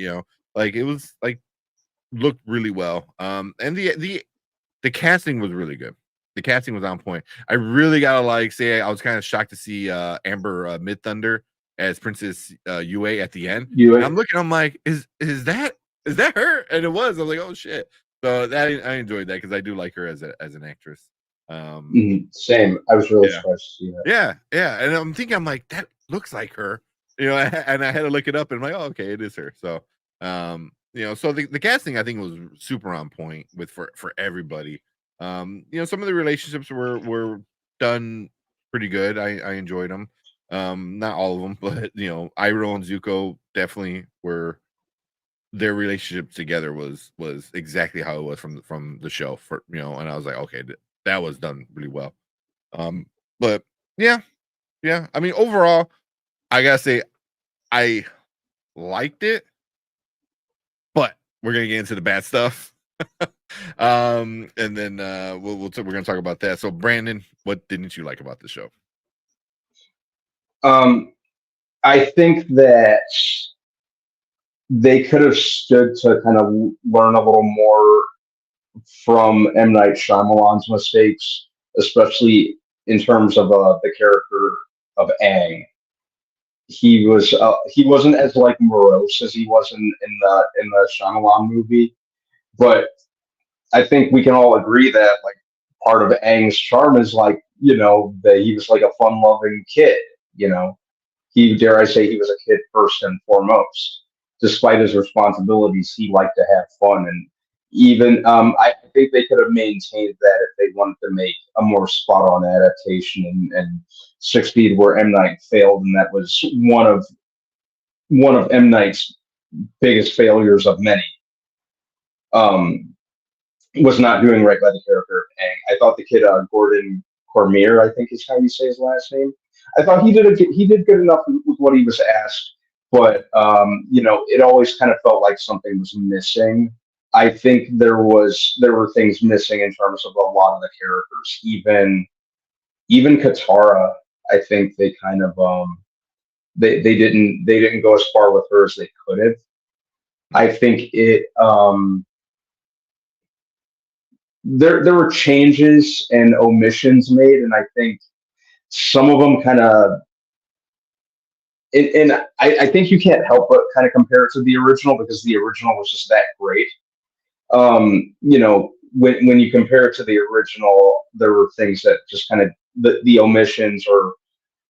A: Like it was like looked really well. And the casting was really good. The casting was on point. I really gotta say I was kind of shocked to see Amber Mid-Thunder as Princess Yue at the end. And I'm looking, I'm like, is that her? And it was. I was like, oh shit. So that I enjoyed that because I do like her as an actress.
C: Same. I was really surprised to see that.
A: Yeah. And I'm like, that looks like her. And I had to look it up and I'm like, oh, okay, it is her. So so the casting I think was super on point for everybody. Some of the relationships were done pretty good. I enjoyed them. Not all of them, but Iroh and Zuko definitely were. Their relationship together was exactly how it was from the show and I was like, okay, that was done really well. But yeah. I mean, overall, I gotta say, I liked it, but we're gonna get into the bad stuff. And then we're gonna talk about that. So Brandon, what didn't you like about the show?
C: I think that they could have stood to kind of learn a little more from M. Night Shyamalan's mistakes, especially in terms of the character of Aang. He wasn't as morose as he was in the Shyamalan movie, but I think we can all agree that part of Aang's charm is that he was a fun-loving kid. Dare I say, he was a kid first and foremost. Despite his responsibilities, he liked to have fun, and even I think they could have maintained that if they wanted to make a more spot-on adaptation. And 6 Feet where M. Night failed, and that was one of M. Night's biggest failures of many. Was not doing right by the character of Aang. I thought the kid Gordon Cormier, I think is how you say his last name. I thought he did good enough with what he was asked, but it always kind of felt like something was missing. I think there were things missing in terms of a lot of the characters. Even Katara, I think they kind of they didn't go as far with her as they could have. I think it there were changes and omissions made, and I think some of them kind of, and I think you can't help but kind of compare it to the original because the original was just that great. when you compare it to the original, there were things that just kind of the omissions or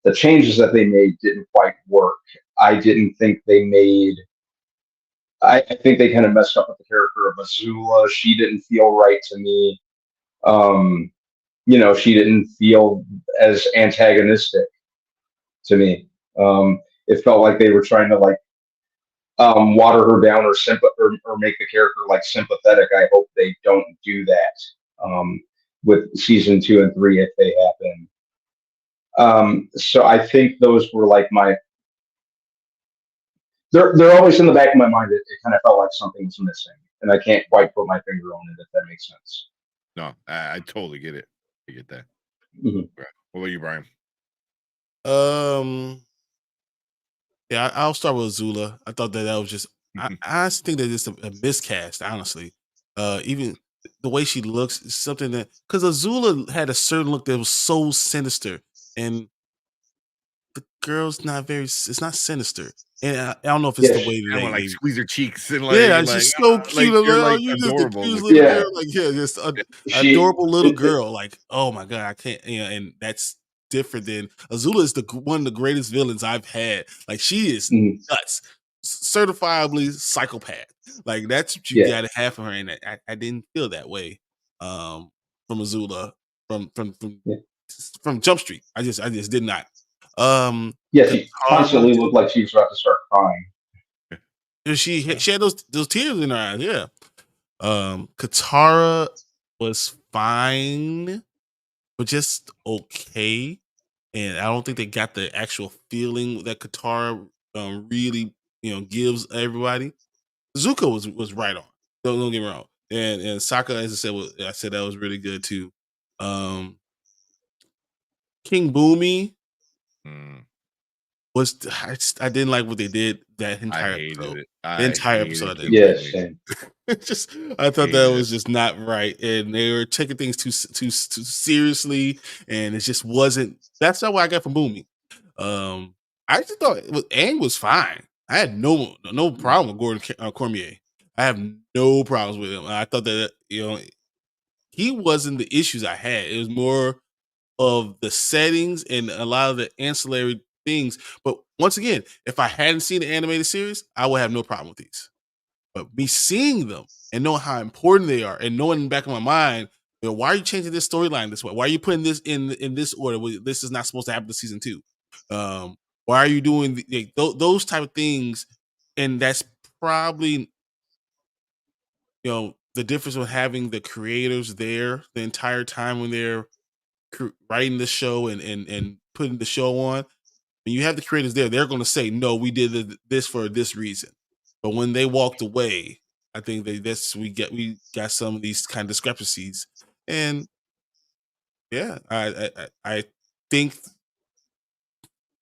C: the changes that they made didn't quite work. I didn't think they made. I think they kind of messed up with the character of Azula. She didn't feel right to me. She didn't feel as antagonistic to me. It felt like they were trying to water her down or make the character sympathetic. I hope they don't do that with season 2 and 3 if they happen. So I think those were my. They're always in the back of my mind. It kind of felt like something was missing, and I can't quite put my finger on it if that makes sense.
A: No, I totally get it. I get that.
C: Mm-hmm.
A: What about you, Brian?
B: Yeah, I'll start with Azula. I thought that was just. I honestly think that it's a miscast. Honestly, even the way she looks is something that because Azula had a certain look that was so sinister, and the girl's not very. It's not sinister, and I don't know if it's the way
A: I want
B: they
A: squeeze her cheeks and
B: she's so cute.
A: you're
B: Just the
A: adorable.
B: cutest little girl. Just
C: She-
B: adorable little girl. Oh my god, I can't. And that's different than Azula is one of the greatest villains I've had. She is nuts, certifiably psychopath. That's what you got to have for her, and I didn't feel that way from Azula from Jump Street. I just did not.
C: She constantly looked like she was about to start crying.
B: She had those tears in her eyes. Yeah. Katara was fine, but just okay. And I don't think they got the actual feeling that Katara really gives everybody. Zuko was right on. Don't get me wrong. And Sokka, as I said that was really good too. King Boomy was I didn't like what they did that entire episode. The entire episode.
C: Yes.
B: I thought that was just not right, and they were taking things too seriously, and it just wasn't. That's not what I got from Boomy. I just thought Aang was fine. I had no problem with Gordon Cormier. I have no problems with him. I thought that he wasn't the issues I had. It was more of the settings and a lot of the ancillary things. But once again, if I hadn't seen the animated series, I would have no problem with these. But me seeing them and knowing how important they are and knowing in the back of my mind, why are you changing this storyline this way? Why are you putting this in this order? This is not supposed to happen to season 2. Why are you doing those type of things? And that's probably the difference with having the creators there the entire time when they're writing the show and putting the show on. When you have the creators there, they're going to say, no, we did this for this reason. But when they walked away, I think we got some of these kind of discrepancies. And yeah, I think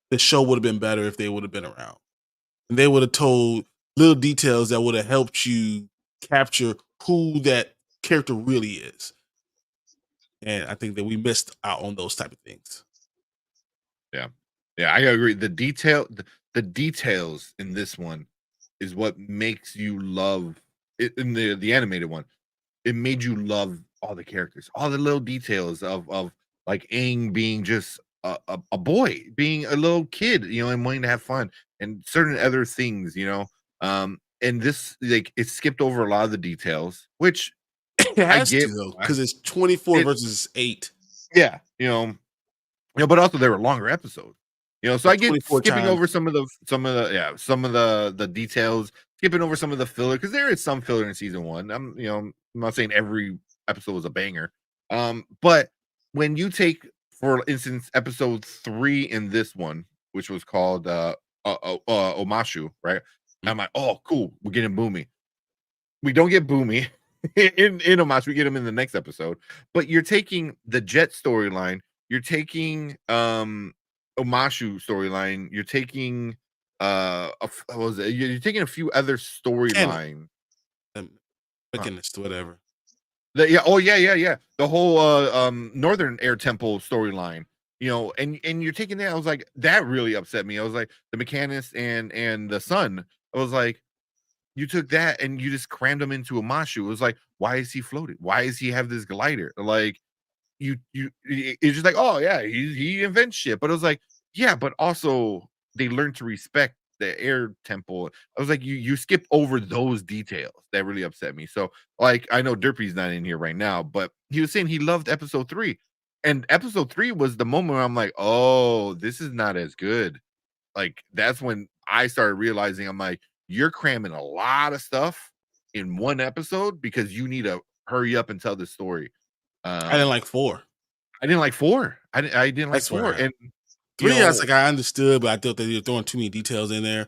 B: the show would have been better if they would have been around. And they would have told little details that would have helped you capture who that character really is. And I think that we missed out on those type of things.
A: Yeah, I agree. The details in this one is what makes you love it. In the animated one, it made you love all the characters, all the little details of Aang being just a boy, being a little kid, and wanting to have fun, and certain other things, and this it skipped over a lot of the details, which
B: it has to though, because it's 24 versus 8.
A: Yeah, but also there were longer episodes. So I get skipping over some of the details, skipping over some of the filler, because there is some filler in season 1. I'm not saying every episode was a banger. But when you take, for instance, episode 3 in this one, which was called Omashu, right? I'm like, oh, cool, we're getting Boomy. We don't get Boomy in Omashu, we get him in the next episode. But you're taking the Jet storyline, you're taking Omashu storyline, you're taking you're taking a few other storylines,
B: whatever.
A: The whole Northern Air Temple storyline, and you're taking that. I was like, that really upset me. I was like, the Mechanist and the Sun. I was like, you took that and you just crammed them into Omashu. It was like, why is he floating? Why does he have this glider? Like it's just like, oh yeah, he invents shit. But it was like, yeah, but also they learned to respect the air temple. I was like, you skip over those details that really upset me. So like, I know Derpy's not in here right now, but he was saying he loved episode 3. And episode 3 was the moment where I'm like, oh, this is not as good. Like, that's when I started realizing, I'm like, you're cramming a lot of stuff in one episode because you need to hurry up and tell the story.
B: I didn't like 4.
A: I didn't like 4. I didn't like
B: That's
A: 4.
B: where
A: And
B: 3, I was like, I understood, but I thought they were throwing too many details in there.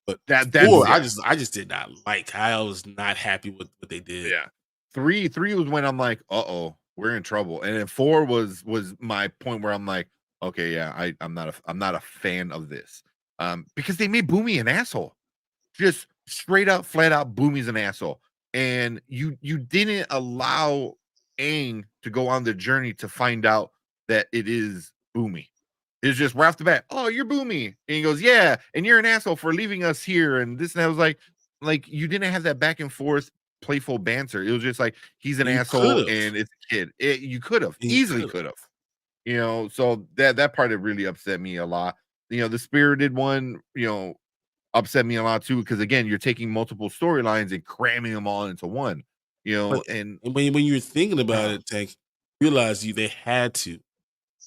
B: But
A: that's
B: 4,
A: yeah.
B: I just did not like. I was not happy with what they did.
A: Yeah. 3 was when I'm like, uh-oh, we're in trouble. And then 4 was my point where I'm like, okay, yeah, I'm not a fan of this. Because they made Boomy an asshole. Just straight up, flat out, Boomy's an asshole. And you didn't allow Aang to go on the journey to find out that it is Boomy. It's just right off the bat, oh, you're Boomy. And he goes, yeah, and you're an asshole for leaving us here. And this and I was like you didn't have that back and forth playful banter. It was just like he's an asshole and it's a kid. You could have easily could have. So that part it really upset me a lot. The spirited one, upset me a lot too, because again, you're taking multiple storylines and cramming them all into one. And
B: when you're thinking about it, Tank, realize they had to.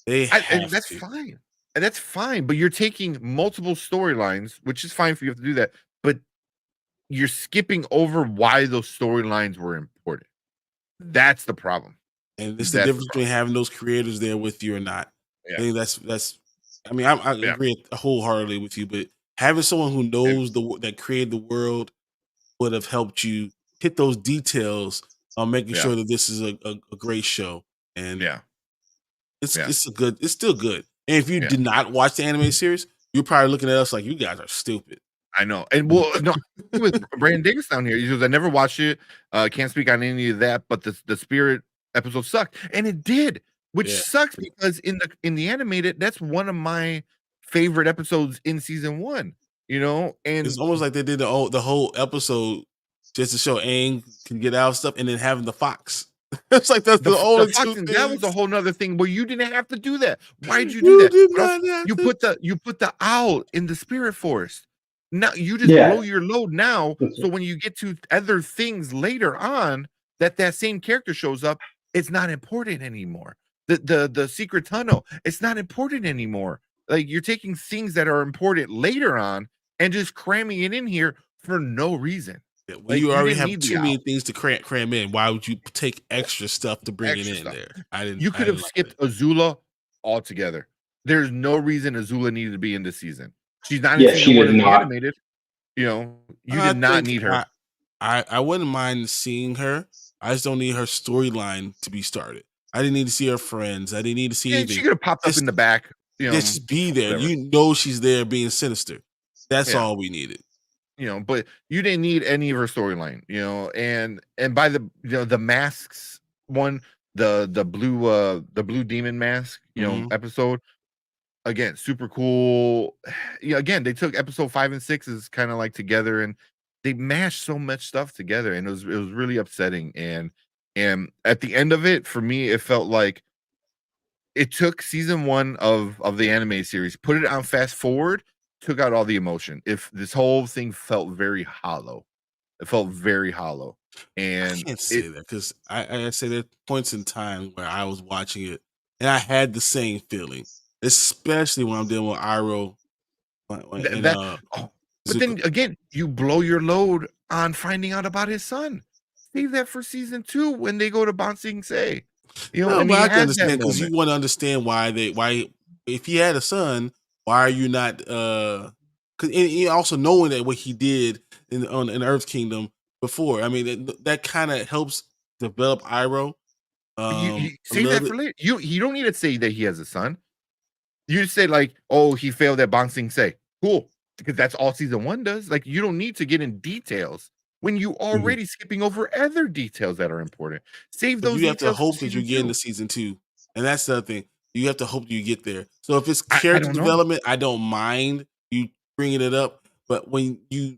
A: And that's fine. And that's fine, but you're taking multiple storylines, which is fine for you to do that, but you're skipping over why those storylines were important. That's the problem.
B: And it's the difference between having those creators there with you or not.
A: Yeah.
B: I think that's I mean, I agree wholeheartedly with you, but having someone who knows that created the world would have helped you hit those details on making sure that this is a great show. And it's still good. And if you did not watch the anime series, you're probably looking at us like you guys are stupid.
A: I know. And well, no, with Brandon Davis down here, he goes, I never watched it. Can't speak on any of that, but the Spirit episode sucked. And it did, which sucks because in the animated, that's one of my favorite episodes in season 1. And
B: it's almost like they did the whole episode just to show Aang can get out of stuff and then having the fox. It's like that's the only two things.
A: That was a whole nother thing where you didn't have to do that. Why did you do that? You put the owl in the spirit forest. Now you just blow your load now. So when you get to other things later on, that same character shows up, it's not important anymore. The secret tunnel, it's not important anymore. Like you're taking things that are important later on and just cramming it in here for no reason.
B: Yeah, well, you already have too many things to cram in. Why would you take extra stuff to bring it in there?
A: You could have skipped Azula altogether. There's no reason Azula needed to be in this season. She's not in season 1 of the animated. You did not need her.
B: I wouldn't mind seeing her. I just don't need her storyline to be started. I didn't need to see her friends. I didn't need to see anything.
A: She could have popped up in the back.
B: Just be there. She's there being sinister. That's all we needed.
A: But you didn't need any of her storyline, and by the masks one, the blue demon mask, episode, again, super cool. Again, they took episode 5 and 6 is kind of like together and they mashed so much stuff together and it was really upsetting. And at the end of it, for me, it felt like it took season 1 of the anime series, put it on fast forward, took out all the emotion. If this whole thing felt very hollow, it felt very hollow. And
B: I can't say that because I say there are points in time where I was watching it and I had the same feeling, especially when I'm dealing with Iroh.
A: But then again, you blow your load on finding out about his son. Save that for season 2 when they go to Ba Sing Se.
B: But I can understand because you want to understand why if he had a son. Why are you not? Because also knowing that what he did in Earth Kingdom before, I mean that kind of helps develop Iroh.
A: You say that for later. You don't need to say that he has a son. You just say like, oh, he failed at Ba Sing Se. Cool, because that's all season 1 does. Like you don't need to get in details when you already skipping over other details that are important. Save those.
B: You have to hope that you get into season 2, and that's the other thing. You have to hope you get there. So if it's character development, I don't mind you bringing it up. But when you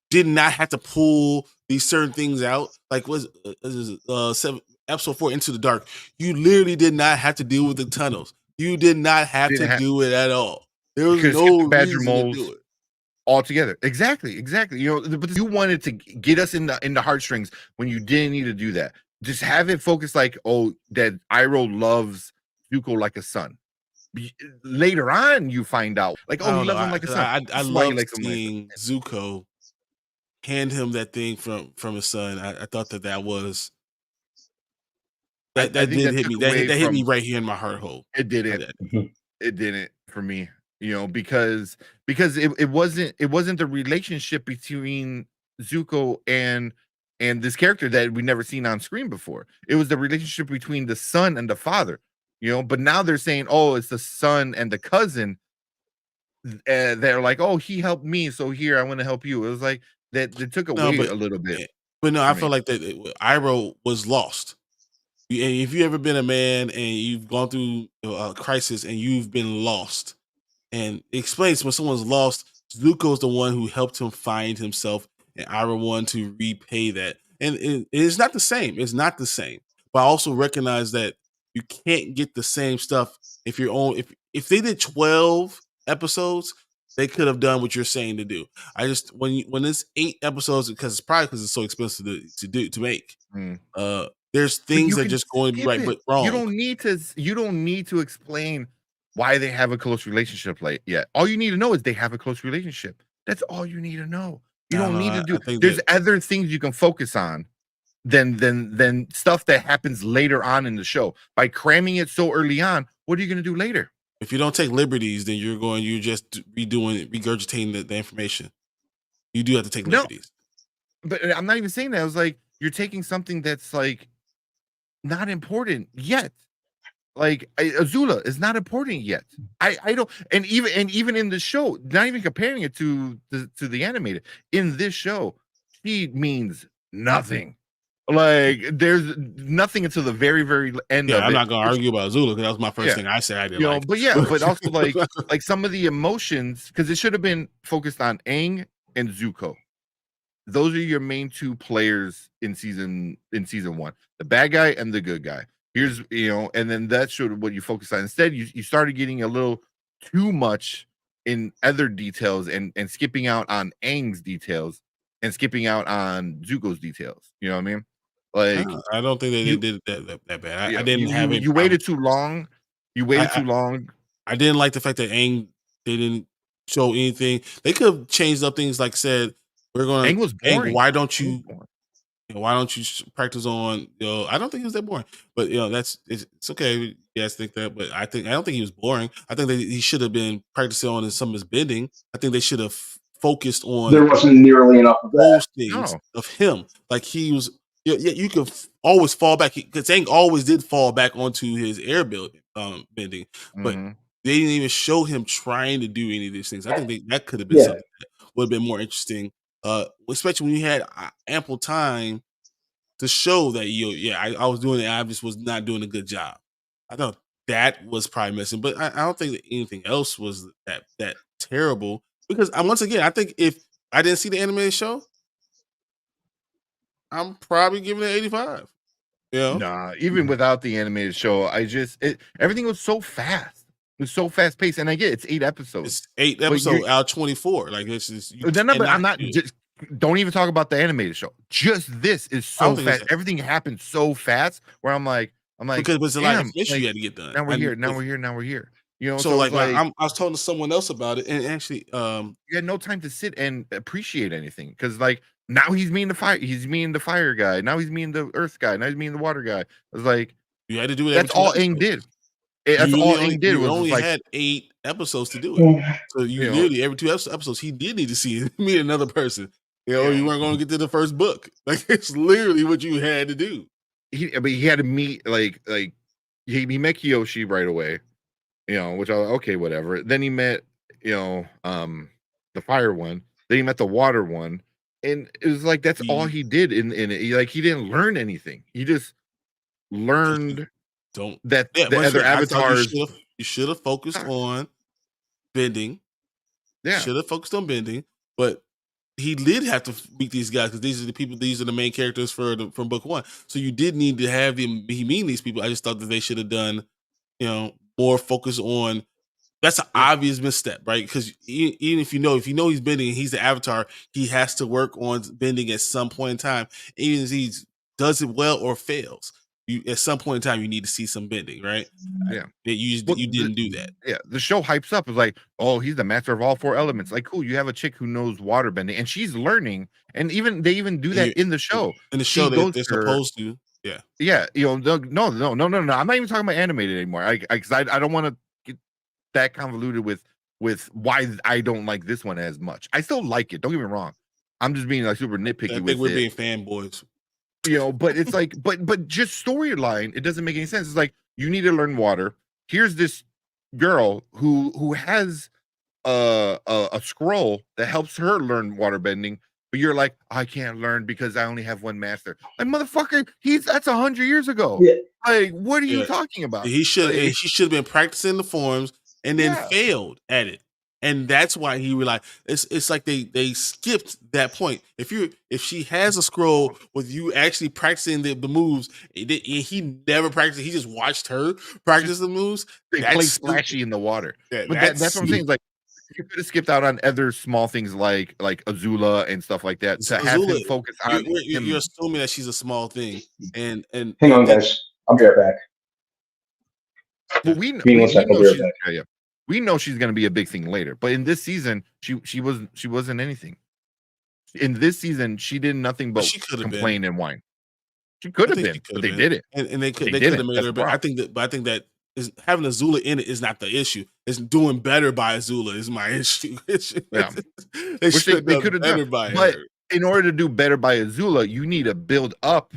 B: did not have to pull these certain things out. Like was episode 4 Into the Dark. You literally did not have to deal with the tunnels. You did not have to do it at all. There was no reason to do it.
A: Altogether. Exactly. You know, but you wanted to get us in the heartstrings when you didn't need to do that. Just have it focus like, oh, that Iroh loves Zuko like a son. Later on, you find out like, oh, he loves him like a son.
B: I love seeing Zuko hand him that thing from his son. I thought that was that did hit me. That hit me right here in my heart hole.
A: It didn't. It didn't for me. You know, because it wasn't the relationship between Zuko and this character that we never seen on screen before. It was the relationship between the son and the father. You know, but now they're saying, oh, it's the son and the cousin. They're like, oh, he helped me, so here I want to help you. It was like that. They took away a little bit.
B: But no, I feel like that Iroh was lost. And if you ever been a man and you've gone through a crisis and you've been lost. And it explains when someone's lost, Zuko's the one who helped him find himself, and Iroh won to repay that. And it's not the same. It's not the same. But I also recognize that you can't get the same stuff if you're on. If they did 12 episodes, they could have done what you're saying to do. I just when it's 8 episodes, because it's so expensive to make. There's things that just going to be right but wrong.
A: You don't need to explain why they have a close relationship yet. All you need to know is they have a close relationship. That's all you need to know. You don't need to do. There's other things you can focus on than stuff that happens later on in the show. By cramming it so early on, what are you going to do later?
B: If you don't take liberties, then you're just regurgitating the information. You do have to take liberties.
A: But I'm not even saying that. I was like, you're taking something that's like not important yet. Like Azula is not important yet. I don't, and even in the show, not even comparing it to the animated, in this show, she means nothing. Like there's nothing until the very, very end of it.
B: I'm not gonna argue about Azula because that was my first thing I said I didn't like.
A: But also like some of the emotions, because it should have been focused on Aang and Zuko. Those are your main 2 players in season 1, the bad guy and the good guy. Here's, and then that's sort of what you focus on. Instead, you started getting a little too much in other details and skipping out on Aang's details and skipping out on Zuko's details. You know what I mean? Like,
B: I don't think they did that bad. I didn't have it.
A: You waited too long. Too long.
B: I didn't like the fact that Aang didn't show anything. They could have changed up things, like said, we're going to.
A: Aang was boring.
B: Why don't you practice on? I don't think he was that boring, but it's okay. You guys think that, but I don't think he was boring. I think that he should have been practicing on some of his bending. I think they should have focused on.
C: There wasn't nearly enough of
B: those things of him. Like he was. You could always fall back because Aang always did fall back onto his air bending, but they didn't even show him trying to do any of these things. I think that could have been something that would have been more interesting. Especially when you had ample time to show that I was doing it. I just was not doing a good job. I thought that was probably missing, but I don't think that anything else was that terrible. Because once again, I think if I didn't see the animated show, I'm probably giving it 85.
A: Nah, even without the animated show, everything was so fast. It was so fast paced, and I get it's 8 episodes.
B: It's 8 episodes out of 24. Like this is.
A: I'm not. Don't even talk about the animated show. Just this is so fast. Everything happened so fast. Where I'm like,
B: because it's a lot of fish you had to get done.
A: Now we're here.
B: So I was talking to someone else about it, and actually,
A: you had no time to sit and appreciate anything because now he's meeting the fire. He's meeting the fire guy. Now he's meeting the earth guy. Now he's meeting the water guy. It was like
B: you had to do it.
A: That's all Aang did. That's all Aang did.
B: You only had 8 episodes to do it. So you literally every 2 episodes he did need to see meet another person. You weren't going to get to the first book. Like it's literally what you had to do.
A: But he had to meet he met Kyoshi right away. Which okay, whatever. Then he met the fire one. Then he met the water one. And it was like that's all he did in it. He didn't learn anything. He just learned the other avatars.
B: You should have focused on bending.
A: Yeah,
B: should have focused on bending. But he did have to meet these guys because these are the people. These are the main characters from book one. So you did need to have him. He meet these people. I just thought that they should have done, more focus on. That's an obvious misstep, right? Because even if you know he's bending, and he's the Avatar, he has to work on bending at some point in time. Even if he does it well or fails, at some point in time you need to see some bending, right?
A: Yeah,
B: you didn't do that.
A: Yeah, the show hypes up is like, oh, he's the master of all four elements. Like, cool, you have a chick who knows water bending, and she's learning, and they even do that in the show.
B: In the show, they're supposed to, yeah.
A: Yeah, no. I'm not even talking about animated anymore. Because I don't want to get that convoluted with why I don't like this one as much. I still like it. Don't get me wrong. I'm just being like super nitpicky.
B: I think we're being fanboys.
A: But it's like, but just storyline, it doesn't make any sense. It's like, you need to learn water. Here's this girl who has a scroll that helps her learn water bending, but you're like, I can't learn because I only have one master. Like, motherfucker, that's 100 years ago.
C: Yeah.
A: Like, what are you talking about?
B: He should have been practicing the forms and then failed at it. And that's why he realized it's like they skipped that point. If she has a scroll with you actually practicing the moves, and he never practiced, he just watched her practice the moves.
A: They play splashy in the water. Yeah, but that's what I'm saying. Like, you could have skipped out on other small things like Azula and stuff like that to have him focus on.
B: You're assuming that she's a small thing, and
C: hang on, guys, I'll be right back.
A: Well, we know she's going to be a big thing later, but in this season, she wasn't anything. In this season, she did nothing but complain and whine. She could have been, but they did it,
B: and they could have made her. But I think that is having Azula in it is not the issue. It's doing better by Azula is my issue.
A: Yeah.
B: they could have done by her.
A: But in order to do better by Azula, you need to build up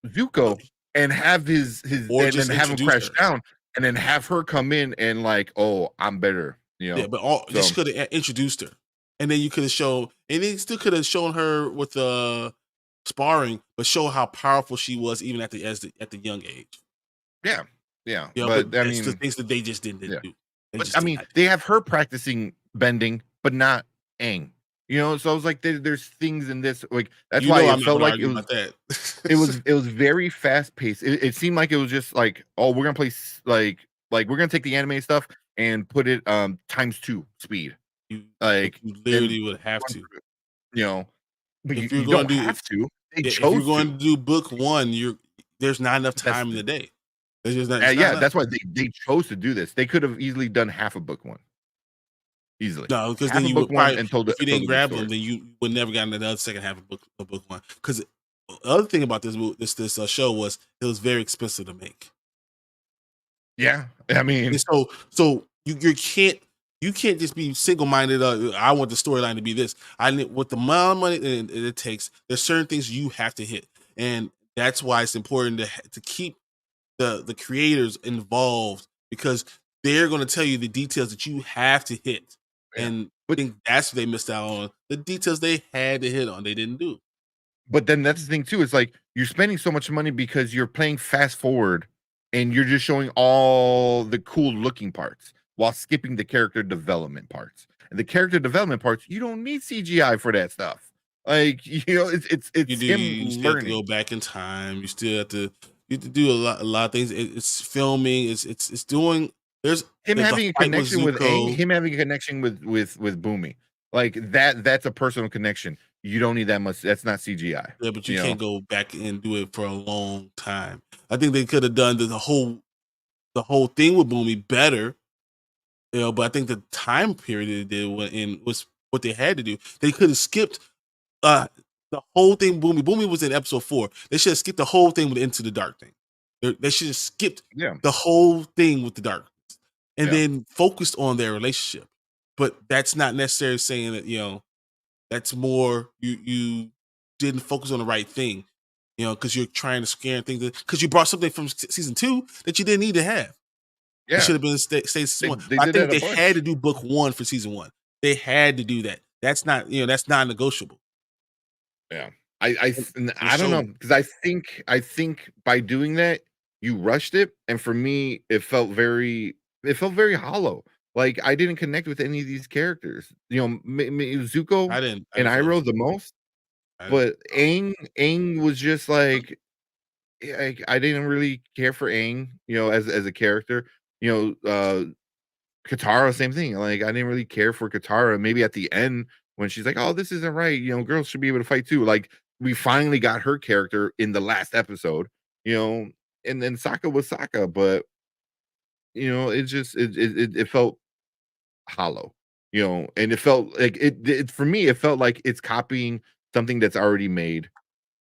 A: Zuko and have his and then have him crash down, and then have her come in and like, oh, I'm better.
B: Yeah, but this could have introduced her, and then you could have shown, and they still could have shown her with sparring, but show how powerful she was even at the young age.
A: Yeah. But I mean,
B: the things that they just didn't do.
A: But I mean, they have her practicing bending, but not Aang. So I was like, there's things in this, like, that's why it felt like it was it was very fast paced. It seemed like it was just like, oh, we're gonna play like we're gonna take the anime stuff and put it ×2 speed.
B: You literally would have to.
A: But you don't have to.
B: If you're going to do book one, there's not enough time in the day.
A: That's why they chose to do this. They could have easily done half of book one. Easily.
B: No, because then you would probably, if you didn't grab them, then you would never gotten another second half of book one. Because the other thing about this show was it was very expensive to make.
A: Yeah, I mean,
B: and so you can't just be single minded. I want the storyline to be this. With the amount of money it takes, there's certain things you have to hit, and that's why it's important to keep the creators involved, because they're going to tell you the details that you have to hit. And I think that's what they missed out on. The details they had to hit on, they didn't do.
A: But then that's the thing too. It's like you're spending so much money because you're playing fast forward and you're just showing all the cool looking parts while skipping the character development parts. And the character development parts, you don't need CGI for that stuff. Like, it's
B: you still have to go back in time. You still have to do a lot of things. It's filming. It's doing. There's
A: him having a connection with Aang, him having a connection with Boomy, like that's a personal connection. You don't need that much. That's not CGI.
B: Yeah, but you can't go back and do it for a long time. I think they could have done the whole thing with Boomy better. But I think the time period they did was what they had to do. They could have skipped the whole thing. Boomy was in episode 4. They should have skipped the whole thing with Into the Dark thing. They should have skipped the whole thing with the dark. And then focused on their relationship. But that's not necessarily saying that, that's more you didn't focus on the right thing, because you're trying to scare things, because you brought something from season 2 that you didn't need to have. Yeah. It should have been season 1. I think they had to do book 1 for season 1. They had to do that. That's not, that's non-negotiable.
A: Yeah. I don't know, because I think by doing that, you rushed it. And for me, it felt very hollow. Like, I didn't connect with any of these characters. You know, Zuko
B: I
A: and
B: didn't feel
A: Iroh the most,
B: I didn't.
A: but Aang was just like, I didn't really care for Aang, you know, as a character. You know, Katara, same thing. Like, I didn't really care for Katara. Maybe at the end when she's like, "Oh, this isn't right," you know, girls should be able to fight too. Like, we finally got her character in the last episode, you know, and then Sokka was Sokka, but you know, it just it felt hollow, you know, and it felt like it for me. It felt like it's copying something that's already made,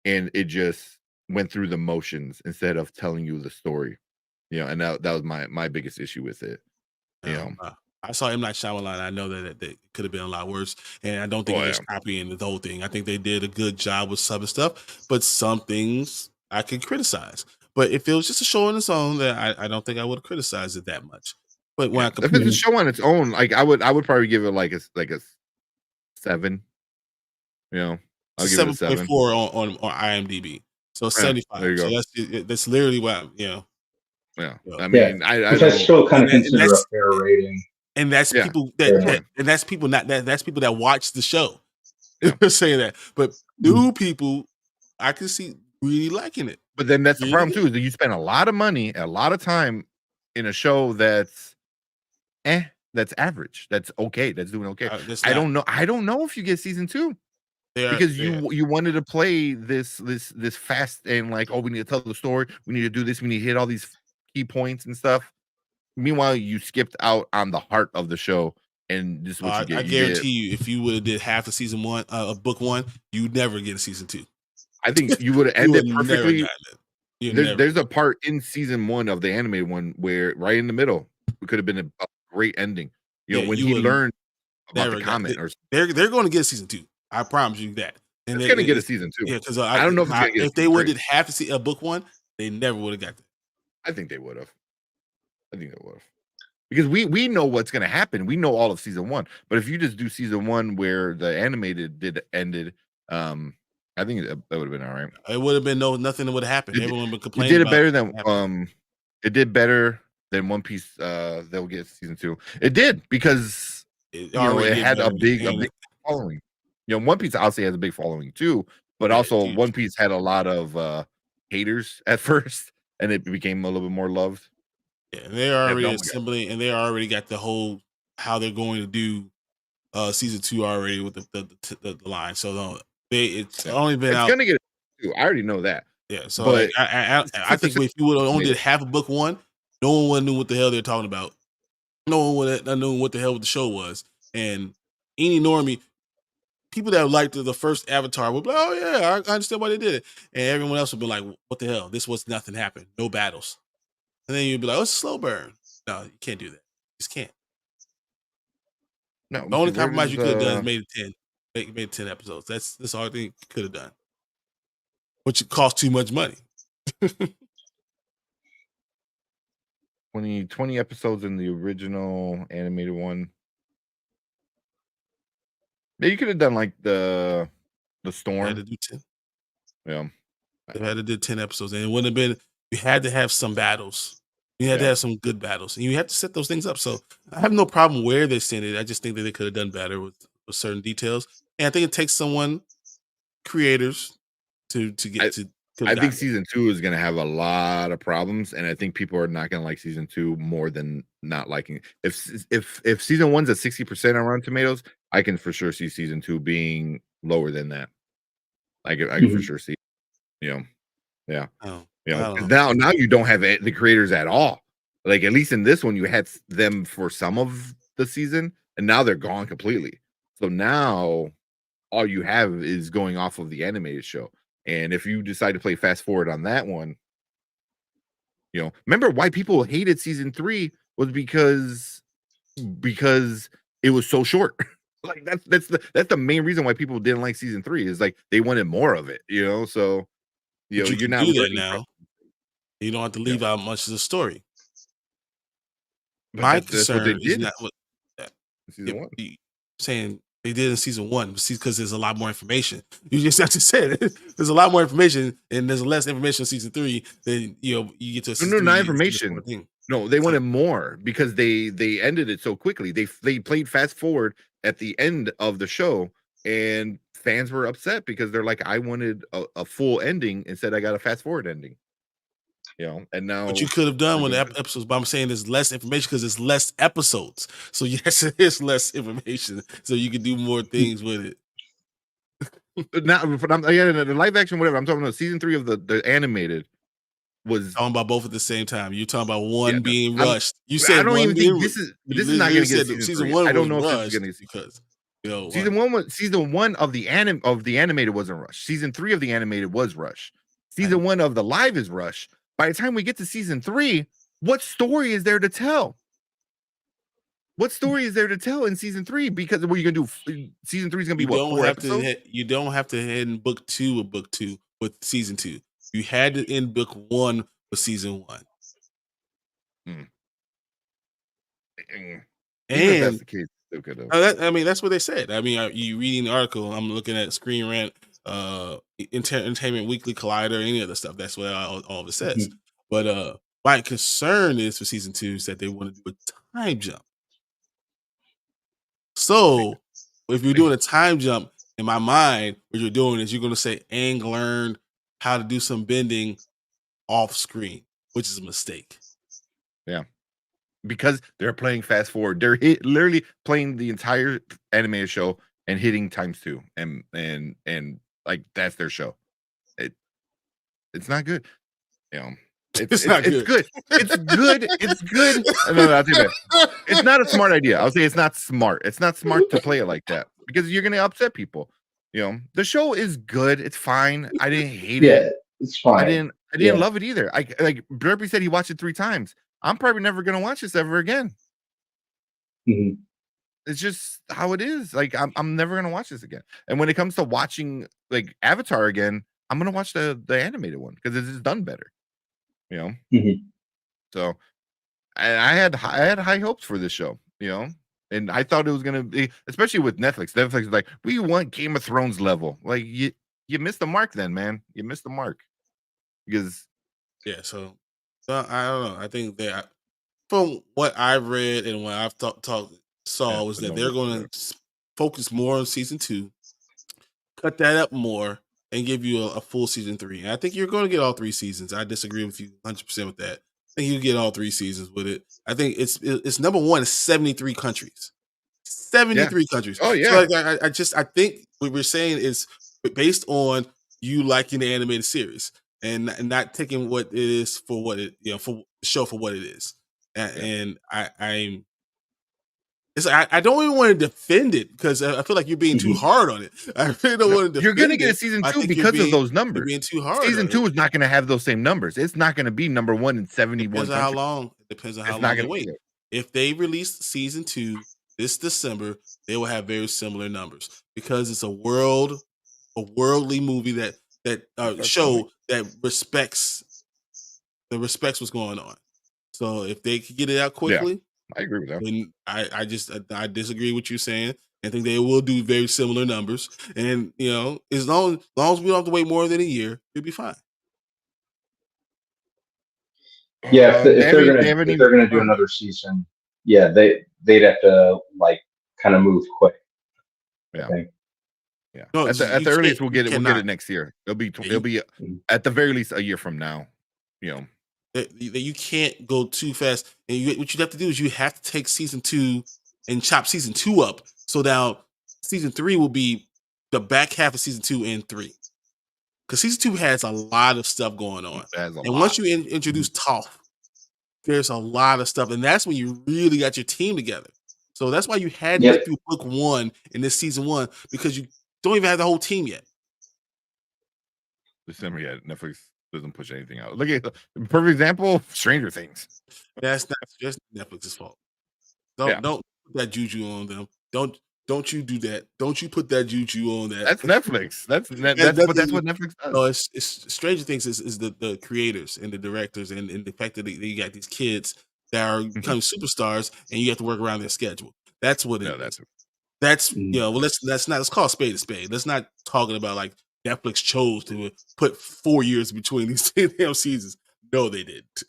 A: and it just went through the motions instead of telling you the story, you know. And that was my biggest issue with it, you know.
B: I saw M. Night Shyamalan. I know that it could have been a lot worse, and I don't think
A: Oh,
B: it was copying the whole thing. I think they did a good job with some stuff, but some things I could criticize. But if it was just a show on its own, that I don't think I would have criticized it that much. But when I
A: If it's a
B: compare,
A: show on its own, like I would probably give it like a 7. You know, I'll
B: it's
A: give it a
B: 7.4
A: 7.
B: on IMDb, so
A: Yeah, there
B: 75.
A: you
B: So
A: go.
B: that's literally what you know.
A: Yeah,
B: You know.
A: I mean, I
C: which I
A: don't.
C: still kind of
B: And
C: consider a
B: that's
C: fair rating.
B: and that's
A: Yeah,
B: people
C: Yeah.
B: and that's people that's people that watch the show.
A: Yeah.
B: Saying that, but new people, I can see really liking it.
A: But then that's the
B: Really
A: problem
B: good.
A: too, is that you spend a lot of money, a lot of time in a show that's that's average, that's okay, that's doing okay.
B: That's
A: I
B: not.
A: don't know if you get season 2
B: They are.
A: because
B: They are.
A: you wanted to play this fast and like, oh, we need to tell the story, we need to do this, we need to hit all these key points and stuff. Meanwhile, you skipped out on the heart of the show, and this is what you
B: I
A: get. You get.
B: guarantee you, if you would have did half of season one of book one, you'd never get a season 2.
A: I think you would have
B: You would
A: ended
B: never
A: perfectly.
B: gotten it. You never.
A: There's a part in season 1 of the animated one where right in the middle, it could have been a great ending. You know, when
B: you
A: he
B: would
A: learned about
B: never
A: the
B: got
A: comment,
B: it.
A: or
B: They're going to get a season 2. I promise you that. And
A: it's gonna get a season 2.
B: Yeah, because
A: I don't know if it's gonna get a
B: if they
A: season
B: would
A: 3.
B: have half a book one, they never would have got that.
A: I think they would have. I think they would have. Because we know what's gonna happen. We know all of season 1. But if you just do season 1 where the animated ended, I think that would have been all right.
B: It would have been nothing that would have happened. Everyone would
A: It
B: complain.
A: did it better than it did better than One Piece. They'll get season 2. It did because it had a big following. You know, One Piece obviously has a big following too, but also One Piece had a lot of haters at first, and it became a little bit more loved.
B: Yeah, and they're already assembling, and they already got the whole how they're going to do season 2 already with the line. So it's only been out.
A: It's gonna get a 2. I already know that.
B: Yeah, so like, I think if you would have only did half of book 1, no one would have knew what the hell they're talking about. No one would have known what the hell the show was. And any normie, people that liked the first Avatar would be like, oh yeah, I understand why they did it. And everyone else would be like, what the hell? This was nothing happened. No battles. And then you'd be like, oh, it's a slow burn. No, you can't do that. You just can't.
A: No,
B: the only compromise you could have done is made it 10. Made 10 episodes. That's all I think you could have done. Which it cost too much money.
A: 20 episodes in the original animated one. Yeah, you could have done like the storm.
B: Had to do 10.
A: Yeah.
B: They had to do 10 episodes. And it wouldn't have been, you had to have some battles. You had to have some good battles. And you had to set those things up. So I have no problem where they sent it. I just think that they could have done better with certain details. And I think it takes creators to get to.
A: I think season 2 is going to have a lot of problems, and I think people are not going to like season 2 more than not liking it. If season 1's at 60% on Rotten Tomatoes, I can for sure see season 2 being lower than that. I can for sure see, you know, yeah, you know, now you don't have the creators at all. Like at least in this one, you had them for some of the season, and now they're gone completely. So now all you have is going off of the animated show. And if you decide to play fast forward on that one, you know, remember why people hated season 3 was because it was so short. Like that's the main reason why people didn't like season 3 is like they wanted more of it, you know. So you know, you're not
B: do that now. You don't have to leave out much of the story. My concern is not what
A: season 1
B: saying they did in season 1, because there's a lot more information. You just have to say it. There's a lot more information, and there's less information in season 3. Then you get to
A: not information. No, they wanted more because they ended it so quickly. They played fast forward at the end of the show, and fans were upset because they're like, I wanted a full ending, instead I got a fast forward ending. And now
B: What you could have done with the episodes, but I'm saying there's less information because there's less episodes. So yes, it is less information, so you can do more things with it.
A: Now, but the live action, whatever. I'm talking about season 3 of the animated was
B: talking about both at the same time. You're talking about one being
A: I'm,
B: rushed. You said
A: I don't
B: one
A: even
B: being
A: think this is not going to get season 3.
B: one.
A: I don't know
B: was
A: if this
B: rushed
A: is going to
B: because
A: season one of the animated wasn't rushed. Season 3 of the animated was rushed. Season 1 of the live is rushed. By the time we get to season 3, what story is there to tell? What story is there to tell in season 3? Because what are you gonna do? Season 3 is gonna be what, 4 episodes?
B: You don't have to end book 2 with season 2. You had to end book 1 with season 1.
A: And that's the case.
B: I mean, that's what they said. I mean, you reading the article? I'm looking at Screen Rant, Entertainment Weekly, Collider, any other stuff. That's what all of it says. But my concern is for season 2 is that they want to do a time jump. So if you're doing a time jump, in my mind, what you're doing is you're going to say Aang learned how to do some bending off screen, which is a mistake.
A: Yeah. Because they're playing fast forward. They're literally playing the entire animated show and hitting ×2. And like that's their show. It's not good. It's not good. It's good. It's good. It's good. No, I'll say that. It's not a smart idea. I'll say it's not smart. It's not smart to play it like that because you're gonna upset people. The show is good. It's fine. I didn't hate it.
C: Yeah, it's fine.
A: I didn't love it either. Like Burpee said, he watched it 3 times. I'm probably never gonna watch this ever again.
C: Mm-hmm.
A: It's just how it is. Like I'm never gonna watch this again. And when it comes to watching like Avatar again, I'm gonna watch the animated one because it's done better. So I had high hopes for this show, and I thought it was gonna be, especially with Netflix. Netflix is like, we want Game of Thrones level. Like you missed the mark, then, man. You missed the mark because
B: So I don't know. I think that from what I've read and what I've saw was that they're going to focus more on season 2, cut that up more, and give you a full season 3. And I think you're going to get all 3 seasons. I disagree with you 100% with that. I think you get all 3 seasons with it. I think it's number 1 is 73 countries. 73 countries.
A: Oh yeah.
B: So I think what we're saying is based on you liking the animated series and not taking what it is for what it for the show for what it is. And I don't even want to defend it because I feel like you're being too hard on it. I really don't want to defend it.
A: You're going to get a season 2 because of those numbers.
B: You're being too hard.
A: Season 2 is not going to have those same numbers. It's not going to be number 1 in 71
B: countries. How long? It depends on how long they wait. If they release season 2 this December, they will have very similar numbers because it's a worldly movie that show that respects what's going on. So if they could get it out quickly,
A: I agree with that.
B: And I disagree with you saying. I think they will do very similar numbers, and as long as we don't have to wait more than a year, it'll be fine.
C: Yeah, if they're gonna do another season, yeah, they'd have to like kind of move quick.
A: Yeah. Yeah. No, at the earliest, we'll get it next year. It'll be at the very least a year from now.
B: That you can't go too fast, and what you have to do is you have to take season 2 and chop season 2 up. So now season 3 will be the back half of season 2 and 3, because season 2 has a lot of stuff going on. Once you introduce Toph, there's a lot of stuff, and that's when you really got your team together. So that's why you had to get through book 1 in this season 1, because you don't even have the whole team yet.
A: December yet. Netflix doesn't push anything out. Look at the perfect example, Stranger Things.
B: That's not just Netflix's fault. Don't put that juju on them. Don't you do that. Don't you put that juju on that.
A: That's Netflix. That's what Netflix does.
B: No, it's Stranger Things is the creators and the directors and the fact that you got these kids that are becoming superstars and you have to work around their schedule. That's what it is. Let's call a spade a spade. Let's not talking about like Netflix chose to put 4 years between these damn seasons. No, they didn't.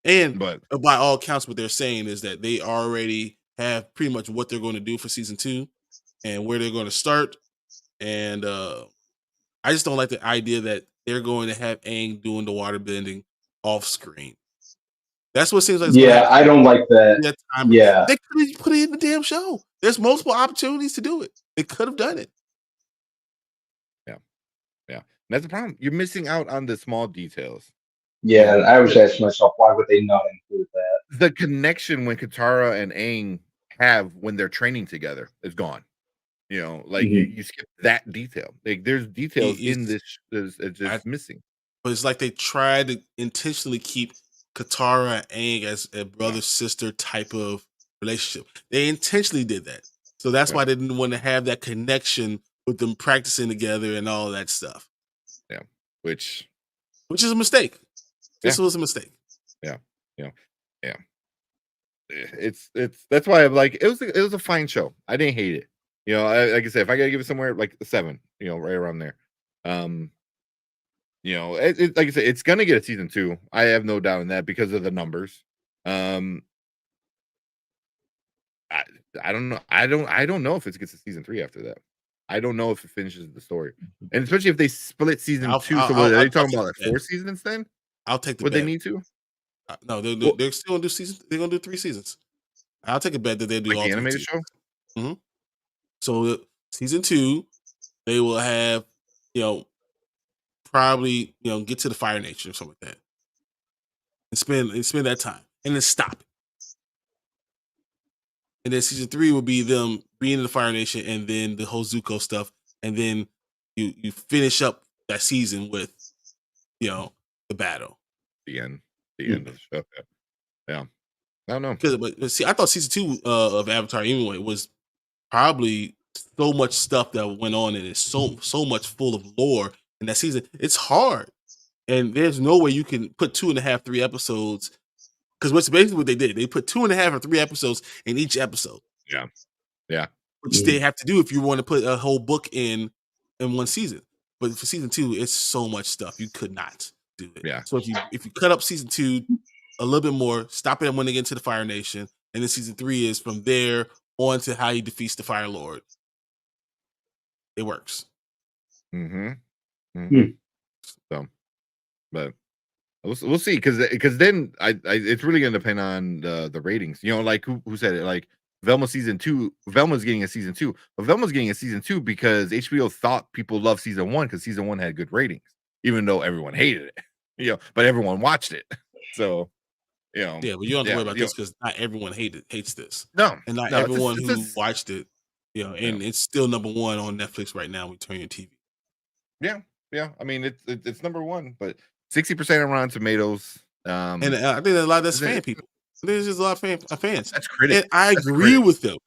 B: And
A: but
B: by all accounts, what they're saying is that they already have pretty much what they're going to do for season 2 and where they're going to start. And I just don't like the idea that they're going to have Aang doing the water bending off screen. That's what seems like it's going to happen.
C: I don't like that. Yeah.
B: They could have put it in the damn show. There's multiple opportunities to do it. They could have done it.
A: Yeah. That's the problem. You're missing out on the small details.
C: Yeah, I was asking myself, why would they not include that?
A: The connection when Katara and Aang have when they're training together is gone. You skip that detail. Like there's details in this. It's just missing.
B: But it's like they tried to intentionally keep Katara and Aang as a brother-sister type of relationship. They intentionally did that. So that's why they didn't want to have that connection with them practicing together and all that stuff.
A: Yeah. Which
B: is a mistake. This was a mistake.
A: Yeah. It's that's why I'm like, it was a fine show. I didn't hate it. Like I said, if I gotta give it somewhere like a 7, right around there. Like I said, it's gonna get a season 2. I have no doubt in that because of the numbers. I don't know. I don't know if it gets a season 3 after that. I don't know if it finishes the story, and especially if they split season 2. So are they talking about like 4 seasons then?
B: I'll take the
A: bet.
B: They
A: They need to?
B: No, they're still gonna do season. They're gonna do 3 seasons. I'll take a bet that they do
A: like
B: all
A: the animated show.
B: Mm-hmm. So season 2, they will have, probably get to the Fire Nation or something like that, and spend that time, and then stop it. And then season 3 will be them being in the Fire Nation, and then the whole Zuko stuff, and then you finish up that season with, the battle.
A: The end of the show. Yeah. I don't know.
B: But see, I thought season 2 of Avatar anyway was probably so much stuff that went on in it, so much full of lore in that season. It's hard, and there's no way you can put 2.5, 3 episodes. Because what's basically what they did, they put 2.5 or 3 episodes in each episode.
A: Yeah.
B: Which they have to do if you want to put a whole book in one season. But for season 2, it's so much stuff you could not do it.
A: Yeah.
B: So if you cut up season 2 a little bit more, stop it when they get into the Fire Nation, and then season 3 is from there on to how he defeats the Fire Lord. It works.
A: So, but we'll see, because then it's really going to depend on the ratings. Like who said it? Like Velma's getting a season 2, but Velma's getting a season 2 because HBO thought people loved season 1 because season 1 had good ratings, even though everyone hated it. But everyone watched it. So,
B: yeah, but you don't have to worry about this because not everyone hates this.
A: No,
B: and not everyone who watched it. And it's still number 1 on Netflix right now. We turn your TV.
A: Yeah. I mean, it's number 1, but 60% on Rotten Tomatoes.
B: And I think a lot of that's fan people. There's just a lot of fans.
A: That's critics.
B: And I agree with them.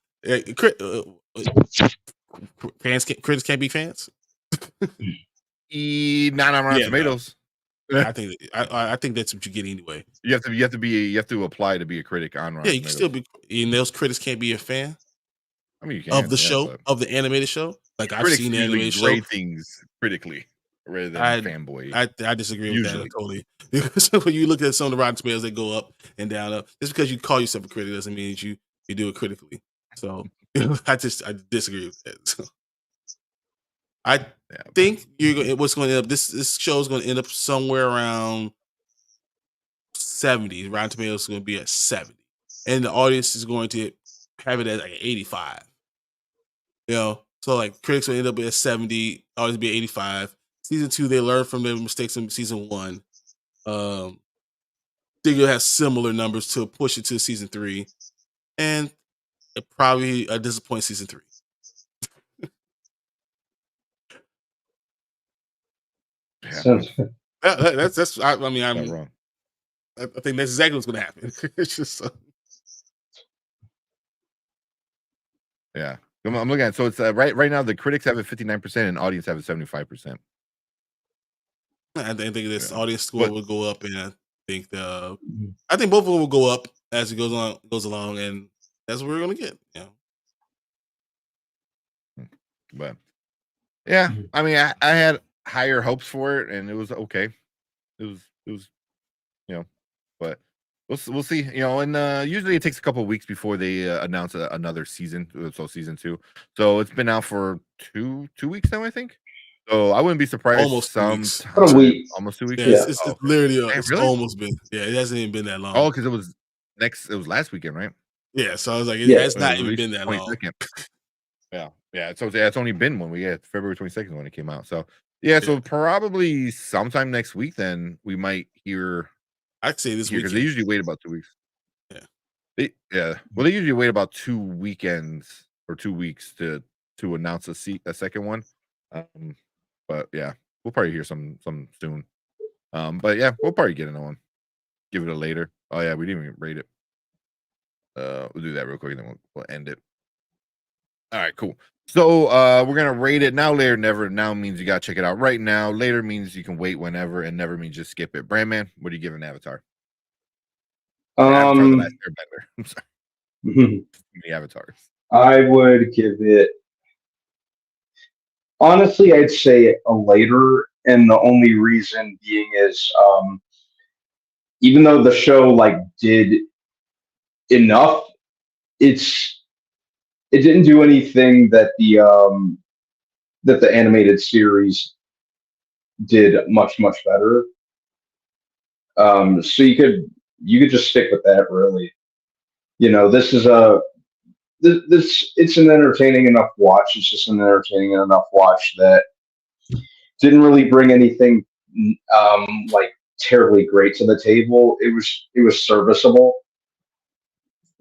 B: Critics can't be fans.
A: Not on Rotten Tomatoes.
B: No. I think that's what you get anyway.
A: You have to apply to be a critic on Rotten.
B: Yeah, you can still be. And those critics can't be a fan.
A: I mean, you can,
B: of the show, of the animated show. Like I've seen the animated show.
A: Grade things critically rather than fanboy.
B: I disagree with that totally. So when you look at some of the Rotten Tomatoes, they go up and down. Just because you call yourself a critic doesn't mean that you do it critically. So I disagree with that. So, I think what's going to end up. This show is going to end up somewhere around 70. Rotten Tomatoes is going to be at 70, and the audience is going to have it at like 85. So like critics will end up at 70, audience be 85. Season 2, they learn from their mistakes in season 1. I think you'll have similar numbers to push it to season 3, and it probably disappoint season 3. That's. I mean, I'm wrong. I think that's exactly what's going to happen. It's just.
A: Yeah, I'm looking at it. So it's right now the critics have it 59% and audience have it 75%.
B: I think this audience score will go up, and I think both of them will go up as it goes along, and that's what we're gonna get.
A: But yeah, I mean, I had higher hopes for it, and it was okay. It was but we'll see. And usually it takes a couple of weeks before they announce another season. So season 2. So it's been out for 2 weeks now, I think. So I wouldn't be surprised
B: Almost 2 weeks.
C: About a week.
A: Almost 2 weeks.
B: Yeah, it's
A: Oh, okay.
B: literally
A: Damn,
B: it's
A: really?
B: almost been. Yeah, it hasn't even been that long.
A: Oh, because it was last weekend, right?
B: Yeah, so I was like,
C: Yeah.
B: it's not even been that long.
A: 22nd. Yeah. So it's only been 1 week. Yeah, February 22nd when it came out. So yeah, so probably sometime next week. Then we might hear.
B: I'd say this
A: because
B: weekend.
A: they usually wait about 2 weeks.
B: Yeah.
A: Well, they usually wait about 2 weekends or 2 weeks to announce a second one. But yeah, we'll probably hear some soon. But yeah, we'll probably get another one. Give it a later. Oh yeah, we didn't even rate it. We'll do that real quick and then we'll end it. All right, cool. So we're gonna rate it now. Later, never. Now means you gotta check it out right now. Later means you can wait whenever, and never means just skip it. Brandman, what are you giving Avatar? Avatar: The Last Airbender. I'm sorry. The avatars.
C: I would give it. Honestly, I'd say a later, and the only reason being is, even though the show did enough, it didn't do anything that the animated series did much better. So you could just stick with that, really. This is it's an entertaining enough watch. It's just an entertaining enough watch that didn't really bring anything terribly great to the table. It was serviceable.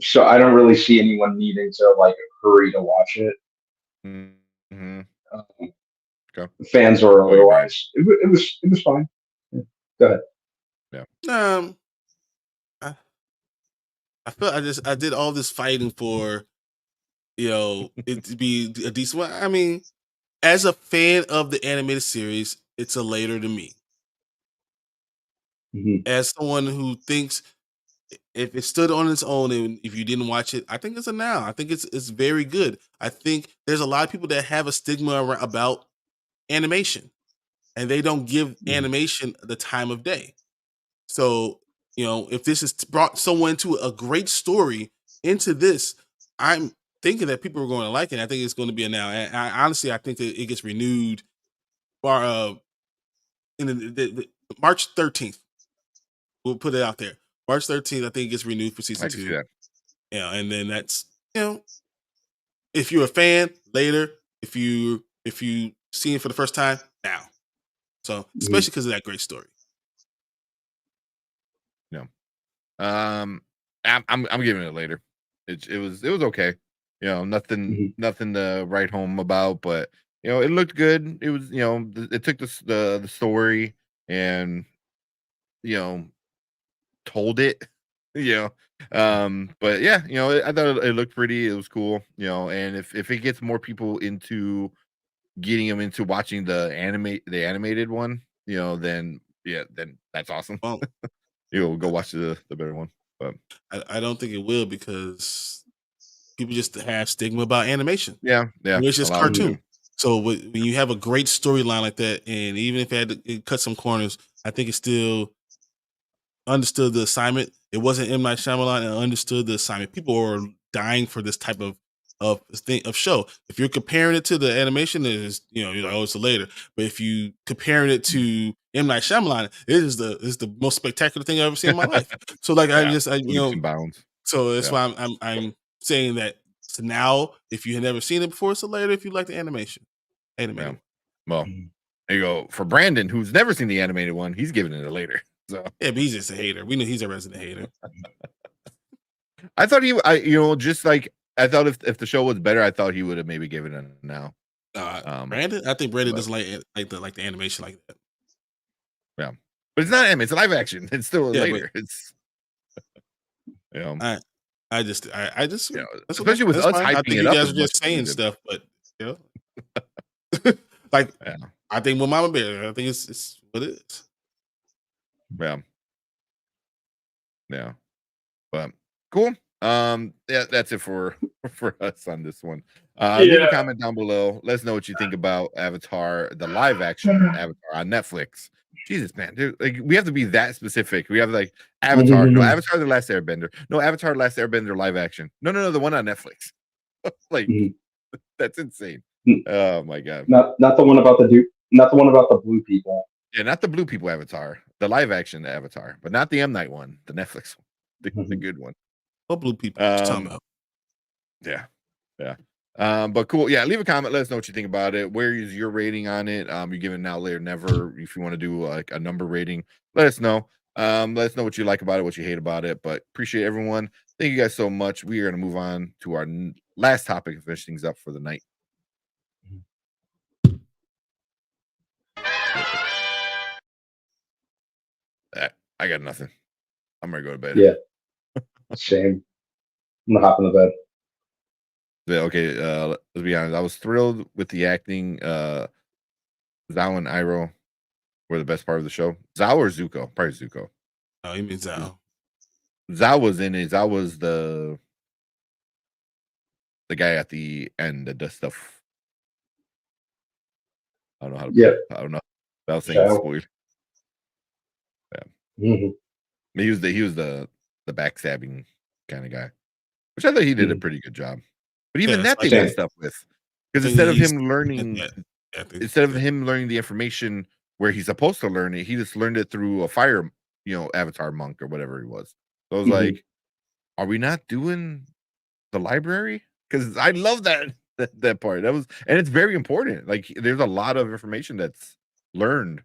C: So I don't really see anyone needing to hurry to watch it.
A: Mm-hmm.
C: Okay. Fans or otherwise, it was fine. Yeah. Go ahead.
A: Yeah.
B: I felt I did all this fighting for it to be a decent one. I mean, as a fan of the animated series, it's a later to me.
C: Mm-hmm.
B: As someone who thinks if it stood on its own and if you didn't watch it, I think it's a now. I think it's very good. I think there's a lot of people that have a stigma about animation and they don't give animation the time of day. So, if this has brought someone to a great story into this, I'm thinking that people are going to like it. I think it's going to be a now. And honestly, I think that it gets renewed in the March 13th. We'll put it out there. March 13th, I think it gets renewed for season 2.
A: Yeah.
B: Yeah, and then that's if you're a fan, later. If you see it for the first time, now. So especially because of that great story.
A: No. I'm giving it later. It was okay. Nothing to write home about, but it looked good. It was it took the story and told it. But yeah, I thought it looked pretty. It was cool. And if it gets more people into getting them into watching the animated one, then that's awesome.
B: Well,
A: go watch the better one. But
B: I don't think it will because people just have stigma about animation.
A: Yeah.
B: It's just cartoon. So when you have a great storyline like that, and even if it cut some corners, I think it still understood the assignment. It wasn't M. Night Shyamalan and understood the assignment. People are dying for this type of show. If you're comparing it to the animation, it's you're like, oh, it's a later. But if you comparing it to M. Night Shyamalan, it is the most spectacular thing I've ever seen in my life. So
A: bounds.
B: So that's why I'm saying that. So now, if you had never seen it before, it's a later. If you like the animation.
A: Well, there you go. For Brandon, who's never seen the animated one, he's giving it a later. So
B: yeah, but he's just a hater. We know he's a resident hater.
A: I thought I thought if the show was better, I thought he would have maybe given it a now.
B: Brandon, I think Brandon doesn't like the animation like that.
A: Yeah, but it's not anime. It's live action. It's still later. It's
B: I just
A: especially with us hyping
B: I think you guys are just saying stuff, but I think with Mama Bear, I think it's what it is.
A: Yeah. But cool. That's it for us on this one. Leave a comment down below. Let us know what you think about Avatar, the live action Avatar on Netflix. Jesus, man, dude, like we have to be that specific. We have like Avatar, no Avatar: The Last Airbender, no Avatar: Last Airbender live action. No, the one on Netflix. Like that's insane. Oh my god.
C: Not the one about not the one about the blue people.
A: Yeah, not the blue people Avatar, the live action Avatar, but not the M Night one, the Netflix one, the good one.
B: What blue people? What you talking about?
A: Yeah. But cool. Yeah, leave a comment. Let us know what you think about it. Where is your rating on it? You're giving now, later, never. If you want to do like a number rating, let us know. Let us know what you like about it, what you hate about it. But appreciate everyone. Thank you guys so much. We are going to move on to our last topic and finish things up for the night. I got nothing. I'm ready to go to bed.
C: Yeah. Shame. I'm gonna hop in the bed.
A: Yeah, okay, let's be honest. I was thrilled with the acting. Zhao and Iroh were the best part of the show. Zhao or Zuko? Probably Zuko.
B: Oh, you mean Zhao.
A: Zhao was in it. Zhao was the guy at the end that does stuff. I don't know how to.
C: Yeah.
A: I don't know. I was saying spoiler. Yeah. He was the backstabbing kind of guy, which I thought he did a pretty good job. But even that they messed up with, because instead of him learning, the information where he's supposed to learn it, he just learned it through a fire, avatar monk or whatever he was. So I was like, are we not doing the library? Because I love that part. That was, and it's very important. Like, there's a lot of information that's learned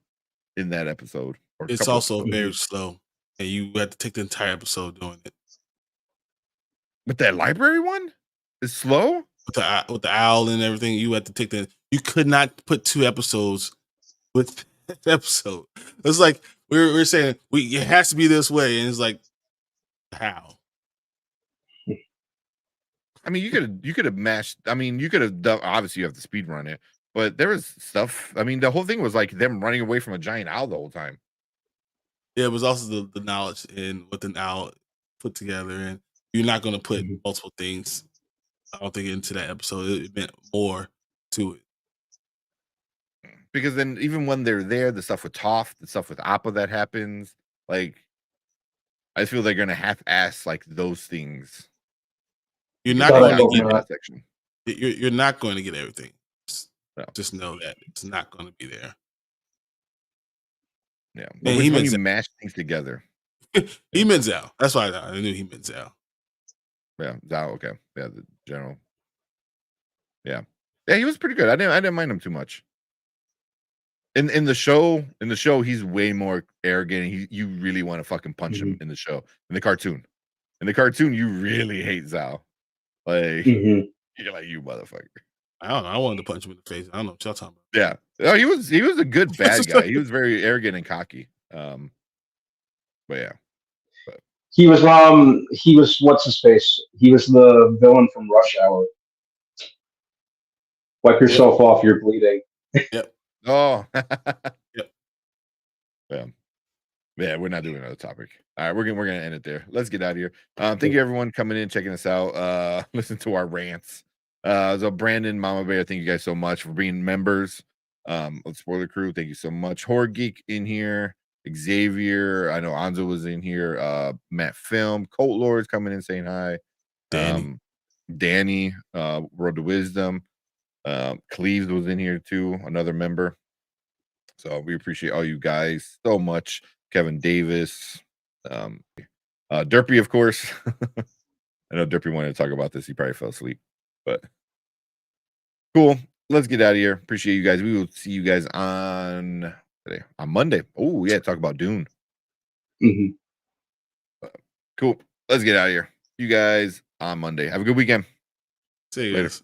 A: in that episode.
B: It's also very slow, and you had to take the entire episode doing it.
A: But that library one is slow
B: with the owl and everything. You had to take you could not put 2 episodes with that episode. It's like we're saying it has to be this way, and it's like, how?
A: I mean, you could have mashed. I mean, you could have done. Obviously, you have to speed run it, but there was stuff. I mean, the whole thing was like them running away from a giant owl the whole time.
B: Yeah, it was also the knowledge and what the owl put together, and you're not going to put multiple things, I don't think, into that episode. It meant more to it.
A: Because then, even when they're there, the stuff with Toph, the stuff with Appa that happens, like, I feel they're gonna half-ass like those things.
B: You're not going to get that section. You're not going to get everything. Just know that it's not going to be there.
A: Yeah, but when you mash things together,
B: he meant Zhao. That's why I knew he meant Zhao.
A: Yeah, Zhao. Okay, yeah, the general. Yeah, he was pretty good. I didn't mind him too much. In the show, he's way more arrogant. You really want to fucking punch him in the show. In the cartoon, you really hate Zhao. Like, you're like, you motherfucker.
B: I don't know. I wanted to punch him in the face. I don't know what y'all talking
A: about. Yeah. Oh, he was a good bad guy. He was very arrogant and cocky. But yeah.
C: He was what's his face? He was the villain from Rush Hour. Wipe yourself off, you're bleeding.
B: Yep.
A: Oh.
B: Yep.
A: Yeah, we're not doing another topic. All right, we're gonna end it there. Let's get out of here. Thank you everyone coming in, checking us out, listen to our rants. So Brandon, Mama Bear, thank you guys so much for being members. Of Spoiler Crew, thank you so much. Horror Geek in here, Xavier, I know Anzo was in here, Matt Film, Colt Lord's coming in saying hi. Danny, Road to Wisdom, Cleves was in here too, another member. So we appreciate all you guys so much. Kevin Davis, Derpy, of course. I know Derpy wanted to talk about this. He probably fell asleep, but cool. Let's get out of here. Appreciate you guys. We will see you guys on Monday. Oh yeah, talk about Dune. Cool. Let's get out of here. You guys on Monday. Have a good weekend.
B: See you
A: later.
B: Guys.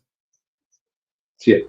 C: See ya.